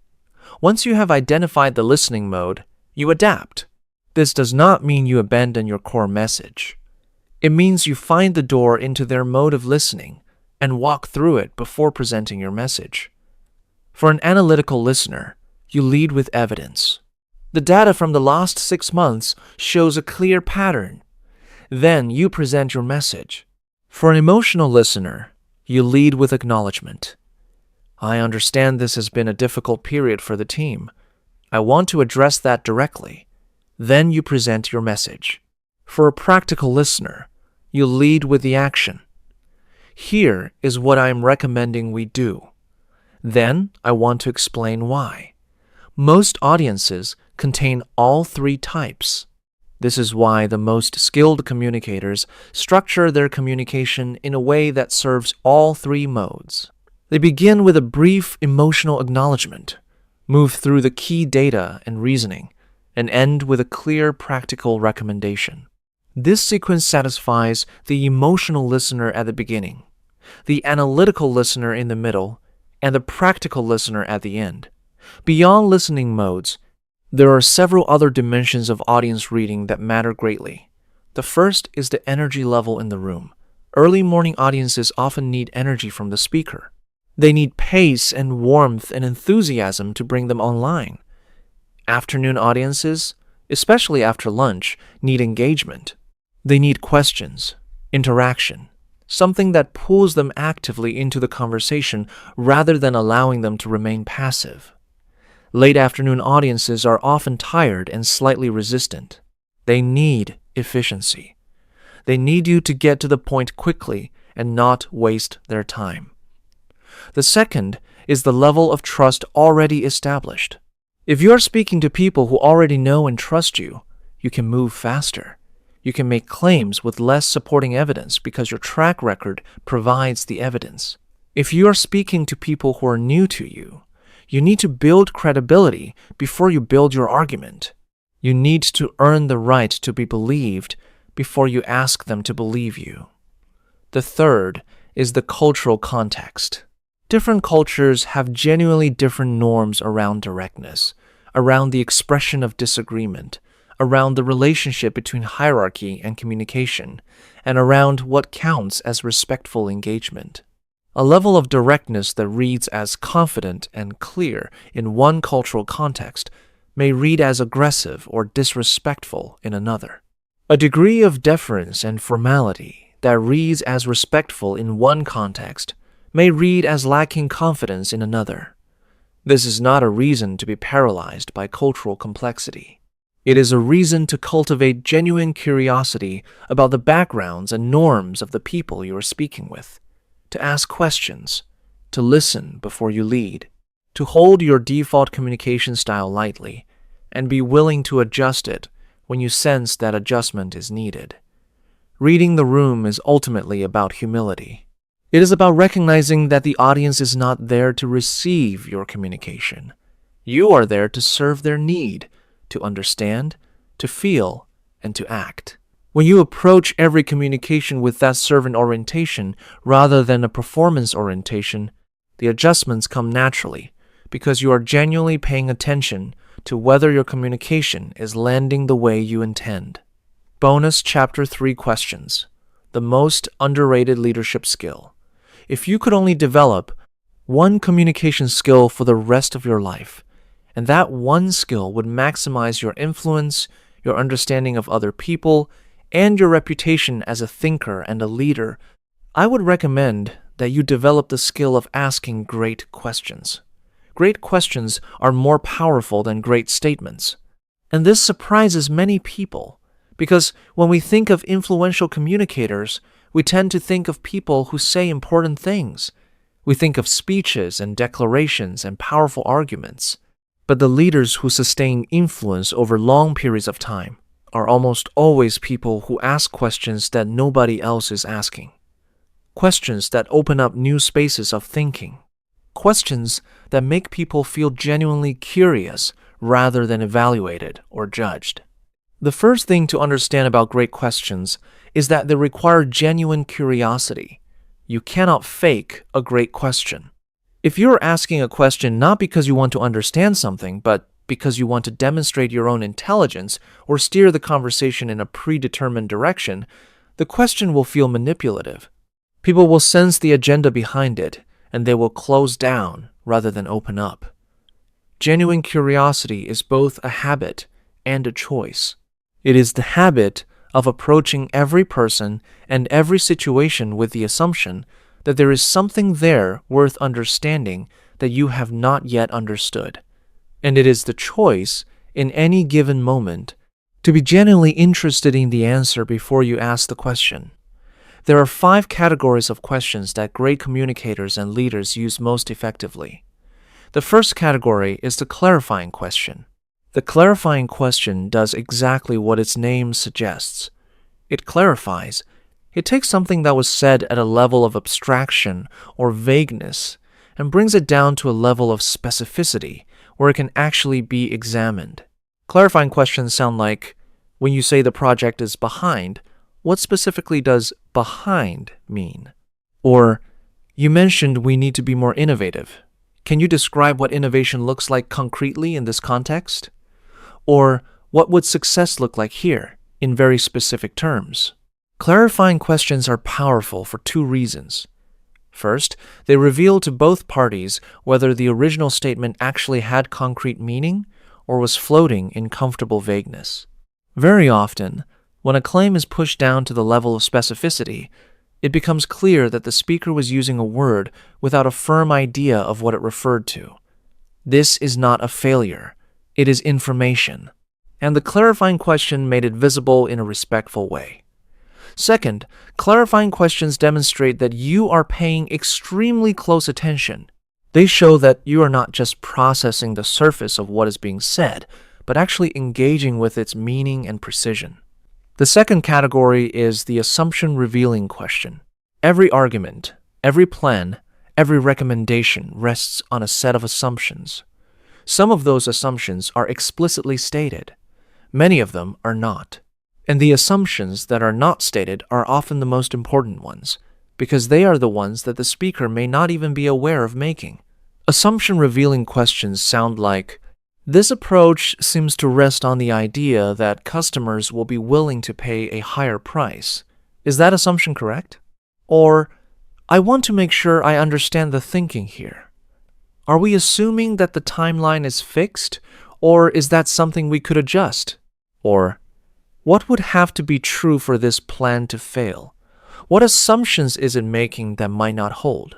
Once you have identified the listening mode, you adapt. This does not mean you abandon your core message. It means you find the door into their mode of listening and walk through it before presenting your message. For an analytical listener, you lead with evidence. The data from the last 6 months shows a clear pattern. Then you present your message. For an emotional listener, you lead with acknowledgement. "I understand this has been a difficult period for the team. I want to address that directly." Then you present your message. For a practical listener, you lead with the action. "Here is what I am recommending we do." Then I want to explain why. Most audiences contain all three types. This is why the most skilled communicators structure their communication in a way that serves all three modes. They begin with a brief emotional acknowledgement, move through the key data and reasoning, and end with a clear practical recommendation. This sequence satisfies the emotional listener at the beginning, the analytical listener in the middle, and the practical listener at the end. Beyond listening modes, there are several other dimensions of audience reading that matter greatly. The first is the energy level in the room. Early morning audiences often need energy from the speaker. They need pace and warmth and enthusiasm to bring them online. Afternoon audiences, especially after lunch, need engagement. They need questions, interaction, something that pulls them actively into the conversation rather than allowing them to remain passive. Late afternoon audiences are often tired and slightly resistant. They need efficiency. They need you to get to the point quickly and not waste their time. The second is the level of trust already established. If you are speaking to people who already know and trust you, you can move faster. You can make claims with less supporting evidence because your track record provides the evidence. If you are speaking to people who are new to you, you need to build credibility before you build your argument. You need to earn the right to be believed before you ask them to believe you. The third is the cultural context. Different cultures have genuinely different norms around directness, around the expression of disagreement, around the relationship between hierarchy and communication, and around what counts as respectful engagement. A level of directness that reads as confident and clear in one cultural context may read as aggressive or disrespectful in another. A degree of deference and formality that reads as respectful in one context may read as lacking confidence in another. This is not a reason to be paralyzed by cultural complexity. It is a reason to cultivate genuine curiosity about the backgrounds and norms of the people you are speaking with, to ask questions, to listen before you lead, to hold your default communication style lightly, and be willing to adjust it when you sense that adjustment is needed. Reading the room is ultimately about humility. It is about recognizing that the audience is not there to receive your communication. You are there to serve their need, to understand, to feel, and to act. When you approach every communication with that servant orientation rather than a performance orientation, the adjustments come naturally because you are genuinely paying attention to whether your communication is landing the way you intend. Bonus Chapter 3 questions. The most underrated leadership skill. If you could only develop one communication skill for the rest of your life, and that one skill would maximize your influence, your understanding of other people, and your reputation as a thinker and a leader, I would recommend that you develop the skill of asking great questions. Great questions are more powerful than great statements. And this surprises many people, because when we think of influential communicators, we tend to think of people who say important things. We think of speeches and declarations and powerful arguments. But the leaders who sustain influence over long periods of time are almost always people who ask questions that nobody else is asking. Questions that open up new spaces of thinking. Questions that make people feel genuinely curious rather than evaluated or judged. The first thing to understand about great questions is that they require genuine curiosity. You cannot fake a great question. If you're asking a question not because you want to understand something, but because you want to demonstrate your own intelligence or steer the conversation in a predetermined direction, the question will feel manipulative. People will sense the agenda behind it, and they will close down rather than open up. Genuine curiosity is both a habit and a choice. It is the habit of approaching every person and every situation with the assumption that there is something there worth understanding that you have not yet understood. And it is the choice, in any given moment, to be genuinely interested in the answer before you ask the question. There are 5 categories of questions that great communicators and leaders use most effectively. The first category is the clarifying question. The clarifying question does exactly what its name suggests. It clarifies. It takes something that was said at a level of abstraction or vagueness and brings it down to a level of specificity where it can actually be examined. Clarifying questions sound like, when you say the project is behind, what specifically does behind mean? Or, you mentioned we need to be more innovative. Can you describe what innovation looks like concretely in this context? Or, what would success look like here, in very specific terms? Clarifying questions are powerful for 2 reasons. First, they reveal to both parties whether the original statement actually had concrete meaning or was floating in comfortable vagueness. Very often, when a claim is pushed down to the level of specificity, it becomes clear that the speaker was using a word without a firm idea of what it referred to. This is not a failure. It is information. And the clarifying question made it visible in a respectful way. Second, clarifying questions demonstrate that you are paying extremely close attention. They show that you are not just processing the surface of what is being said, but actually engaging with its meaning and precision. The second category is the assumption-revealing question. Every argument, every plan, every recommendation rests on a set of assumptions. Some of those assumptions are explicitly stated. Many of them are not. And the assumptions that are not stated are often the most important ones, because they are the ones that the speaker may not even be aware of making. Assumption-revealing questions sound like, This approach seems to rest on the idea that customers will be willing to pay a higher price. Is that assumption correct? Or, I want to make sure I understand the thinking here. Are we assuming that the timeline is fixed, or is that something we could adjust? Or, what would have to be true for this plan to fail? What assumptions is it making that might not hold?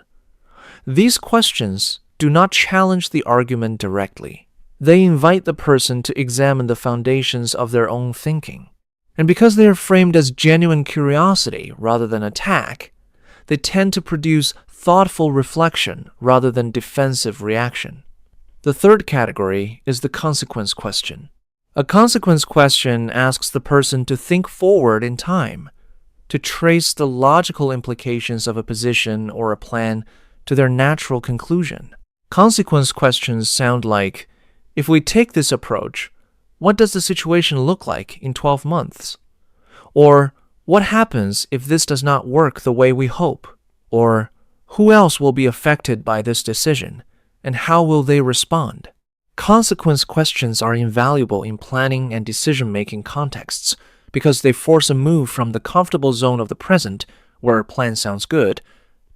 These questions do not challenge the argument directly. They invite the person to examine the foundations of their own thinking. And because they are framed as genuine curiosity rather than attack, they tend to produce thoughtful reflection rather than defensive reaction. The third category is the consequence question. A consequence question asks the person to think forward in time, to trace the logical implications of a position or a plan to their natural conclusion. Consequence questions sound like, if we take this approach, what does the situation look like in 12 months? Or, what happens if this does not work the way we hope? Or, who else will be affected by this decision, and how will they respond? Consequence questions are invaluable in planning and decision-making contexts because they force a move from the comfortable zone of the present, where a plan sounds good,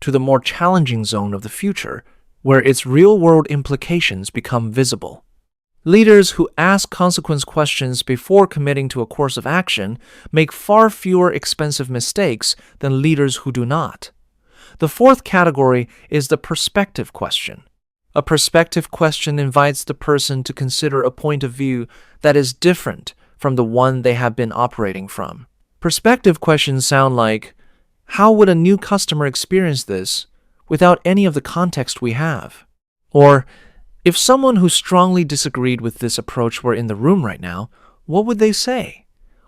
to the more challenging zone of the future, where its real-world implications become visible. Leaders who ask consequence questions before committing to a course of action make far fewer expensive mistakes than leaders who do not. The fourth category is the perspective question. A perspective question invites the person to consider a point of view that is different from the one they have been operating from. Perspective questions sound like, how would a new customer experience this without any of the context we have? Or, if someone who strongly disagreed with this approach were in the room right now, what would they say?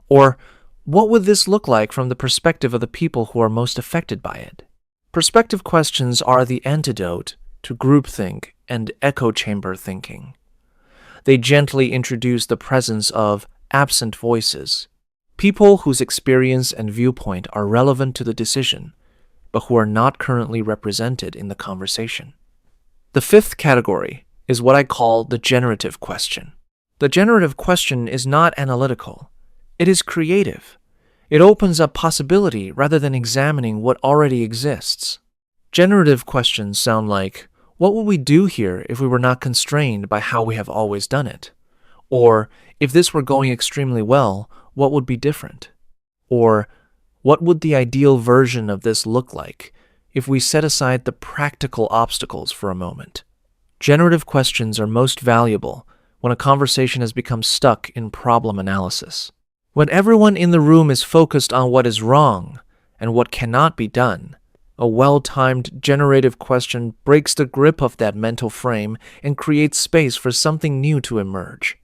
Or, what would this look like from the perspective of the people who are most affected by it? Perspective questions are the antidote to groupthink and echo chamber thinking. They gently introduce the presence of absent voices, people whose experience and viewpoint are relevant to the decision, but who are not currently represented in the conversation. The fifth category is what I call the generative question. The generative question is not analytical. It is creative. It opens up possibility rather than examining what already exists. Generative questions sound like, what would we do here if we were not constrained by how we have always done it? Or, if this were going extremely well, what would be different? Or, what would the ideal version of this look like if we set aside the practical obstacles for a moment? Generative questions are most valuable when a conversation has become stuck in problem analysis. When everyone in the room is focused on what is wrong and what cannot be done, a well-timed generative question breaks the grip of that mental frame and creates space for something new to emerge.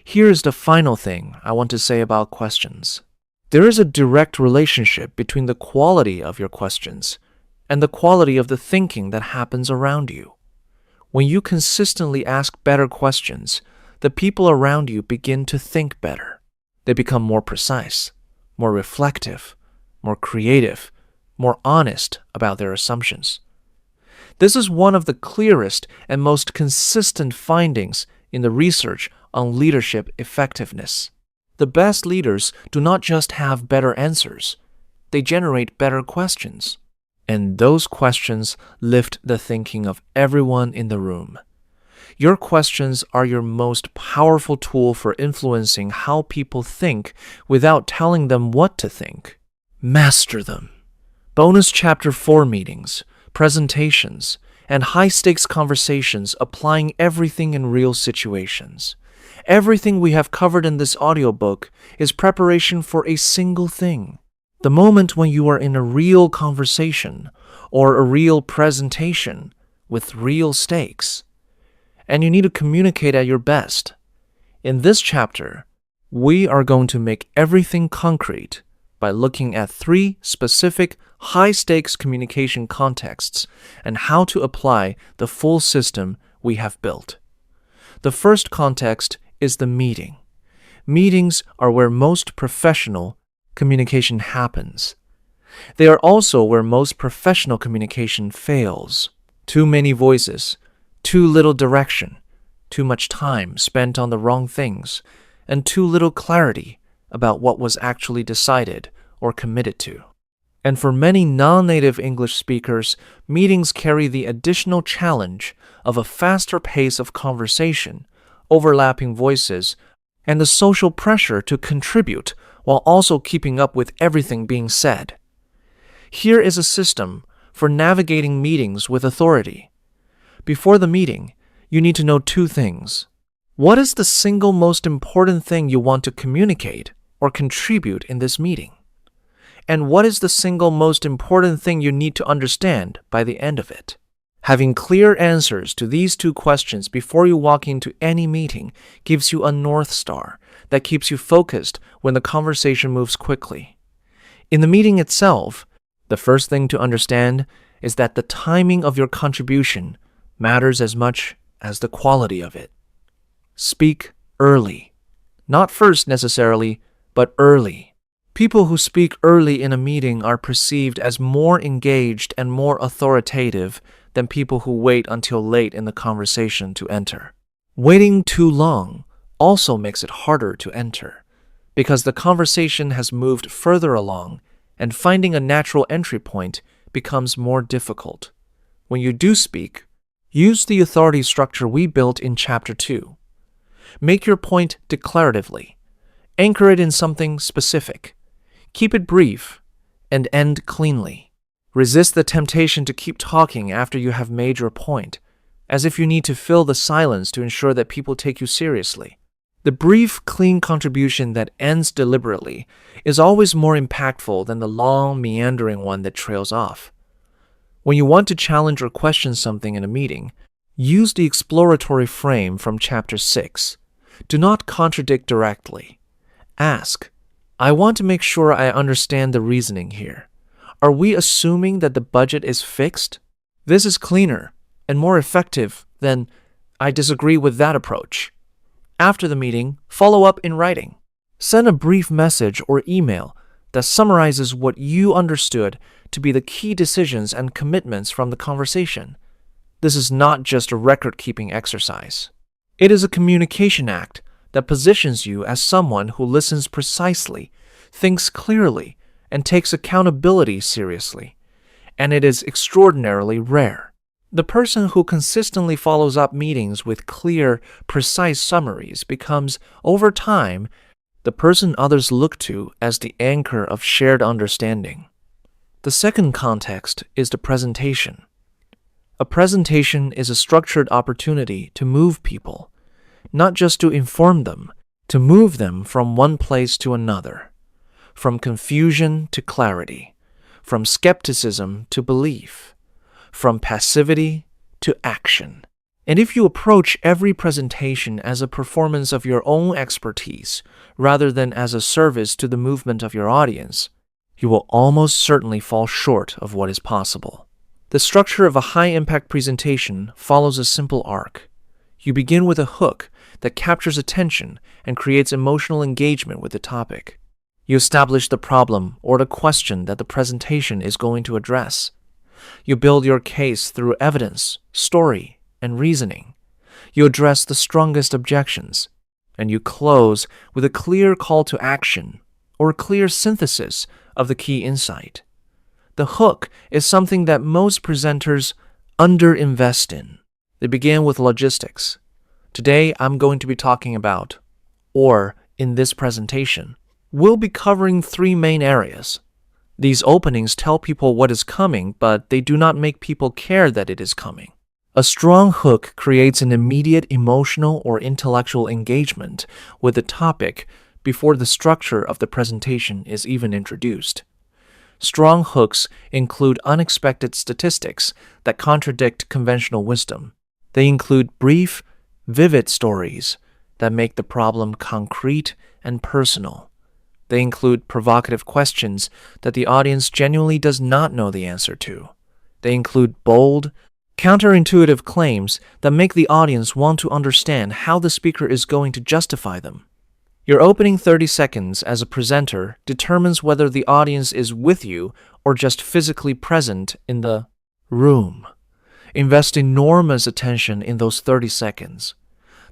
Here's the final thing I want to say about questions. There is a direct relationship between the quality of your questions and the quality of the thinking that happens around you. When you consistently ask better questions, the people around you begin to think better. They become more precise, more reflective, more creative, more honest about their assumptions. This is one of the clearest and most consistent findings in the research on leadership effectiveness. The best leaders do not just have better answers, they generate better questions. And those questions lift the thinking of everyone in the room. Your questions are your most powerful tool for influencing how people think without telling them what to think. Master them. Bonus Chapter 4 meetings, presentations, and high-stakes conversations applying everything in real situations. Everything we have covered in this audiobook is preparation for a single thing. The moment when you are in a real conversation or a real presentation with real stakes, and you need to communicate at your best. In this chapter, we are going to make everything concrete by looking at 3 specific high-stakes communication contexts and how to apply the full system we have built. The first context is the meeting. Meetings are where most professional communication happens. They are also where most professional communication fails. Too many voices, too little direction, too much time spent on the wrong things, and too little clarity about what was actually decided or committed to. And for many non-native English speakers, meetings carry the additional challenge of a faster pace of conversation, overlapping voices, and the social pressure to contribute while also keeping up with everything being said. Here is a system for navigating meetings with authority. Before the meeting, you need to know two things. What is the single most important thing you want to communicate or contribute in this meeting? And what is the single most important thing you need to understand by the end of it? Having clear answers to these two questions before you walk into any meeting gives you a North Star that keeps you focused when the conversation moves quickly. In the meeting itself, the first thing to understand is that the timing of your contribution matters as much as the quality of it. Speak early. Not first necessarily, but early. People who speak early in a meeting are perceived as more engaged and more authoritative than people who wait until late in the conversation to enter. Waiting too long also makes it harder to enter, because the conversation has moved further along and finding a natural entry point becomes more difficult. When you do speak, use the authority structure we built in Chapter 2. Make your point declaratively. Anchor it in something specific. Keep it brief and end cleanly. Resist the temptation to keep talking after you have made your point, as if you need to fill the silence to ensure that people take you seriously. The brief, clean contribution that ends deliberately is always more impactful than the long, meandering one that trails off. When you want to challenge or question something in a meeting, use the exploratory frame from Chapter 6. Do not contradict directly. Ask, I want to make sure I understand the reasoning here. Are we assuming that the budget is fixed? This is cleaner and more effective than, I disagree with that approach. After the meeting, follow up in writing. Send a brief message or email that summarizes what you understood to be the key decisions and commitments from the conversation. This is not just a record-keeping exercise. It is a communication act that positions you as someone who listens precisely, thinks clearly, and takes accountability seriously. And it is extraordinarily rare. The person who consistently follows up meetings with clear, precise summaries becomes, over time, the person others look to as the anchor of shared understanding. The second context is the presentation. A presentation is a structured opportunity to move people, not just to inform them, to move them from one place to another, from confusion to clarity, from skepticism to belief, from passivity to action. And if you approach every presentation as a performance of your own expertise rather than as a service to the movement of your audience, you will almost certainly fall short of what is possible. The structure of a high-impact presentation follows a simple arc. You begin with a hook that captures attention and creates emotional engagement with the topic. You establish the problem or the question that the presentation is going to address. You build your case through evidence, story, and reasoning. You address the strongest objections, and you close with a clear call to action or a clear synthesis of the key insight. The hook is something that most presenters underinvest in. They begin with logistics. Today, I'm going to be talking about, or in this presentation, we'll be covering 3 main areas. These openings tell people what is coming, but they do not make people care that it is coming. A strong hook creates an immediate emotional or intellectual engagement with the topic before the structure of the presentation is even introduced. Strong hooks include unexpected statistics that contradict conventional wisdom. They include brief, vivid stories that make the problem concrete and personal. They include provocative questions that the audience genuinely does not know the answer to. They include bold, counterintuitive claims that make the audience want to understand how the speaker is going to justify them. Your opening 30 seconds as a presenter determines whether the audience is with you or just physically present in the room. Invest enormous attention in those 30 seconds.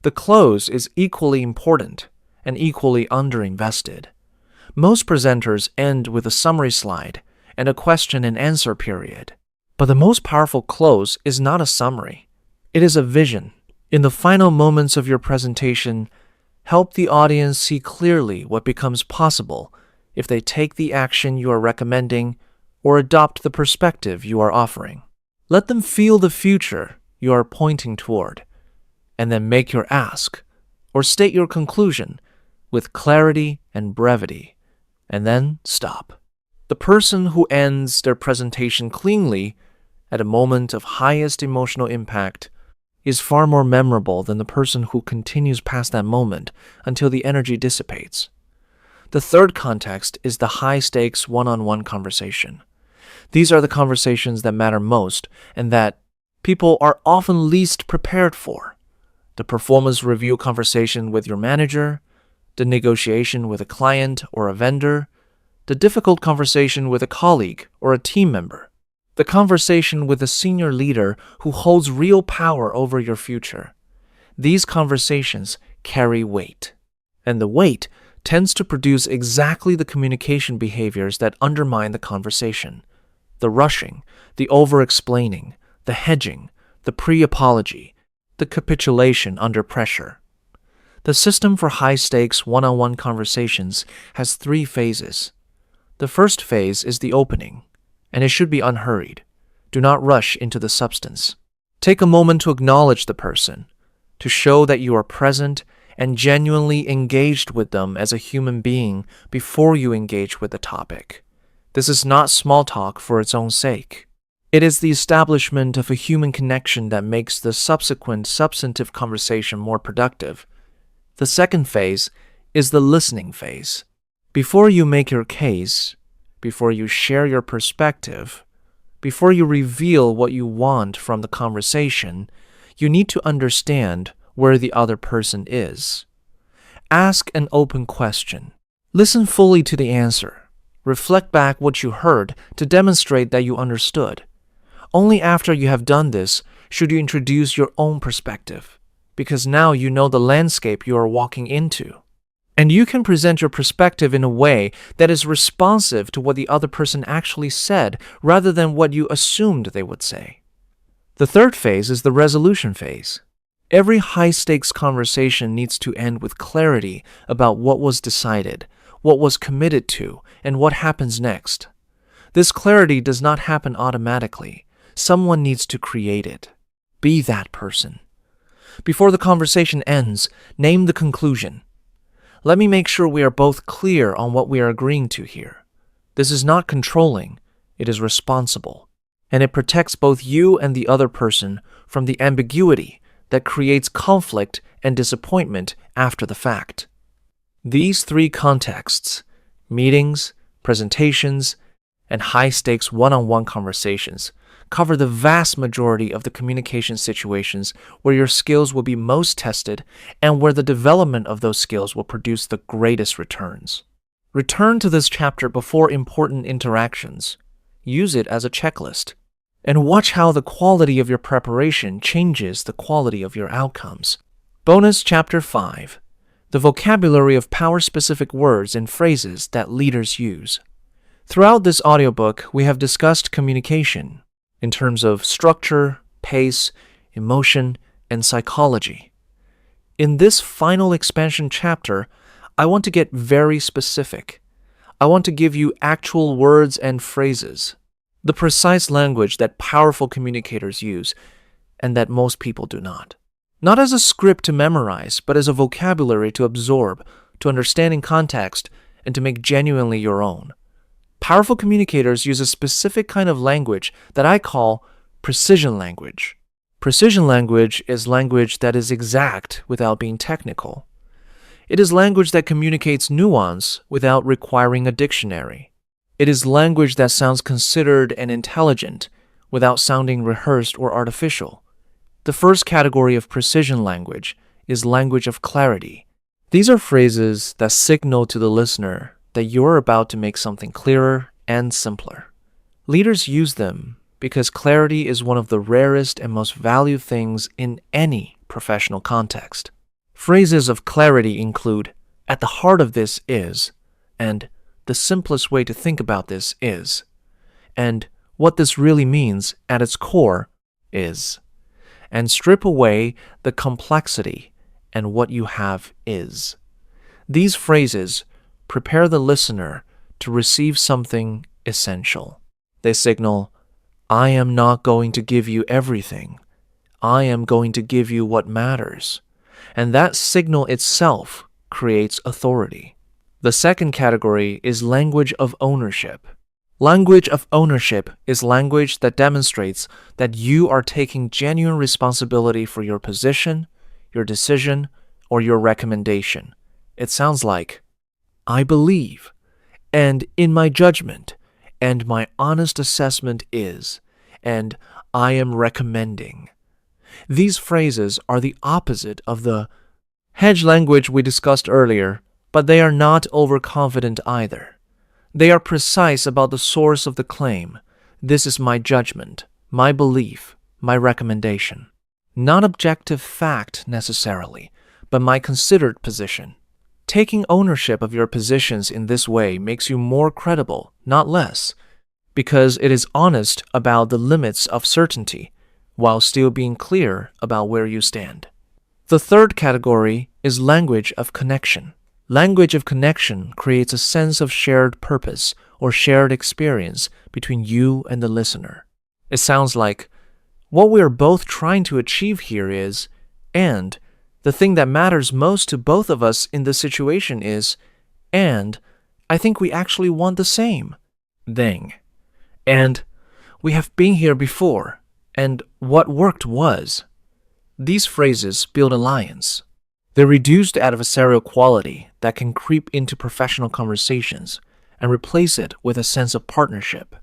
The close is equally important and equally underinvested. Most presenters end with a summary slide and a question and answer period. But the most powerful close is not a summary. It is a vision. In the final moments of your presentation, help the audience see clearly what becomes possible if they take the action you are recommending or adopt the perspective you are offering. Let them feel the future you are pointing toward, and then make your ask or state your conclusion with clarity and brevity, and then stop. The person who ends their presentation cleanly at a moment of highest emotional impact is far more memorable than the person who continues past that moment until the energy dissipates. The third context is the high-stakes one-on-one conversation. These are the conversations that matter most and that people are often least prepared for. The performance review conversation with your manager, the negotiation with a client or a vendor, the difficult conversation with a colleague or a team member, the conversation with a senior leader who holds real power over your future. These conversations carry weight, and the weight tends to produce exactly the communication behaviors that undermine the conversation: the rushing, the over-explaining, the hedging, the pre-apology, the capitulation under pressure. The system for high-stakes one-on-one conversations has 3 phases. The first phase is the opening, and it should be unhurried. Do not rush into the substance. Take a moment to acknowledge the person, to show that you are present and genuinely engaged with them as a human being before you engage with the topic. This is not small talk for its own sake. It is the establishment of a human connection that makes the subsequent substantive conversation more productive. The second phase is the listening phase. Before you make your case, before you share your perspective, before you reveal what you want from the conversation, you need to understand where the other person is. Ask an open question. Listen fully to the answer. Reflect back what you heard to demonstrate that you understood. Only after you have done this should you introduce your own perspective, because now you know the landscape you are walking into. And you can present your perspective in a way that is responsive to what the other person actually said rather than what you assumed they would say. The third phase is the resolution phase. Every high-stakes conversation needs to end with clarity about what was decided, what was committed to, and what happens next. This clarity does not happen automatically. Someone needs to create it. Be that person. Before the conversation ends, name the conclusion. Let me make sure we are both clear on what we are agreeing to here. This is not controlling, it is responsible, and it protects both you and the other person from the ambiguity that creates conflict and disappointment after the fact. These 3 contexts, meetings, presentations, and high-stakes one-on-one conversations, cover the vast majority of the communication situations where your skills will be most tested and where the development of those skills will produce the greatest returns. Return to this chapter before important interactions. Use it as a checklist. And watch how the quality of your preparation changes the quality of your outcomes. Bonus Chapter 5. The vocabulary of power-specific words and phrases that leaders use. Throughout this audiobook, we have discussed communication in terms of structure, pace, emotion, and psychology. In this final expansion chapter, I want to get very specific. I want to give you actual words and phrases, the precise language that powerful communicators use and that most people do not. Not as a script to memorize, but as a vocabulary to absorb, to understand in context, and to make genuinely your own. Powerful communicators use a specific kind of language that I call precision language. Precision language is language that is exact without being technical. It is language that communicates nuance without requiring a dictionary. It is language that sounds considered and intelligent without sounding rehearsed or artificial. The first category of precision language is language of clarity. These are phrases that signal to the listener that you're about to make something clearer and simpler. Leaders use them because clarity is one of the rarest and most valued things in any professional context. Phrases of clarity include, "At the heart of this is," and "The simplest way to think about this is," and "What this really means at its core is," and "Strip away the complexity and what you have is." These phrases prepare the listener to receive something essential. They signal, "I am not going to give you everything. I am going to give you what matters." And that signal itself creates authority. The second category is language of ownership. Language of ownership is language that demonstrates that you are taking genuine responsibility for your position, your decision, or your recommendation. It sounds like, "I believe, and in my judgment, and my honest assessment is, and I am recommending." These phrases are the opposite of the hedge language we discussed earlier, but they are not overconfident either. They are precise about the source of the claim. "This is my judgment, my belief, my recommendation." Not objective fact necessarily, but my considered position. Taking ownership of your positions in this way makes you more credible, not less, because it is honest about the limits of certainty, while still being clear about where you stand. The third category is language of connection. Language of connection creates a sense of shared purpose or shared experience between you and the listener. It sounds like, "What we are both trying to achieve here is," and "the thing that matters most to both of us in this situation is," and "I think we actually want the same thing," and "we have been here before, and what worked was." These phrases build alliance. They reduce the adversarial quality that can creep into professional conversations and replace it with a sense of partnership.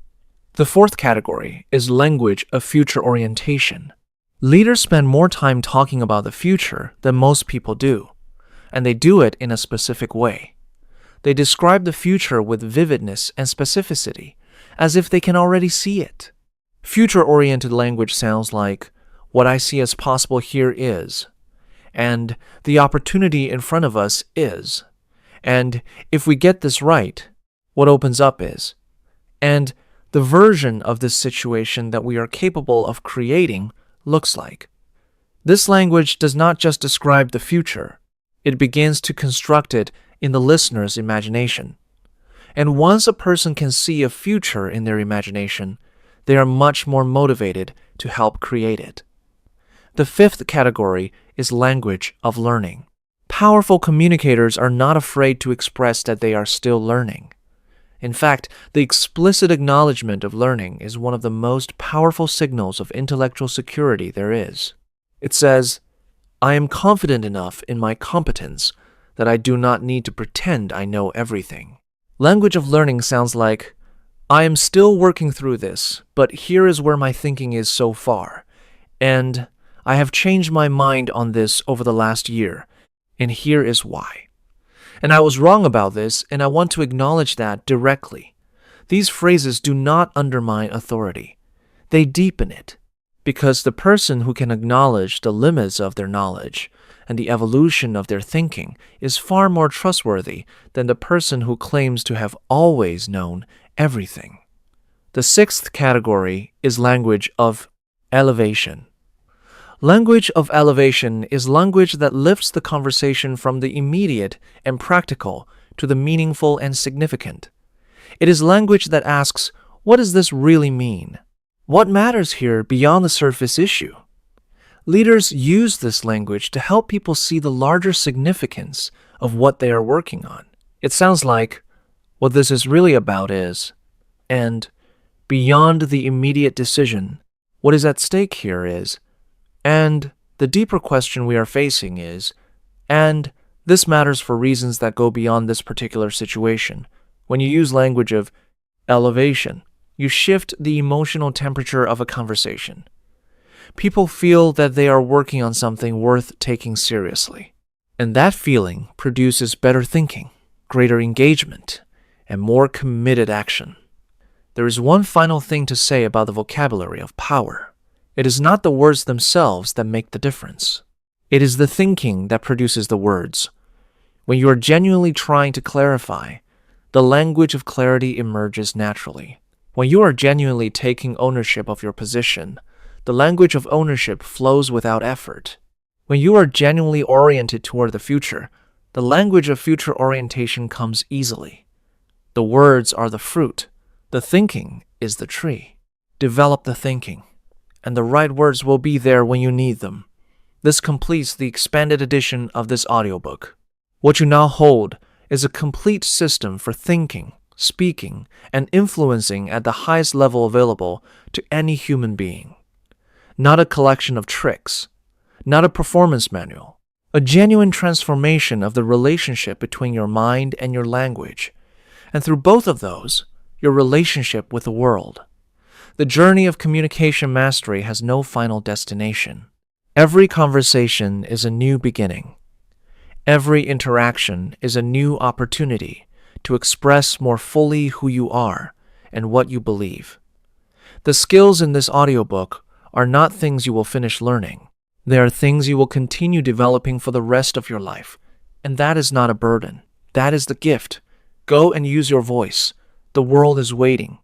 The fourth category is language of future orientation. Leaders spend more time talking about the future than most people do, and they do it in a specific way. They describe the future with vividness and specificity, as if they can already see it. Future-oriented language sounds like, "What I see as possible here is," and "the opportunity in front of us is," and "if we get this right, what opens up is," and "the version of this situation that we are capable of creating looks like." This language does not just describe the future, it begins to construct it in the listener's imagination. And once a person can see a future in their imagination, they are much more motivated to help create it. The fifth category is language of learning. Powerful communicators are not afraid to express that they are still learning. In fact, the explicit acknowledgement of learning is one of the most powerful signals of intellectual security there is. It says, "I am confident enough in my competence that I do not need to pretend I know everything." Language of learning sounds like, "I am still working through this, but here is where my thinking is so far, and I have changed my mind on this over the last year, and here is why. And I was wrong about this, and I want to acknowledge that directly." These phrases do not undermine authority. They deepen it, because the person who can acknowledge the limits of their knowledge and the evolution of their thinking is far more trustworthy than the person who claims to have always known everything. The sixth category is language of elevation. Language of elevation is language that lifts the conversation from the immediate and practical to the meaningful and significant. It is language that asks, "What does this really mean? What matters here beyond the surface issue?" Leaders use this language to help people see the larger significance of what they are working on. It sounds like, "What this is really about is," and "beyond the immediate decision, what is at stake here is," and "the deeper question we are facing is," and "this matters for reasons that go beyond this particular situation." When you use language of elevation, you shift the emotional temperature of a conversation. People feel that they are working on something worth taking seriously, and that feeling produces better thinking, greater engagement, and more committed action. There is one final thing to say about the vocabulary of power. It is not the words themselves that make the difference. It is the thinking that produces the words. When you are genuinely trying to clarify, the language of clarity emerges naturally. When you are genuinely taking ownership of your position, the language of ownership flows without effort. When you are genuinely oriented toward the future, the language of future orientation comes easily. The words are the fruit. The thinking is the tree. Develop the thinking, and the right words will be there when you need them. This completes the expanded edition of this audiobook. What you now hold is a complete system for thinking, speaking, and influencing at the highest level available to any human being. Not a collection of tricks, not a performance manual, a genuine transformation of the relationship between your mind and your language, and through both of those, your relationship with the world. The journey of communication mastery has no final destination. Every conversation is a new beginning. Every interaction is a new opportunity to express more fully who you are and what you believe. The skills in this audiobook are not things you will finish learning. They are things you will continue developing for the rest of your life. And that is not a burden. That is the gift. Go and use your voice. The world is waiting.